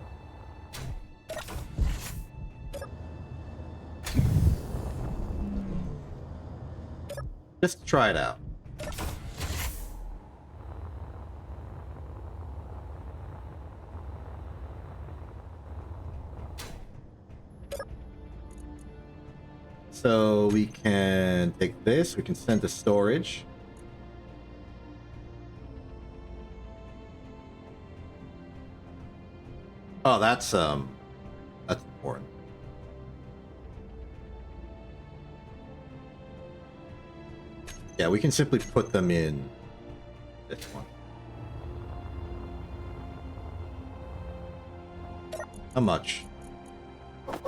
Just try it out. So we can take this, we can send to storage. Oh, that's important. Yeah, we can simply put them in this one. How much?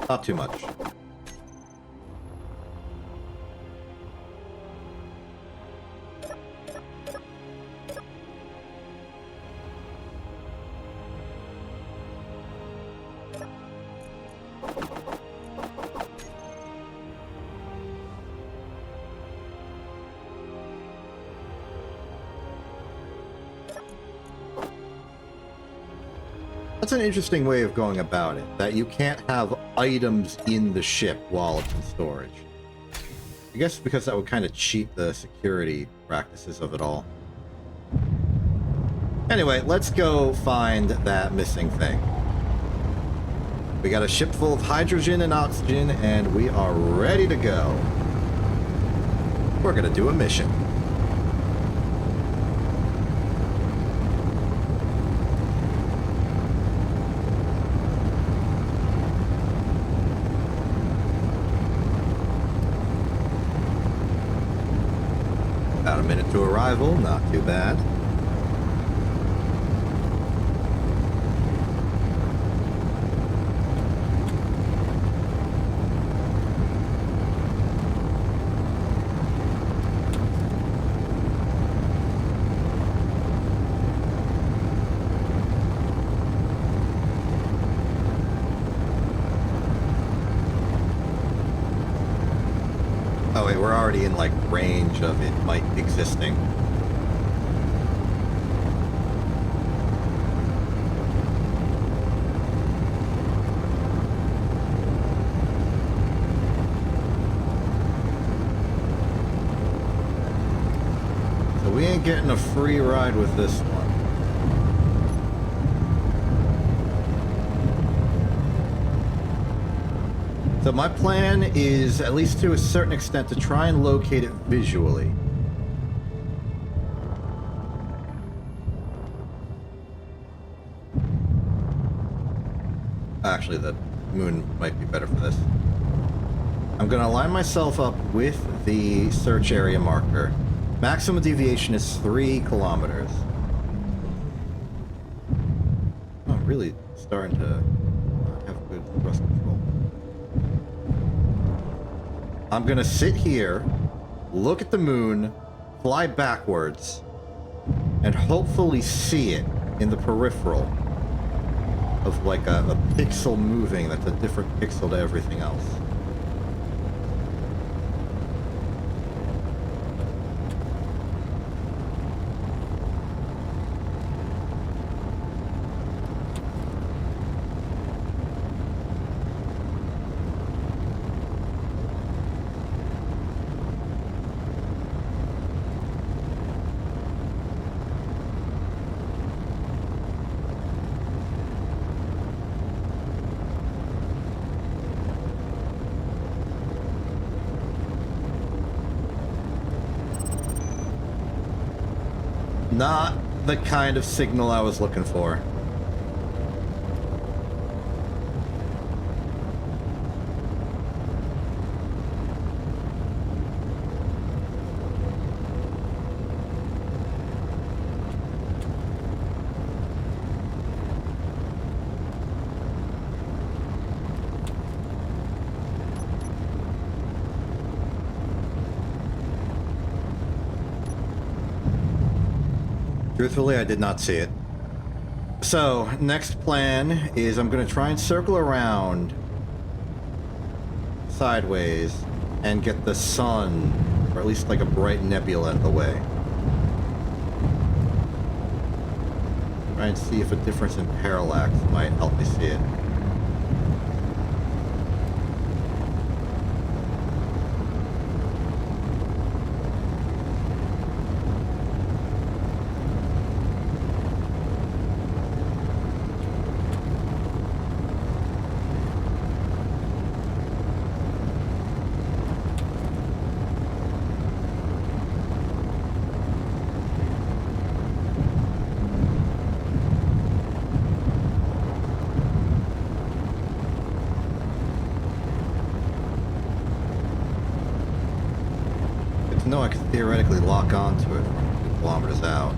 Not too much. That's an interesting way of going about it, that you can't have items in the ship while it's in storage. I guess because that would kind of cheat the security practices of it all. Anyway, let's go find that missing thing. We got a ship full of hydrogen and oxygen, and we are ready to go. We're gonna do a mission. About a minute to arrival, not too bad. of it might existing. So we ain't getting a free ride with this one. So my plan is, at least to a certain extent, to try and locate it visually. Actually, the moon might be better for this. I'm going to line myself up with the search area marker. Maximum deviation is 3 kilometers. Oh, I'm really starting to not have good thrust control. I'm gonna sit here, look at the moon, fly backwards, and hopefully see it in the peripheral of like a pixel moving that's a different pixel to everything else. Not the kind of signal I was looking for. Truthfully, I did not see it. So, next plan is I'm going to try and circle around sideways and get the sun, or at least like a bright nebula in the way. Try and see if a difference in parallax might help me see it. No, I could theoretically lock onto it from 2 kilometers out.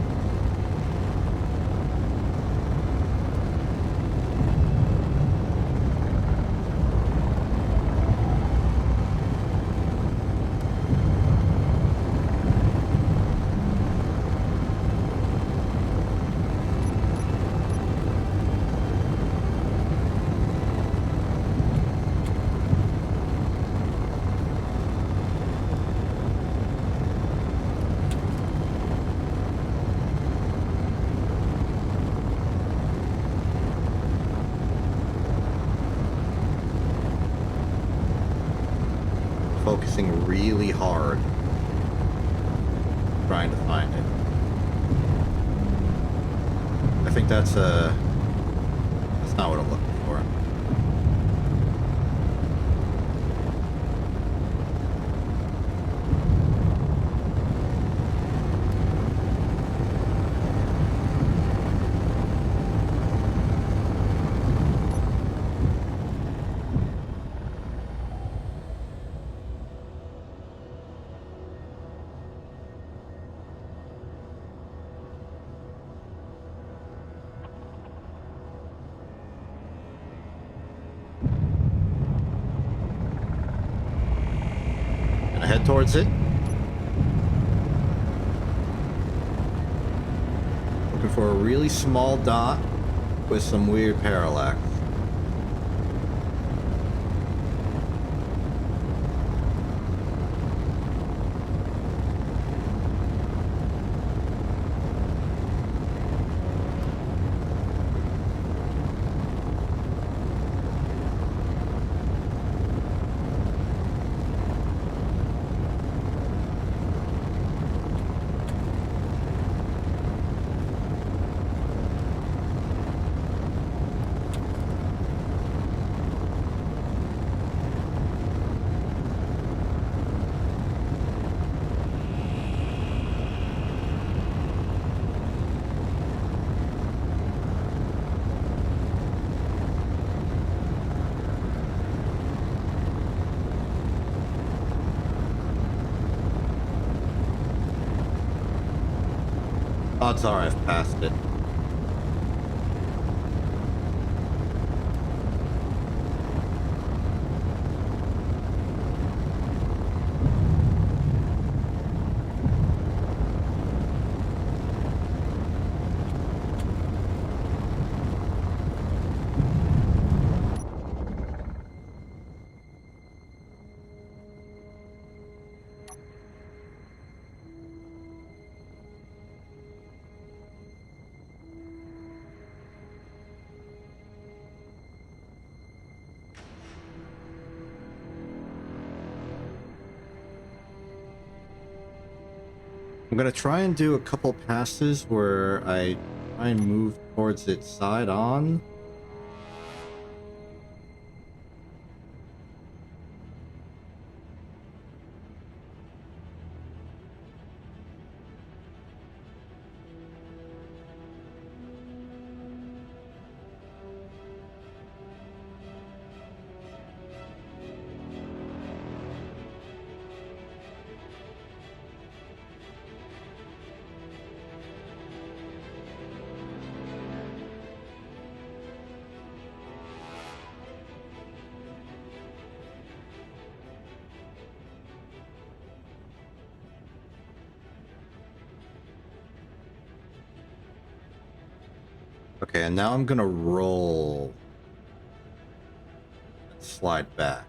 Focusing really hard, trying to find it. I think that's not what I'm looking for. Head towards it. Looking for a really small dot with some weird parallax. Odds are I've passed it. I'm gonna try and do a couple passes where I try and move towards its side on. Okay, and now I'm gonna roll and slide back.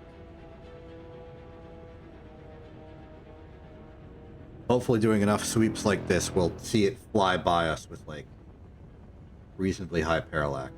Hopefully doing enough sweeps like this, we'll see it fly by us with, like, reasonably high parallax.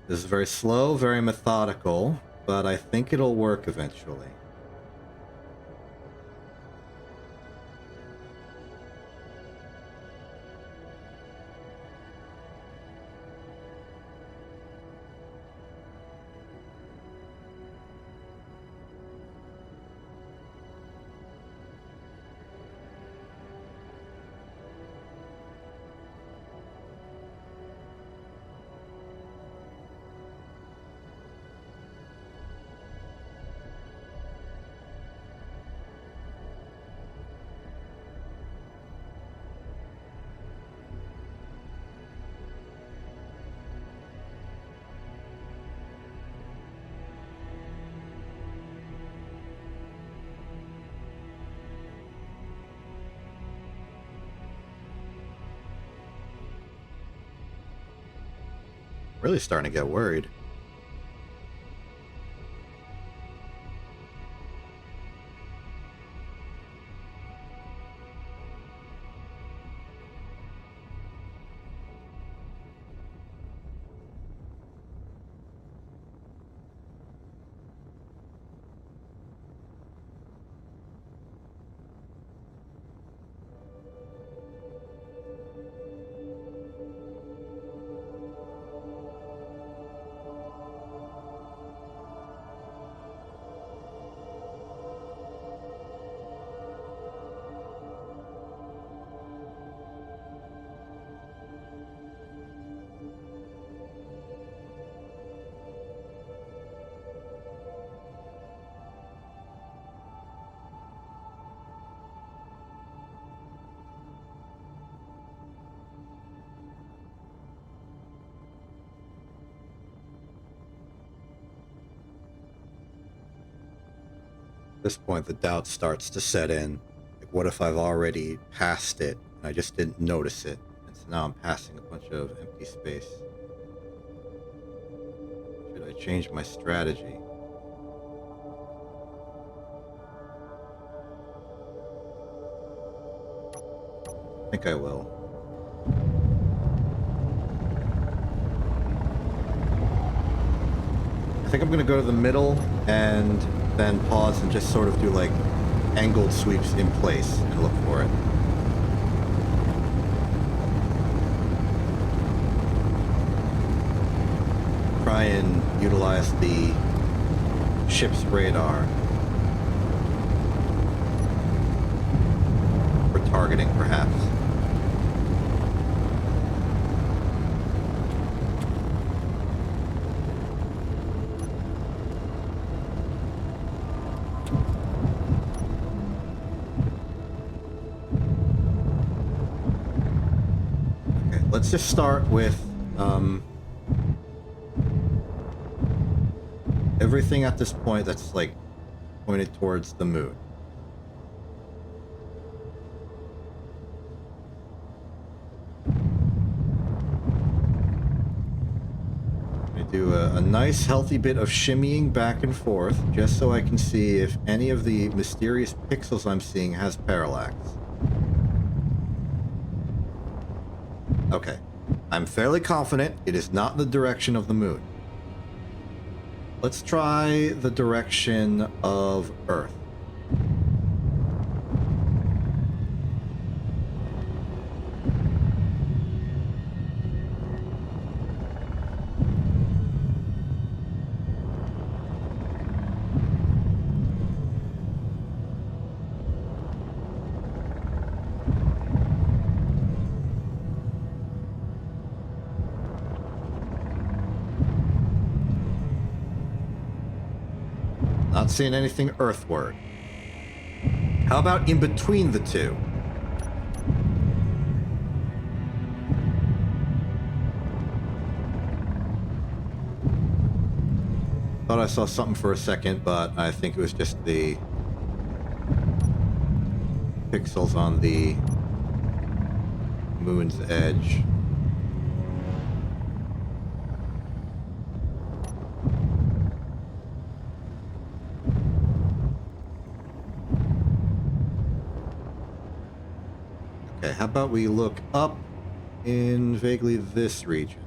This is very slow, very methodical, but I think it'll work eventually. Really starting to get worried. this point, the doubt starts to set in. Like, what if I've already passed it and I just didn't notice it? And so now I'm passing a bunch of empty space. Should I change my strategy? I think I will. I think I'm going to go to the middle and then pause and just sort of do like angled sweeps in place and look for it. Try and utilize the ship's radar for targeting, perhaps. Let's just start with everything at this point that's like pointed towards the moon. I do a nice healthy bit of shimmying back and forth just so I can see if any of the mysterious pixels I'm seeing has parallax. Okay, I'm fairly confident it is not the direction of the moon. Let's try the direction of Earth. Not seeing anything earthward. How about in between the two? Thought I saw something for a second, but I think it was just the pixels on the moon's edge. Okay, how about we look up in vaguely this region?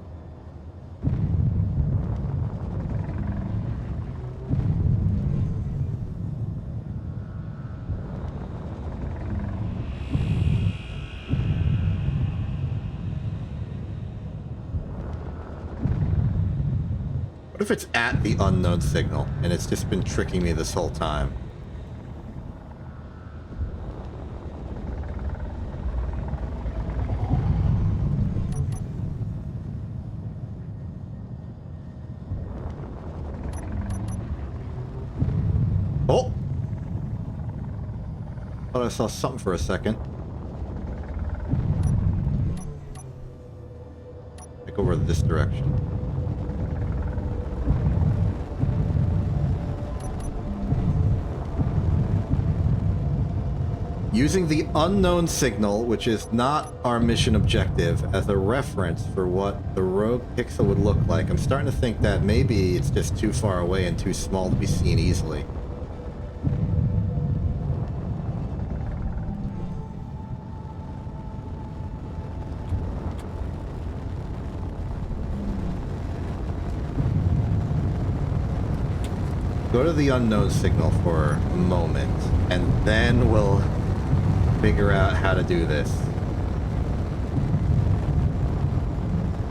What if it's at the unknown signal and it's just been tricking me this whole time? Oh! Thought I saw something for a second. Take over this direction. Using the unknown signal, which is not our mission objective, as a reference for what the rogue pixel would look like, I'm starting to think that maybe it's just too far away and too small to be seen easily. Go to the unknown signal for a moment, and then we'll figure out how to do this.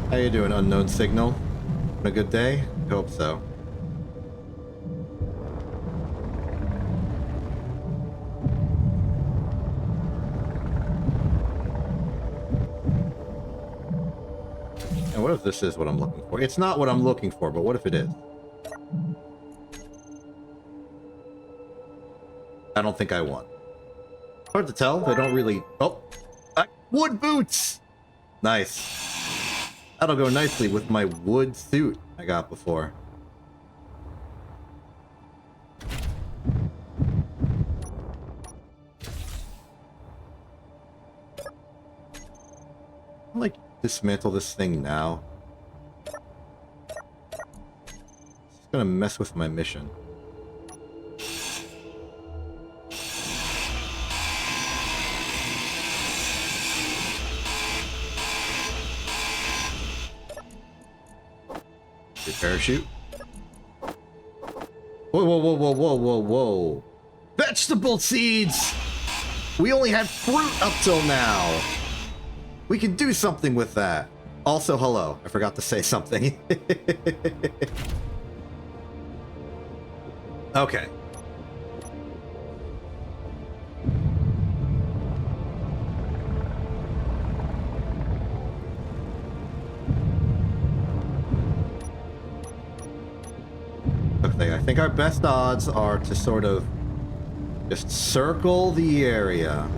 How you doing, unknown signal? Having a good day? I hope so. And what if this is what I'm looking for? It's not what I'm looking for, but what if it is? I don't think I won. Hard to tell. They don't really... Oh! Wood boots! Nice. That'll go nicely with my wood suit I got before. dismantle this thing now. It's gonna mess with my mission. Your parachute. Whoa, whoa, whoa, whoa, whoa, whoa, whoa. Vegetable seeds! We only had fruit up till now. We can do something with that. Also, hello. I forgot to say something. Okay. Okay, I think our best odds are to sort of just circle the area.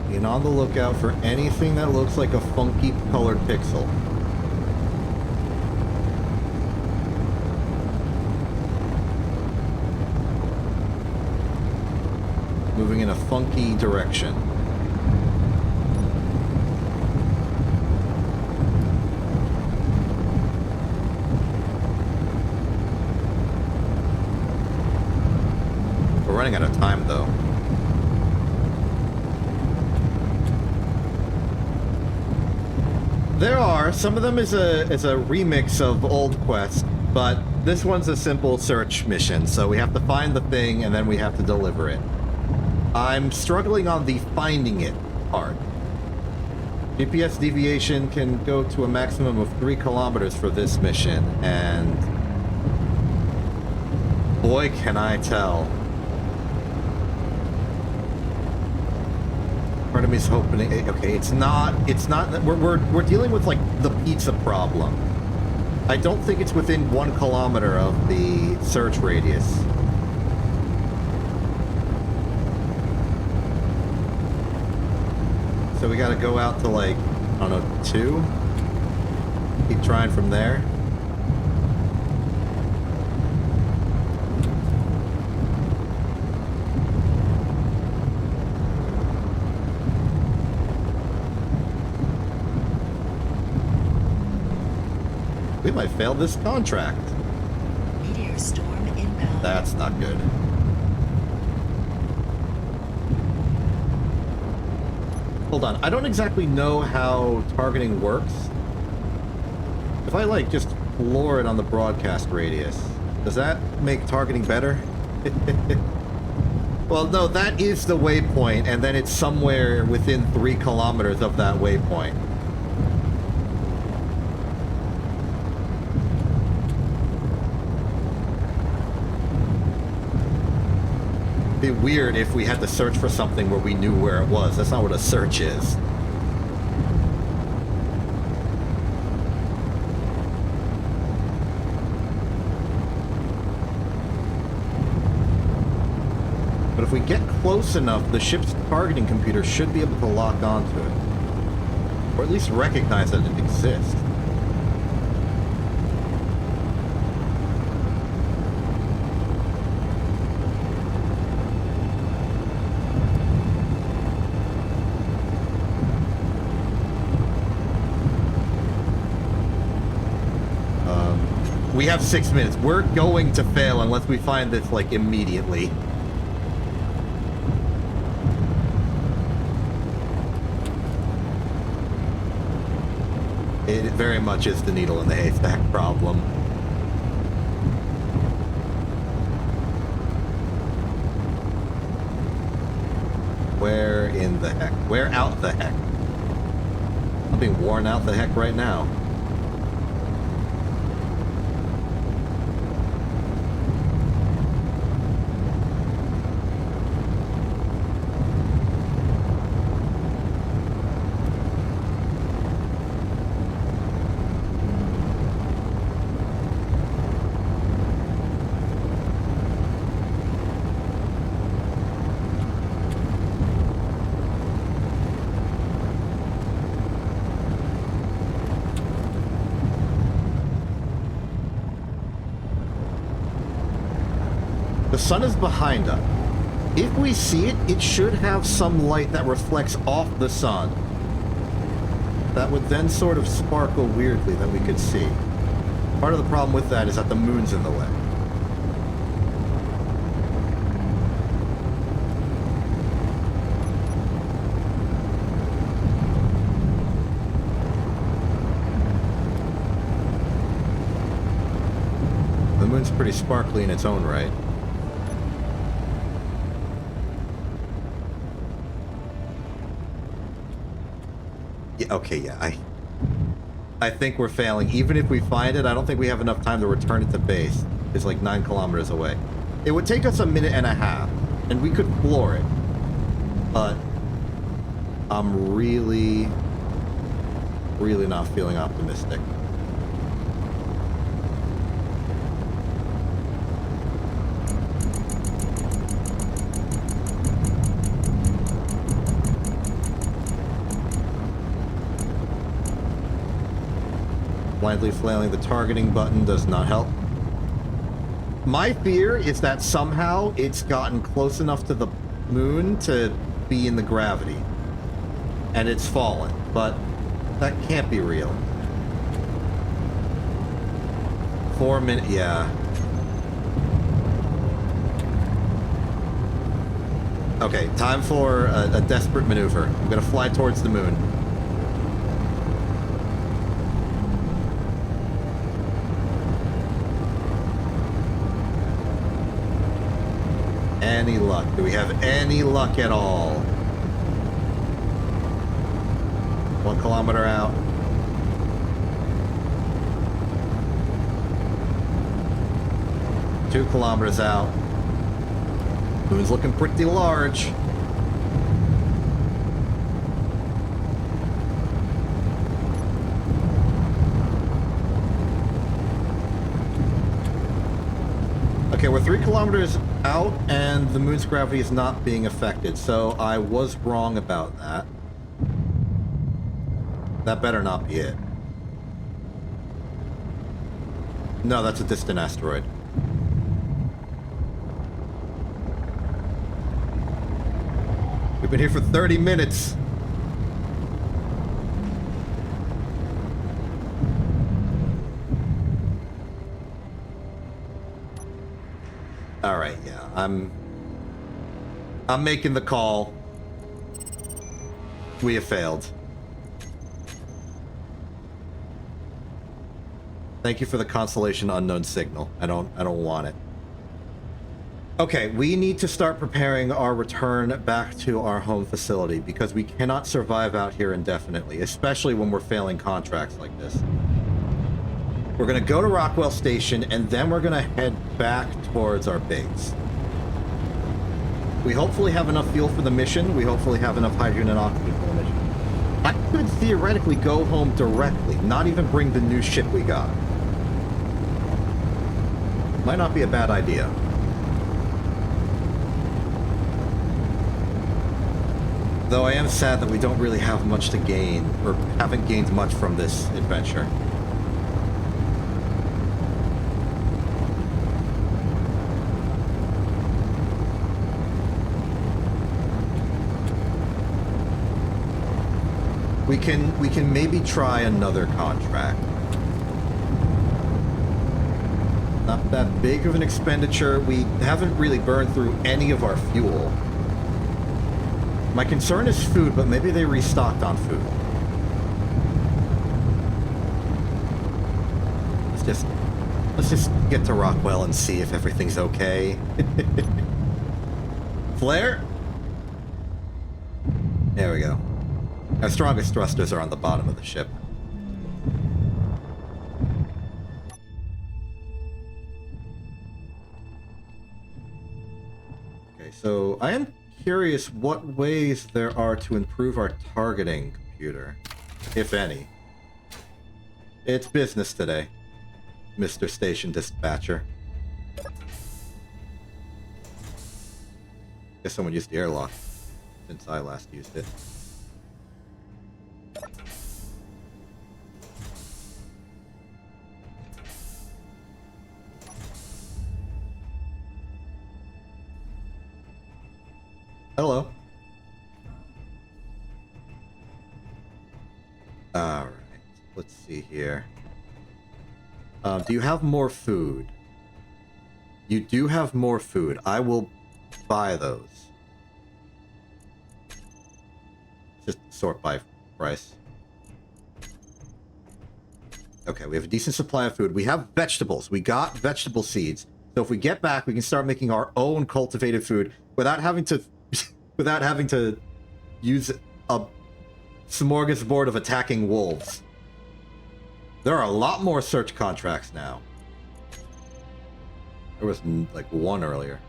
Being on the lookout for anything that looks like a funky colored pixel. Moving in a funky direction. We're running out of time, though. There are. Some of them is a remix of old quests, but this one's a simple search mission, so we have to find the thing and then we have to deliver it. I'm struggling on the finding it part. GPS deviation can go to a maximum of 3 kilometers for this mission, and boy can I tell. Part of me's hoping, okay, it's not, we're dealing with, like, the pizza problem. I don't think it's within 1 kilometer of the search radius. So we gotta go out to, like, I don't know, 2? Keep trying from there. We might fail this contract. Meteor storm inbound. That's not good. Hold on, I don't exactly know how targeting works. If I, like, just floor it on the broadcast radius, does that make targeting better? Well, no, that is the waypoint, and then it's somewhere within 3 kilometers of that waypoint. It'd be weird if we had to search for something where we knew where it was. That's not what a search is. But if we get close enough, the ship's targeting computer should be able to lock onto it. Or at least recognize that it exists. We have 6 minutes. We're going to fail unless we find this, like, immediately. It very much is the needle in the haystack problem. Where in the heck? Where out the heck? I'm being worn out the heck right now. The sun is behind us. If we see it, it should have some light that reflects off the sun. that would then sort of sparkle weirdly that we could see. Part of the problem with that is that the moon's in the way. The moon's pretty sparkly in its own right. Yeah, okay, yeah, I think we're failing. Even if we find it, I don't think we have enough time to return it to base. It's like 9 kilometers away. It would take us a minute and a half, and we could floor it. But I'm really, really not feeling optimistic. Blindly flailing the targeting button does not help. My fear is that somehow it's gotten close enough to the moon to be in the gravity. And it's fallen, but that can't be real. 4 minutes, yeah. Okay, time for a desperate maneuver. I'm gonna fly towards the moon. Any luck? Do we have any luck at all? 1 kilometer out. Two kilometers out. Moon's looking pretty large. Okay, we're 3 kilometers out, and the moon's gravity is not being affected, so I was wrong about that. That better not be it. No, that's a distant asteroid. We've been here for 30 minutes. All right, yeah, I'm making the call. We have failed. Thank you for the constellation unknown signal. I don't want it. Okay, we need to start preparing our return back to our home facility because we cannot survive out here indefinitely, especially when we're failing contracts like this. We're going to go to Rockwell Station, and then we're going to head back towards our base. We hopefully have enough fuel for the mission. We hopefully have enough hydrogen and oxygen for the mission. I could theoretically go home directly, not even bring the new ship we got. Might not be a bad idea. Though I am sad that we don't really have much to gain, or haven't gained much from this adventure. We can maybe try another contract. Not that big of an expenditure. We haven't really burned through any of our fuel. My concern is food, but maybe they restocked on food. Let's just get to Rockwell and see if everything's okay. Flare? There we go. Our strongest thrusters are on the bottom of the ship. Okay, so I am curious what ways there are to improve our targeting computer, if any. It's business today, Mr. Station Dispatcher. Guess someone used the airlock since I last used it. Hello. Alright, let's see here. Do you have more food? You do have more food. I will buy those. Just sort by price. Okay, we have a decent supply of food. We have vegetables. We got vegetable seeds. So if we get back, we can start making our own cultivated food without having to without having to use a smorgasbord of attacking wolves. There are a lot more search contracts now. There was like one earlier.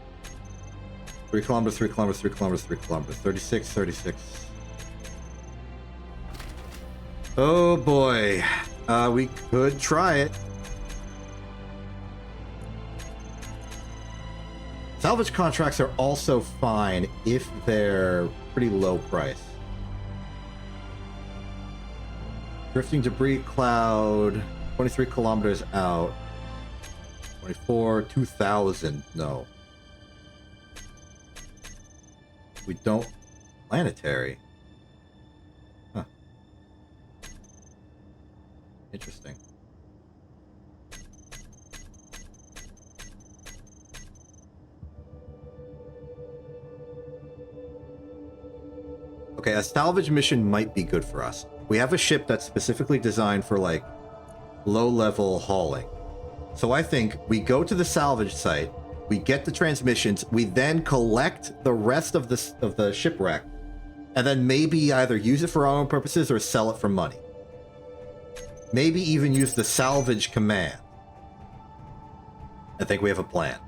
3 kilometers, 3 kilometers, 3 kilometers, 3 kilometers. 36, 36. Oh boy. We could try it. Salvage contracts are also fine if they're pretty low price. Drifting debris cloud, 23 kilometers out. 24, 2,000, no. We don't... Planetary. Huh. Interesting. Okay, a salvage mission might be good for us. We have a ship that's specifically designed for, like, low-level hauling. So I think we go to the salvage site, we get the transmissions, we then collect the rest of the shipwreck, and then maybe either use it for our own purposes or sell it for money. Maybe even use the salvage command. I think we have a plan.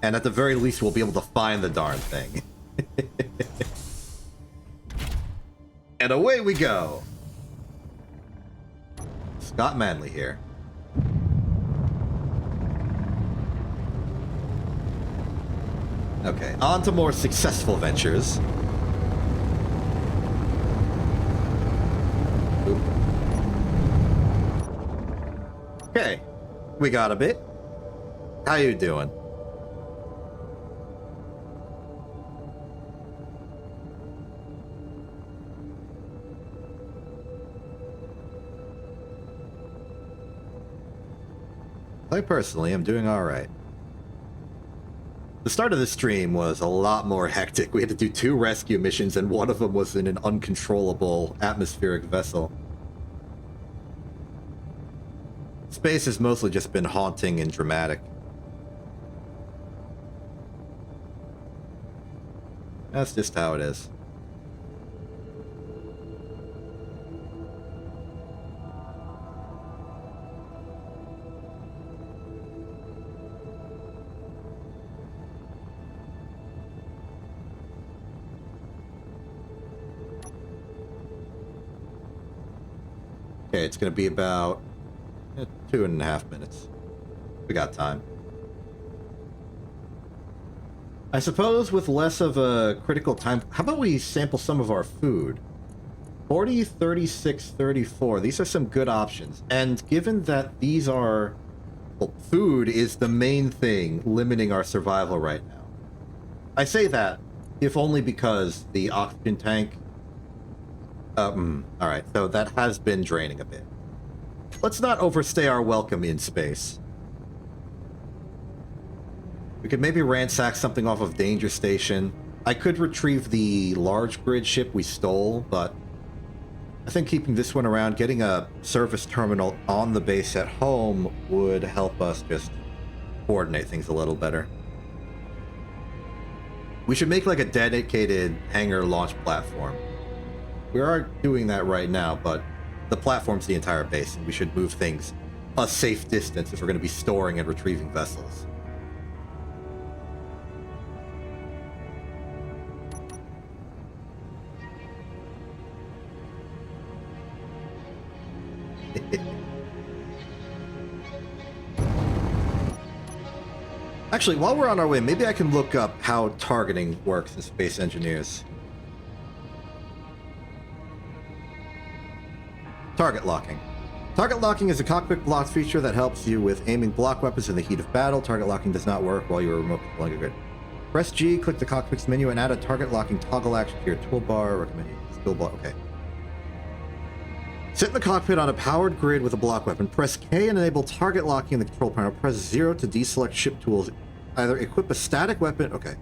And at the very least, we'll be able to find the darn thing. And away we go! Scott Manley here. Okay, on to more successful ventures. Oop. Okay, we got a bit. How you doing? I personally am doing alright. The start of the stream was a lot more hectic. We had to do 2 rescue missions, and one of them was in an uncontrollable atmospheric vessel. Space has mostly just been haunting and dramatic. That's just how it is. Okay, it's going to be about 2.5 minutes. We got time. I suppose with less of a critical time... How about we sample some of our food? 40, 36, 34. These are some good options. And given that these are... Well, food is the main thing limiting our survival right now. I say that, if only because the oxygen tank... Alright, so that has been draining a bit. Let's not overstay our welcome in space. We could maybe ransack something off of Danger Station. I could retrieve the large grid ship we stole, but I think keeping this one around, getting a service terminal on the base at home would help us just coordinate things a little better. We should make like a dedicated hangar launch platform. We are doing that right now, but the platform's the entire base, and we should move things a safe distance if we're going to be storing and retrieving vessels. Actually, while we're on our way, maybe I can look up how targeting works in Space Engineers. Target locking. Target locking is a cockpit block feature that helps you with aiming block weapons in the heat of battle. Target locking does not work while you are remote controlling a grid. Press G, click the cockpit's menu, and add a target locking toggle action to your toolbar. Recommend skill bar. Okay. Sit in the cockpit on a powered grid with a block weapon. Press K and enable target locking in the control panel. Press 0 to deselect ship tools. Either equip a static weapon... Okay.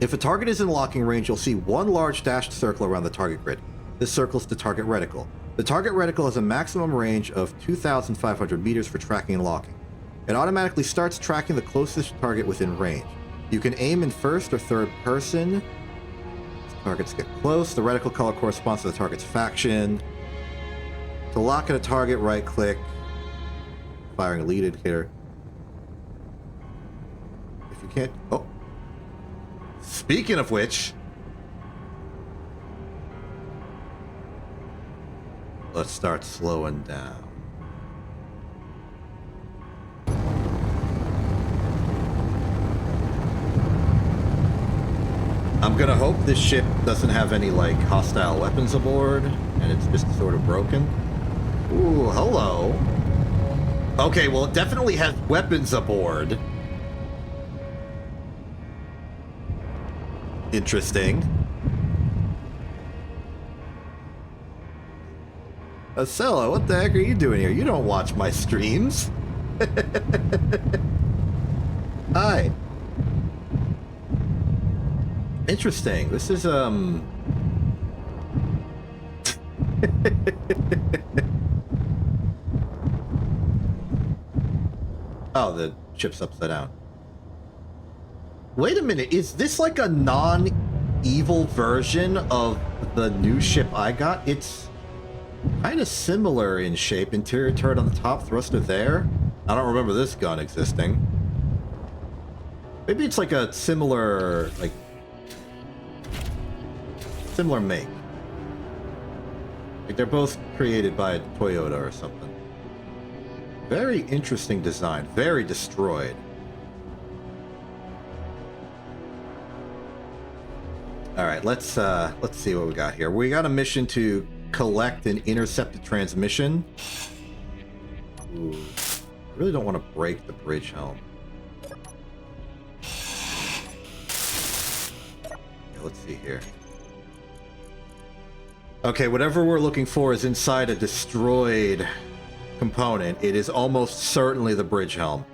If a target is in locking range, you'll see one large dashed circle around the target grid. This circles the target reticle. The target reticle has a maximum range of 2,500 meters for tracking and locking. It automatically starts tracking the closest target within range. You can aim in first or third person. As targets get close, the reticle color corresponds to the target's faction. To lock at a target, right-click. Firing a lead indicator. If you can't... Oh. Speaking of which... Let's start slowing down. I'm gonna hope this ship doesn't have any, like, hostile weapons aboard, and it's just sort of broken. Ooh, hello. Okay, well, it definitely has weapons aboard. Interesting. Acela, what the heck are you doing here? You don't watch my streams. Hi. Interesting. This is, Oh, the ship's upside down. Wait a minute, is this like a non-evil version of the new ship I got? It's kind of similar in shape. Interior turret on the top, thruster there. I don't remember this gun existing. Maybe it's like a similar, like... similar make. Like they're both created by Toyota or something. Very interesting design. Very destroyed. All right, let's see what we got here. We got a mission to collect an intercepted transmission. Ooh, I really don't want to break the bridge helm. Yeah, let's see here. Okay, whatever we're looking for is inside a destroyed component. It is almost certainly the bridge helm.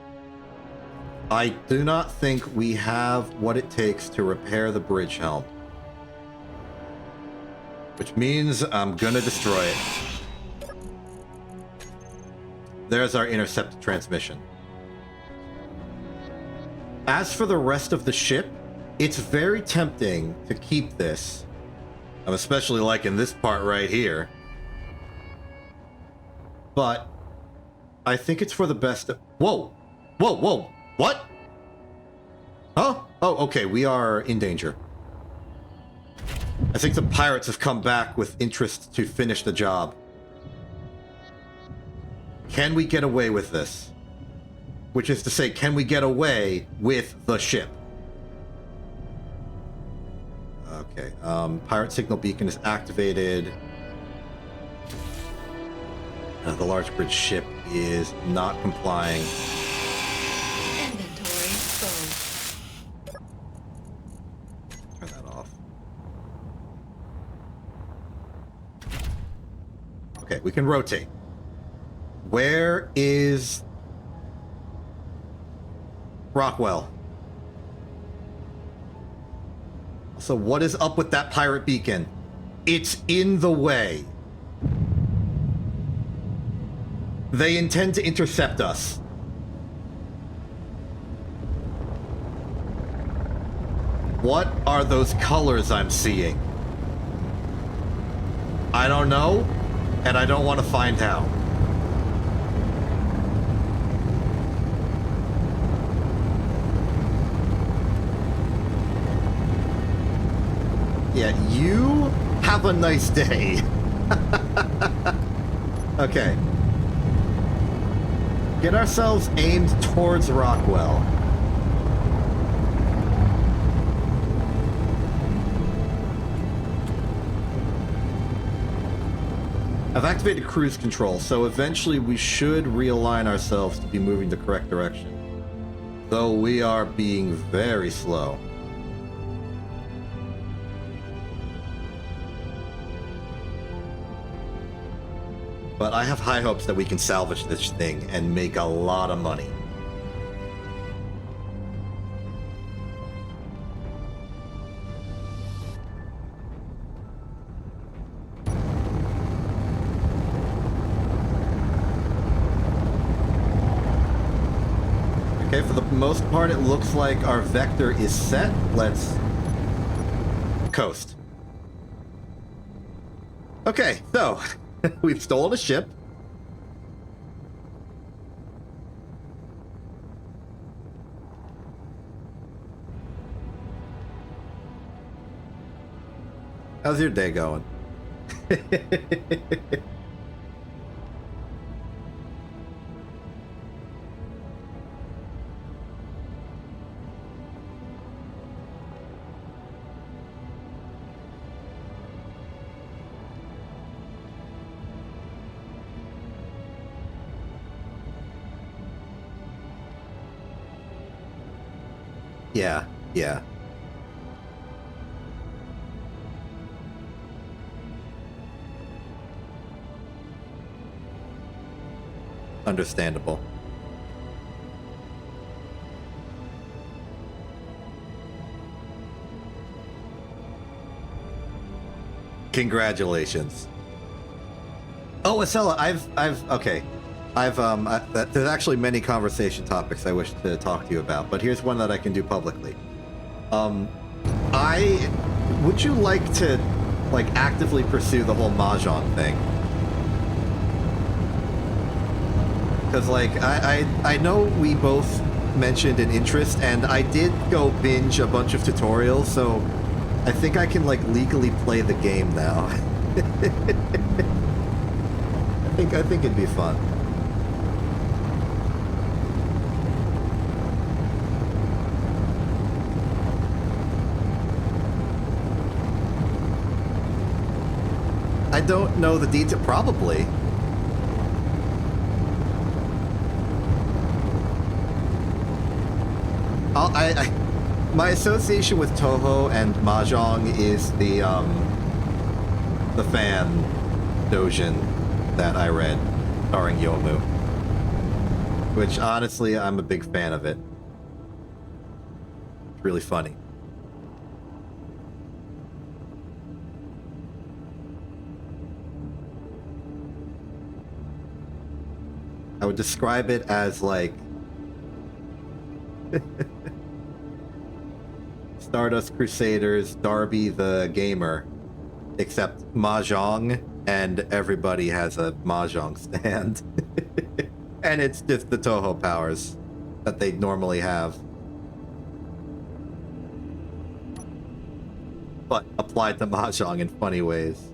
I do not think we have what it takes to repair the bridge helm. Which means I'm gonna destroy it. There's our intercepted transmission. As for the rest of the ship, it's very tempting to keep this. I'm especially liking this part right here. But I think it's for the best. Whoa! Whoa, whoa! What? Huh? Oh, okay, we are in danger. I think the pirates have come back with interest to finish the job. Can we get away with this? Which is to say, can we get away with the ship? Okay, pirate signal beacon is activated. The large bridge ship is not complying. Inventory full. Turn that off. Okay, we can rotate. Where is Rockwell? So what is up with that pirate beacon? It's in the way. They intend to intercept us. What are those colors I'm seeing? I don't know, and I don't want to find out. Yeah, you have a nice day. Okay. Get ourselves aimed towards Rockwell. I've activated cruise control, so eventually we should realign ourselves to be moving the correct direction. Though we are being very slow. But I have high hopes that we can salvage this thing and make a lot of money. Okay, for the most part, it looks like our vector is set. Let's coast. Okay, so we've stolen a ship. How's your day going? Yeah, yeah. Understandable. Congratulations. Oh, Acela, okay. There's actually many conversation topics I wish to talk to you about, but here's one that I can do publicly. Would you like to, like, actively pursue the whole Mahjong thing? Because, like, I know we both mentioned an interest, and I did go binge a bunch of tutorials, so I think I can, like, legally play the game now. I think it'd be fun. I don't know the detail. Probably. My association with Toho and Mahjong is the fan dojin that I read, starring Yomu. Which, honestly, I'm a big fan of it. It's really funny. I would describe it as, like... Stardust Crusaders, Darby the Gamer, except Mahjong, and everybody has a Mahjong stand. And it's just the Toho powers that they normally have, but applied to Mahjong in funny ways.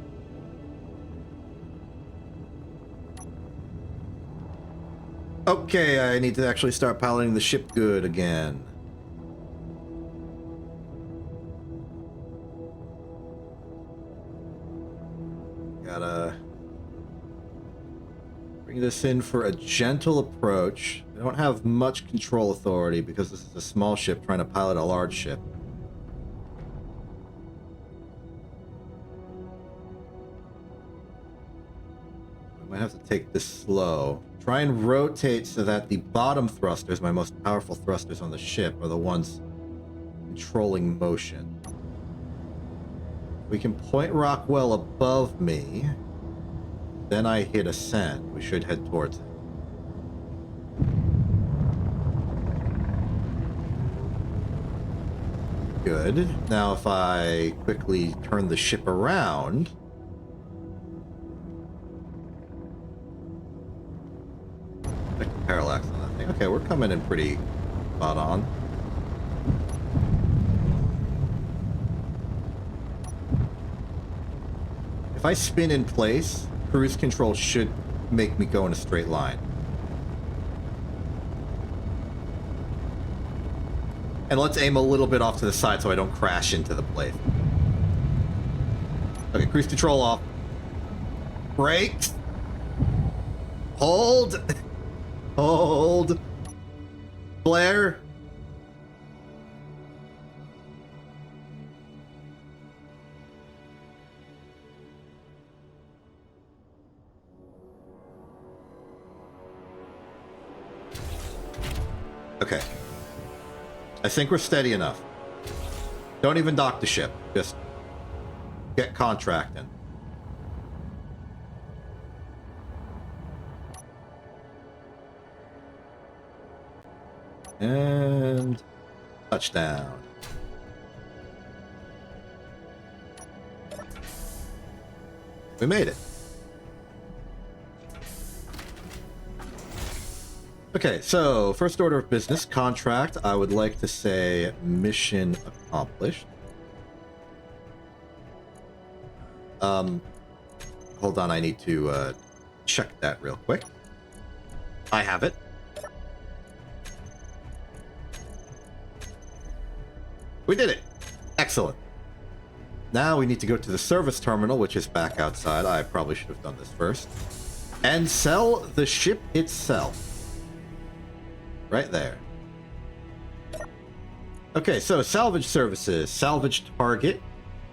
Okay, I need to actually start piloting the ship good again. Gotta bring this in for a gentle approach. I don't have much control authority because this is a small ship trying to pilot a large ship. I might have to take this slow. Try and rotate so that the bottom thrusters, my most powerful thrusters on the ship, are the ones controlling motion. We can point Rockwell above me. Then I hit ascend. We should head towards it. Good. Now if I quickly turn the ship around... Parallax on that thing. Okay, we're coming in pretty spot on. If I spin in place, cruise control should make me go in a straight line. And let's aim a little bit off to the side so I don't crash into the plate. Okay, cruise control off. Brakes. Hold. Hold. Flare. Okay. I think we're steady enough. Don't even dock the ship. Just get contracting. And touchdown. We made it. Okay, so first order of business, contract. I would like to say mission accomplished. Hold on, I need to check that real quick. I have it. We did it. Excellent. Now we need to go to the service terminal, which is back outside. I probably should have done this first. And sell the ship itself. Right there. Okay, so salvage services. Salvage target.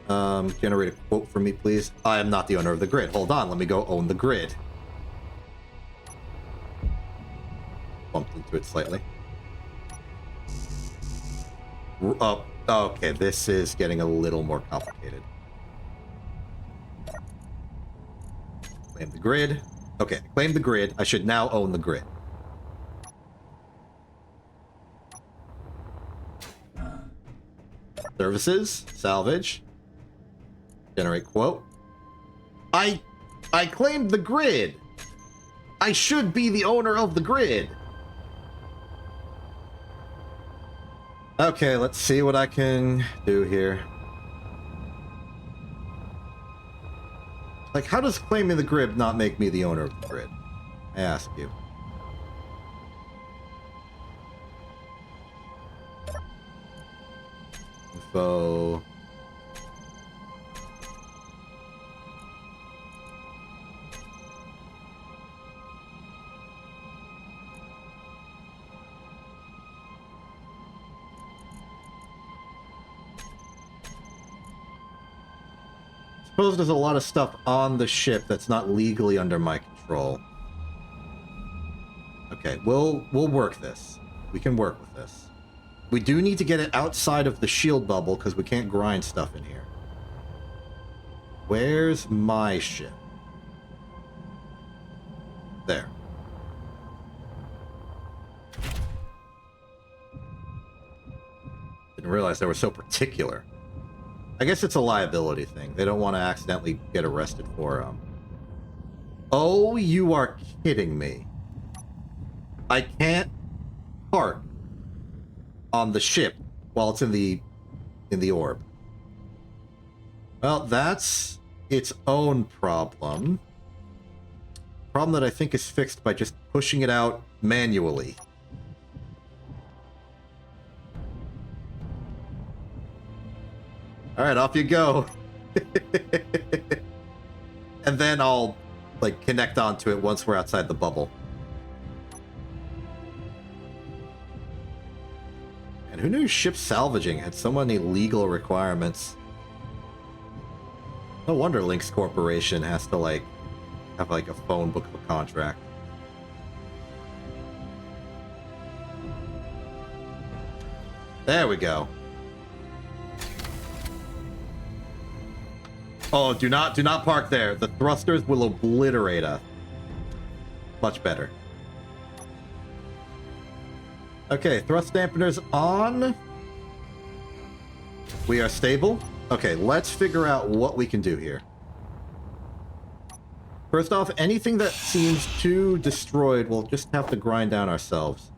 Generate a quote for me, please. I am not the owner of the grid. Hold on, let me go own the grid. Bumped into it slightly. Oh, okay, this is getting a little more complicated. Claim the grid. Okay, claim the grid. I should now own the grid. Services, salvage, generate quote. I claimed the grid. I should be the owner of the grid. Okay, let's see what I can do here. Like, how does claiming the grid not make me the owner of the grid? I ask you. Info. Suppose there's a lot of stuff on the ship that's not legally under my control. Okay, we'll work this. We can work with this. We do need to get it outside of the shield bubble because we can't grind stuff in here. Where's my ship? There. Didn't realize they were so particular. I guess it's a liability thing. They don't want to accidentally get arrested for Oh, you are kidding me. I can't park on the ship while it's in the orb. Well, that's its own problem. Problem that I think is fixed by just pushing it out manually. All right, off you go. And then I'll, like, connect onto it once we're outside the bubble. And who knew ship salvaging had so many legal requirements? No wonder Lynx Corporation has to, like, have, like, a phone book of a contract. There we go. Oh, do not park there. The thrusters will obliterate us. Much better. Okay, thrust dampeners on. We are stable. Okay, let's figure out what we can do here. First off, anything that seems too destroyed, we'll just have to grind down ourselves.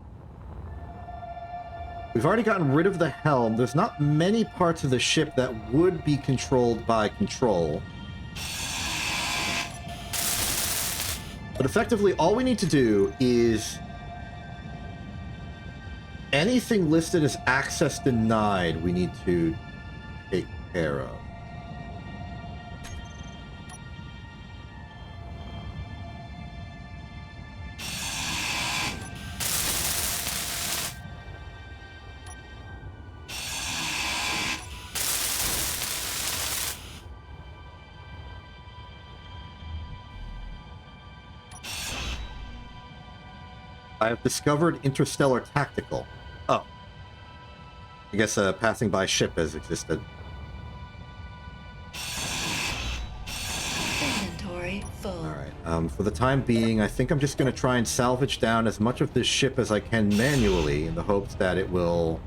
We've already gotten rid of the helm. There's not many parts of the ship that would be controlled by control. But effectively, all we need to do is anything listed as access denied, we need to take care of. I have discovered interstellar tactical. I guess a passing by ship has existed. Inventory full. Alright, for the time being, I think I'm just going to try and salvage down as much of this ship as I can manually in the hopes that it will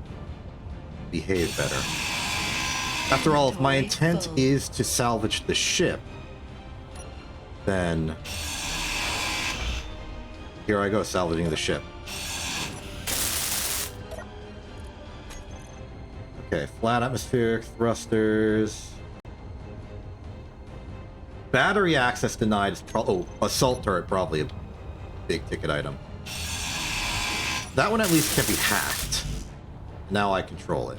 behave better. After all, if my intent is to salvage the ship, then here I go, salvaging the ship. Okay, flat atmospheric thrusters. Battery access denied is assault turret, probably a big ticket item. That one at least can be hacked. Now I control it.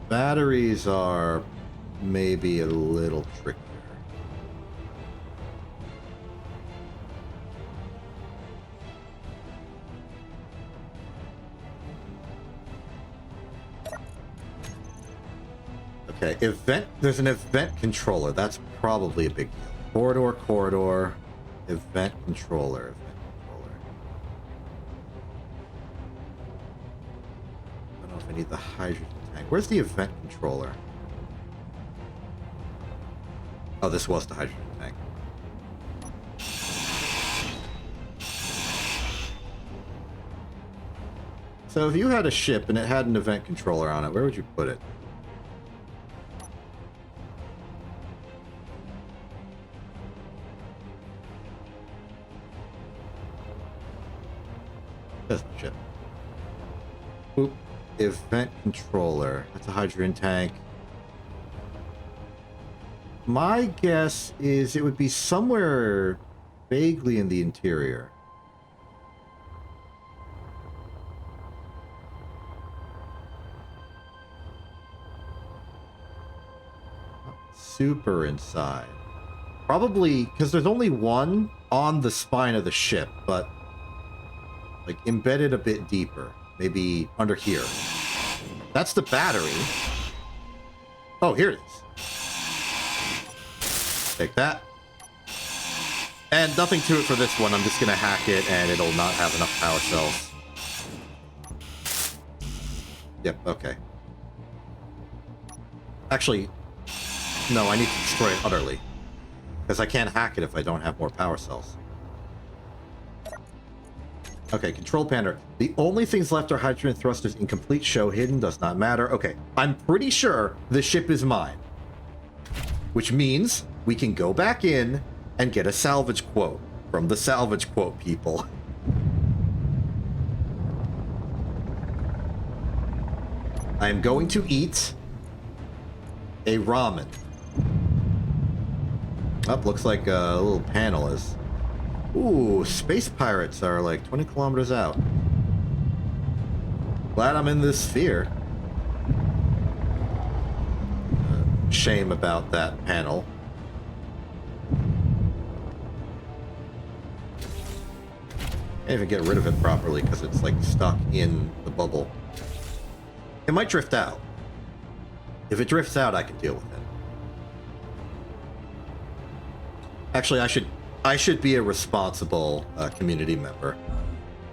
Batteries are maybe a little trickier. Okay, event. There's an event controller. That's probably a big deal. Corridor, event controller. I don't know if I need the hydrogen tank. Where's the event controller? Oh, this was the hydrogen tank. So if you had a ship and it had an event controller on it, where would you put it? That's the ship. Oop. Event controller. That's a hydrogen tank. My guess is it would be somewhere vaguely in the interior. Super inside. Probably because there's only one on the spine of the ship, but like embedded a bit deeper. Maybe under here. That's the battery. Oh, here it is. Take that. And nothing to it for this one. I'm just going to hack it and it'll not have enough power cells. Yep, okay. Actually, no, I need to destroy it utterly. Because I can't hack it if I don't have more power cells. Okay, control panel. The only things left are hydrogen thrusters. Incomplete, show hidden, does not matter. Okay, I'm pretty sure the ship is mine. Which means we can go back in and get a salvage quote from the salvage quote people. I am going to eat a ramen. Oh, looks like a little panel is... Ooh, space pirates are like 20 kilometers out. Glad I'm in this sphere. Shame about that panel. Can't even get rid of it properly because it's like stuck in the bubble. It might drift out. If it drifts out, I can deal with it. Actually, I should be a responsible community member.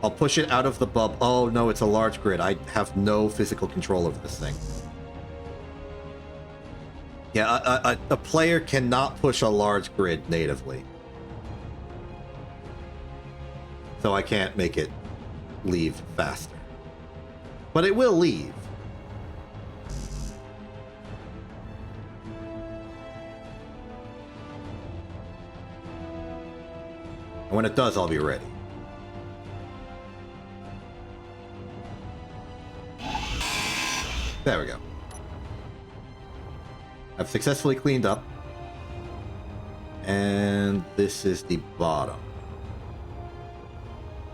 I'll push it out of the bubble. Oh, no, it's a large grid. I have no physical control over this thing. Yeah, a player cannot push a large grid natively. So I can't make it leave faster. But it will leave. And when it does, I'll be ready. There we go. I've successfully cleaned up. And this is the bottom.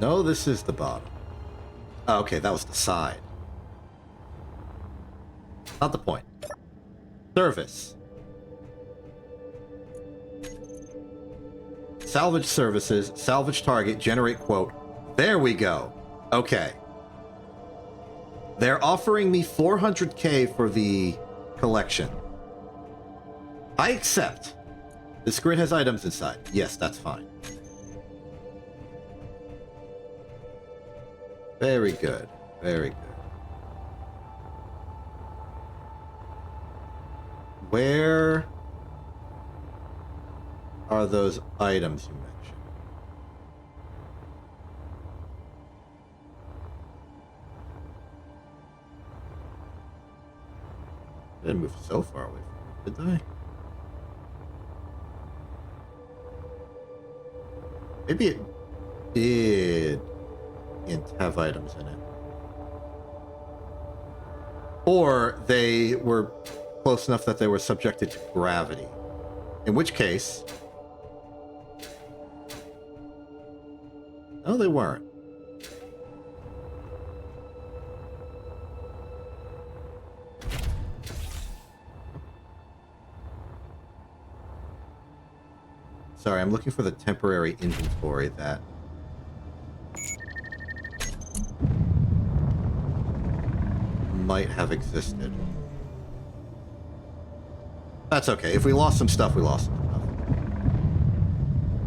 No, this is the bottom. Oh, okay, that was the side. Not the point. Service. Salvage services, salvage target, generate quote. There we go. Okay. They're offering me 400k for the collection. I accept. This grid has items inside. Yes, that's fine. Very good. Very good. Where are those items you mentioned? I didn't move so far away from it, did I? Maybe it did have items in it. Or they were close enough that they were subjected to gravity. In which case... No, they weren't. Sorry, I'm looking for the temporary inventory that... might have existed. That's okay. If we lost some stuff, we lost some stuff.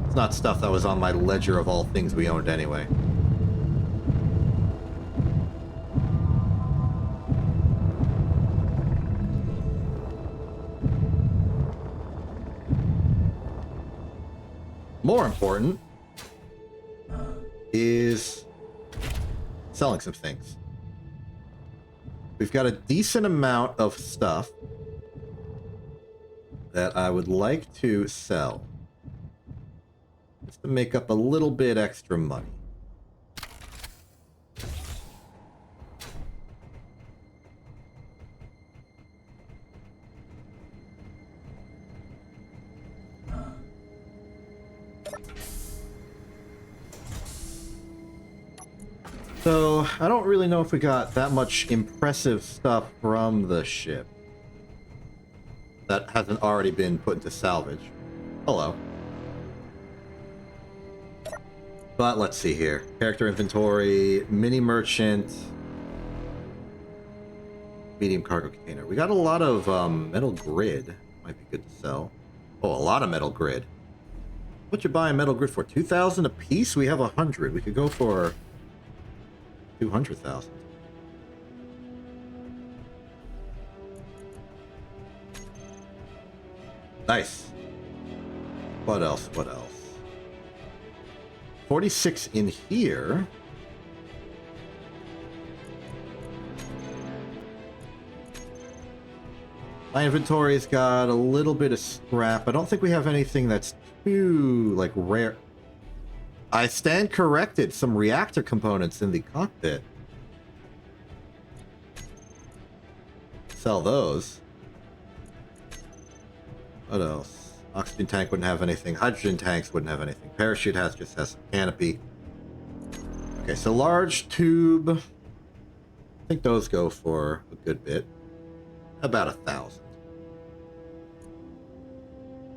It's not stuff that was on my ledger of all things we owned anyway. More important is selling some things. We've got a decent amount of stuff that I would like to sell. Just to make up a little bit extra money. So, I don't really know if we got that much impressive stuff from the ship that hasn't already been put into salvage. Hello. But let's see here. Character inventory, mini merchant, medium cargo container. We got a lot of metal grid. Might be good to sell. Oh, a lot of metal grid. What you buy a metal grid for? 2,000 a piece? We have 100. We could go for 200,000. Nice. What else? What else? 46 in here. My inventory's got a little bit of scrap. I don't think we have anything that's too, like, rare. I stand corrected. Some reactor components in the cockpit. Sell those. What else? Oxygen tank wouldn't have anything. Hydrogen tanks wouldn't have anything. Parachute just has some canopy. Okay, so large tube. I think those go for a good bit. About 1,000.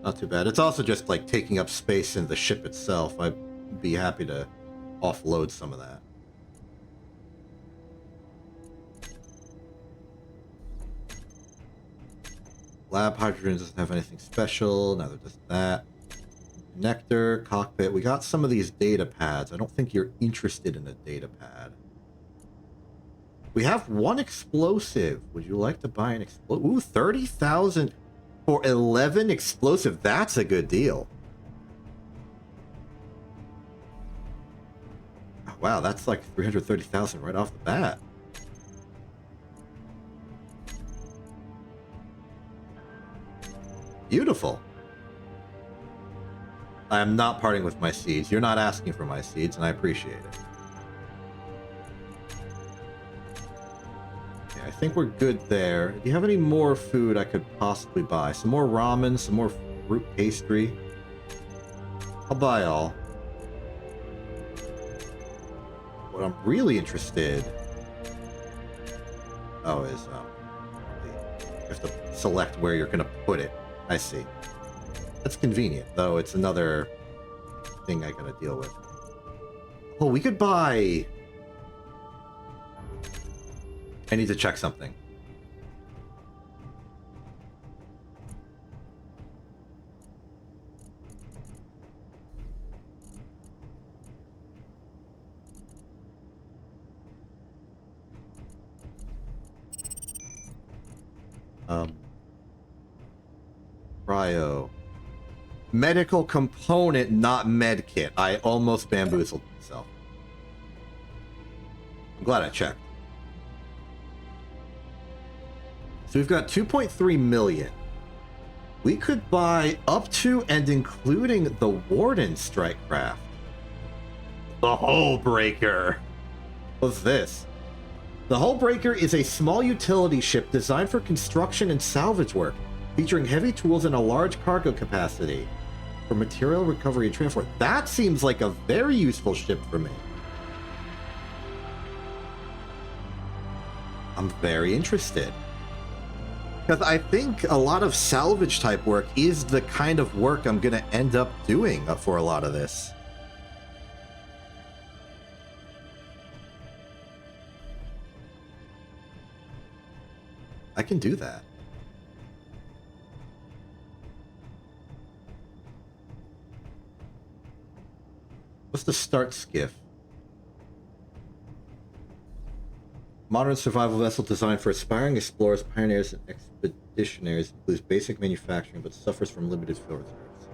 Not too bad. It's also just like taking up space in the ship itself. I'd be happy to offload some of that. Lab hydrogen doesn't have anything special. Neither does that. Connector, cockpit. We got some of these data pads. I don't think you're interested in a data pad. We have one explosive. Would you like to buy an explosive? Ooh, 30,000 for 11 explosive. That's a good deal. Oh, wow, that's like 330,000 right off the bat. Beautiful. I am not parting with my seeds. You're not asking for my seeds, and I appreciate it. Okay, I think we're good there. Do you have any more food I could possibly buy? Some more ramen, some more fruit pastry. I'll buy all. What I'm really interested... Oh, is... you have to select where you're going to put it. I see. That's convenient, though it's another thing I gotta deal with. Oh, we could buy... I need to check something. cryo. Medical component, not med kit. I almost bamboozled myself. I'm glad I checked. So we've got 2.3 million. We could buy up to and including the Warden strike craft. The Hull Breaker. What's this? The Hull Breaker is a small utility ship designed for construction and salvage work, featuring heavy tools and a large cargo capacity for material recovery and transport. That seems like a very useful ship for me. I'm very interested. Because I think a lot of salvage type work is the kind of work I'm going to end up doing for a lot of this. I can do that. What's the start skiff? Modern survival vessel designed for aspiring explorers, pioneers, and expeditionaries. Includes basic manufacturing, but suffers from limited fuel reserves.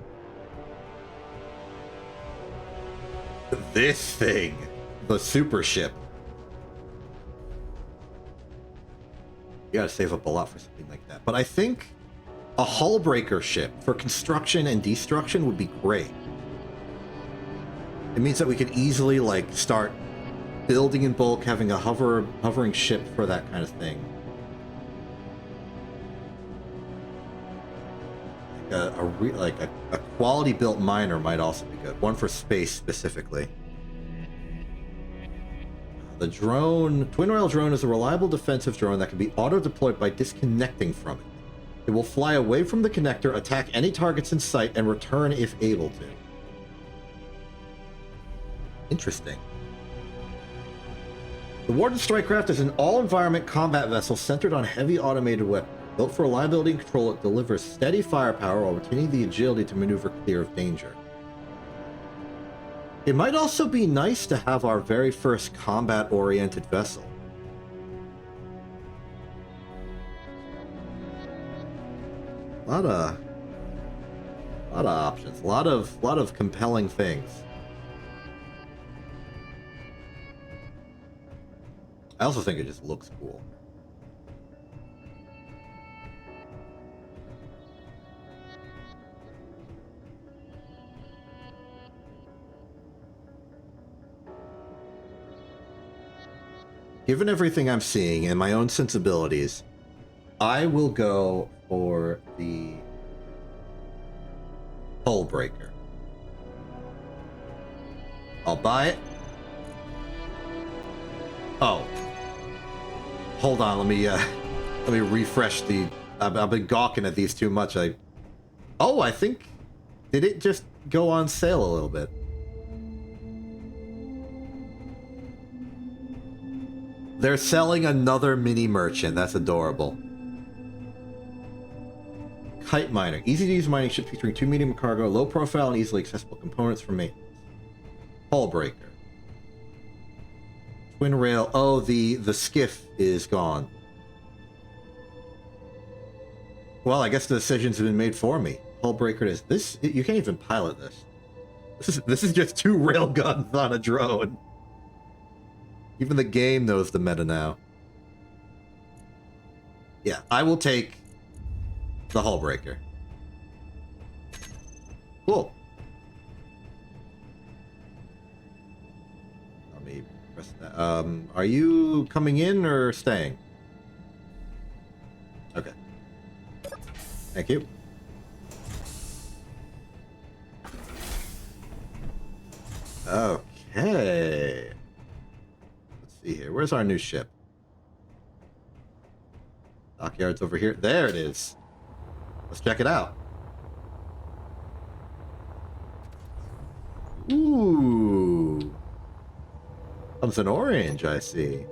This thing, the super ship. You gotta save up a lot for something like that. But I think a hull breaker ship for construction and destruction would be great. It means that we could easily, like, start building in bulk, having a hovering ship for that kind of thing. Like a quality built miner might also be good. One for space specifically. The drone, Twin Rail drone, is a reliable defensive drone that can be auto-deployed by disconnecting from it. It will fly away from the connector, attack any targets in sight, and return if able to. Interesting. The Warden Strikecraft is an all-environment combat vessel centered on heavy automated weapons. Built for reliability and control, it delivers steady firepower while retaining the agility to maneuver clear of danger. It might also be nice to have our very first combat-oriented vessel. A lot of options, a lot of compelling things. I also think it just looks cool. Given everything I'm seeing and my own sensibilities, I will go for the Hull Breaker. I'll buy it. Oh. Hold on, let me refresh the... I've been gawking at these too much. I think... Did it just go on sale a little bit? They're selling another mini merchant. That's adorable. Kite Miner. Easy-to-use mining ship featuring 2 medium cargo, low profile, and easily accessible components for maintenance. Hull Breaker. Twin Rail. Oh, the skiff is gone. Well, I guess the decisions have been made for me. Hull Breaker is this. You can't even pilot this. This is just 2 railguns on a drone. Even the game knows the meta now. Yeah, I will take the Hull Breaker. Cool. Let me press that. Are you coming in or staying? Okay. Thank you. Okay. Here. Where's our new ship? Dockyard's over here. There it is. Let's check it out. Ooh. Comes in orange, I see.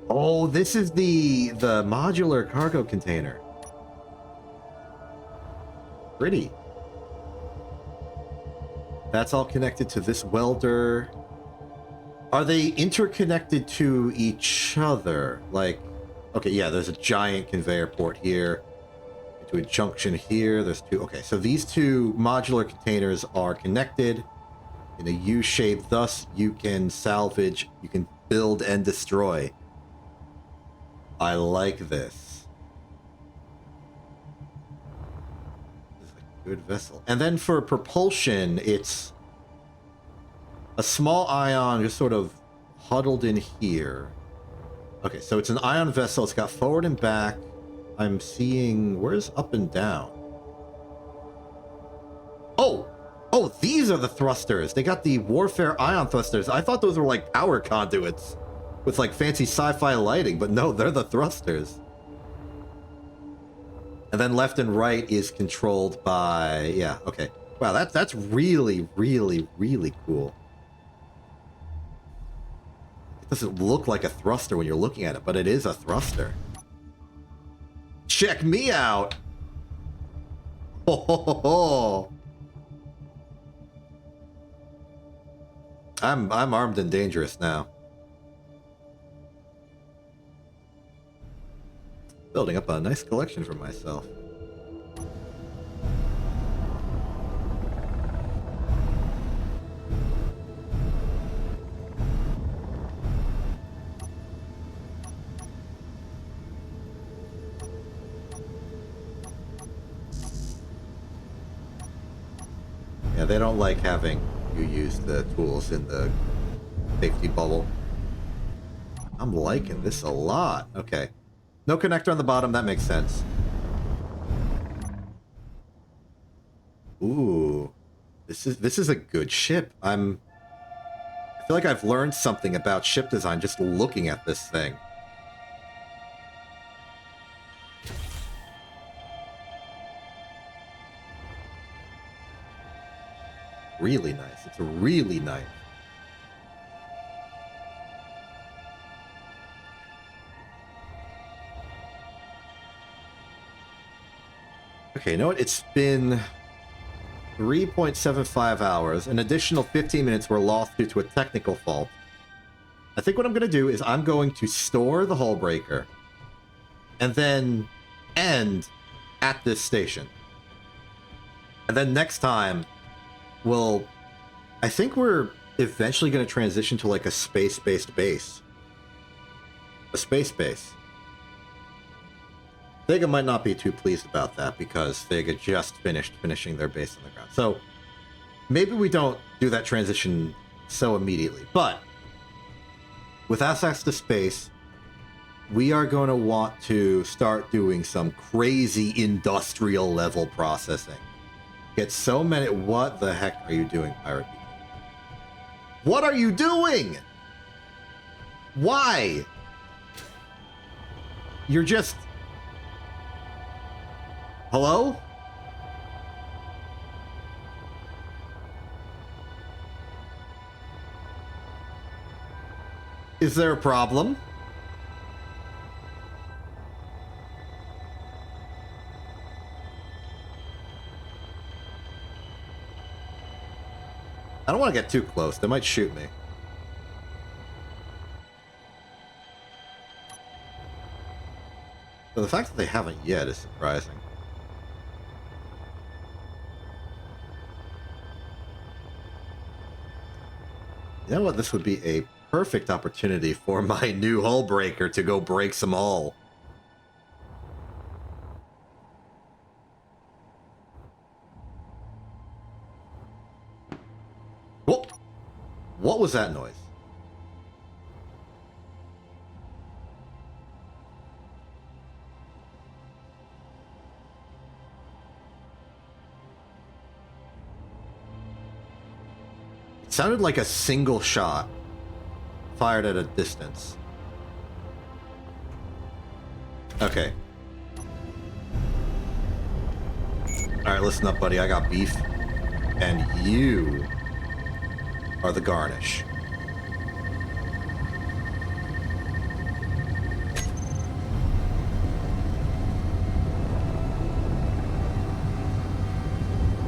Oh, this is the modular cargo container. Pretty. That's all connected to this welder. Are they interconnected to each other? Like, okay, yeah, there's a giant conveyor port here. to a junction here. There's two. Okay, so these two modular containers are connected in a U shape. Thus, you can salvage, you can build and destroy. I like this. This is a good vessel. And then for propulsion, it's a small ion just sort of huddled in here. Okay, so it's an ion vessel. It's got forward and back. I'm seeing... Where's up and down? Oh! Oh, these are the thrusters. They got the warfare ion thrusters. I thought those were like power conduits with like fancy sci-fi lighting, but no, they're the thrusters. And then left and right is controlled by... Yeah, okay. Wow, that's really, really, really cool. It doesn't look like a thruster when you're looking at it, but it is a thruster. Check me out! Ho ho ho ho! I'm armed and dangerous now. Building up a nice collection for myself. Yeah, they don't like having you use the tools in the safety bubble. I'm liking this a lot. Okay. No connector on the bottom, that makes sense. Ooh. This is a good ship. I feel like I've learned something about ship design just looking at this thing. Really nice. It's really nice. Okay, you know what? It's been 3.75 hours. An additional 15 minutes were lost due to a technical fault. I think what I'm going to do is I'm going to store the hull breaker and then end at this station. And then next time, I think we're eventually going to transition to like a space-based base. A space base. Vega might not be too pleased about that because Vega just finishing their base on the ground. So maybe we don't do that transition so immediately. But with access to space, we are going to want to start doing some crazy industrial level processing. Get so many... What the heck are you doing, Pirate People? What are you doing? Why? You're just... Hello? Is there a problem? I don't want to get too close. They might shoot me. So the fact that they haven't yet is surprising. You know what? This would be a perfect opportunity for my new hull breaker to go break some hull. Whoa! What was that noise? It sounded like a single shot fired at a distance. Okay. Alright, listen up, buddy. I got beef. And you are the garnish.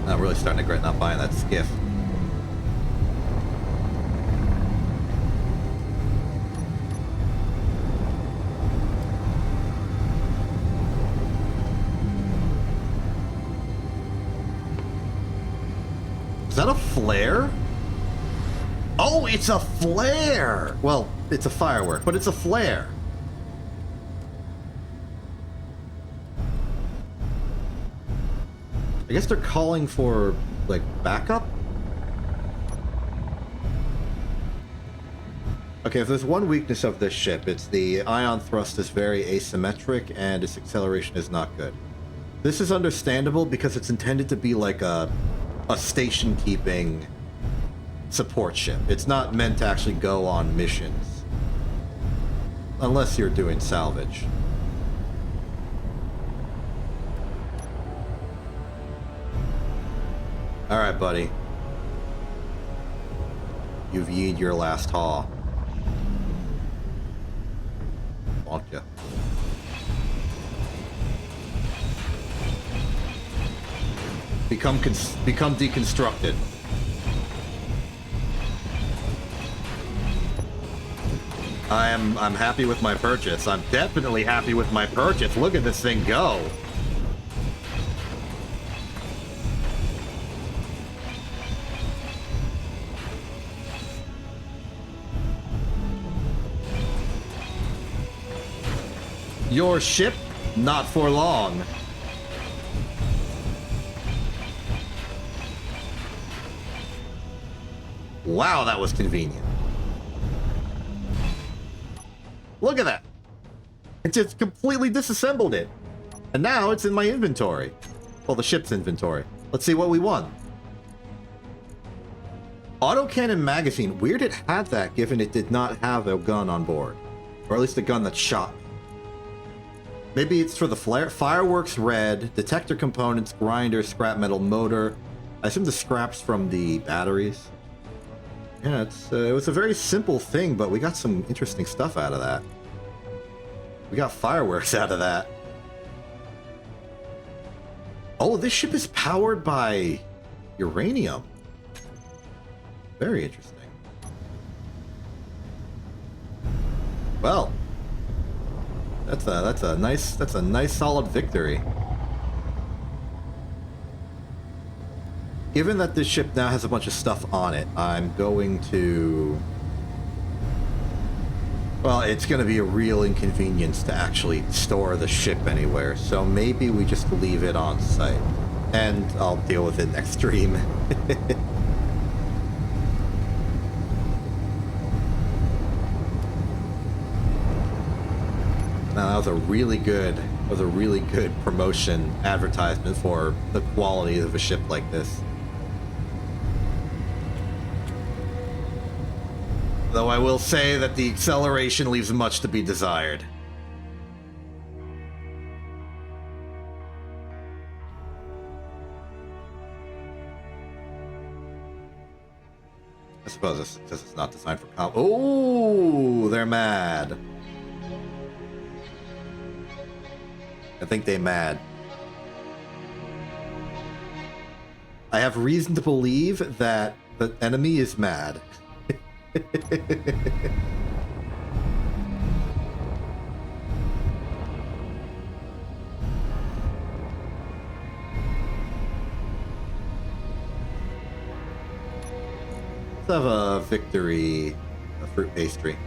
I'm really starting to regret not buying that skiff. Is that a flare? Oh, it's a flare! Well, it's a firework, but it's a flare. I guess they're calling for, like, backup? Okay, if there's one weakness of this ship, it's the ion thrust is very asymmetric and its acceleration is not good. This is understandable because it's intended to be like a station-keeping support ship. It's not meant to actually go on missions. Unless you're doing salvage. Alright, buddy. You've yeed your last haul. Won't ya? Become deconstructed. I'm happy with my purchase. I'm definitely happy with my purchase. Look at this thing go. Your ship, not for long. Wow, that was convenient. Look at that. It just completely disassembled it. And now it's in my inventory. Well, the ship's inventory. Let's see what we won. Autocannon magazine. Weird it had that, given it did not have a gun on board. Or at least a gun that shot. Maybe it's for the flare. Fireworks red, detector components, grinder, scrap metal motor. I assume the scraps from the batteries. Yeah, it was a very simple thing, but we got some interesting stuff out of that. We got fireworks out of that. Oh, this ship is powered by uranium. Very interesting. Well, that's a nice solid victory. Given that this ship now has a bunch of stuff on it, I'm going to... Well, it's going to be a real inconvenience to actually store the ship anywhere, so maybe we just leave it on site. And I'll deal with it next stream. Now, that was a really good promotion advertisement for the quality of a ship like this. Though I will say that the acceleration leaves much to be desired. I suppose it's because it's not designed for comp. Oh, they're mad. I think they're mad. I have reason to believe that the enemy is mad. Let's have a victory, a fruit pastry.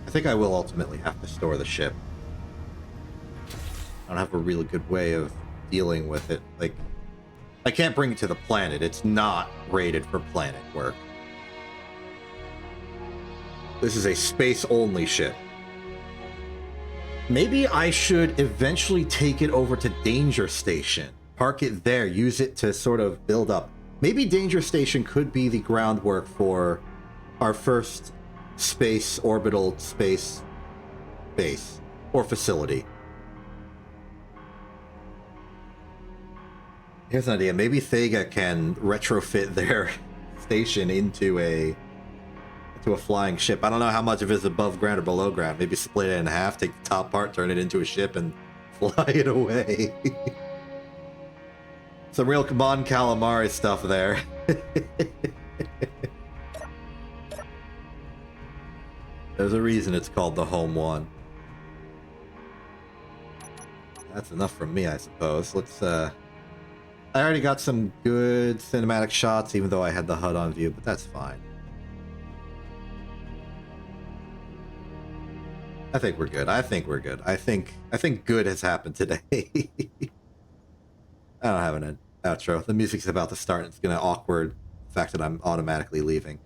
I think I will ultimately have to store the ship. I don't have a really good way of dealing with it. Like, I can't bring it to the planet. It's not rated for planet work. This is a space-only ship. Maybe I should eventually take it over to Danger Station. Park it there, use it to sort of build up. Maybe Danger Station could be the groundwork for our first orbital space base or facility. Here's an idea. Maybe Thega can retrofit their station into a flying ship. I don't know how much of it is above ground or below ground. Maybe split it in half, take the top part, turn it into a ship, and fly it away. Some real Mon Calamari stuff there. There's a reason it's called the home one. That's enough from me, I suppose. Let's, I already got some good cinematic shots, even though I had the HUD on view, but that's fine. I think we're good. I think we're good. I think good has happened today. I don't have an outro. The music's about to start, and it's gonna awkward the fact that I'm automatically leaving.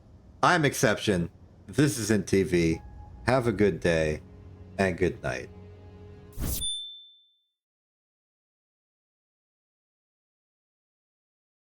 I'm Exception. This isn't TV. Have a good day, and good night.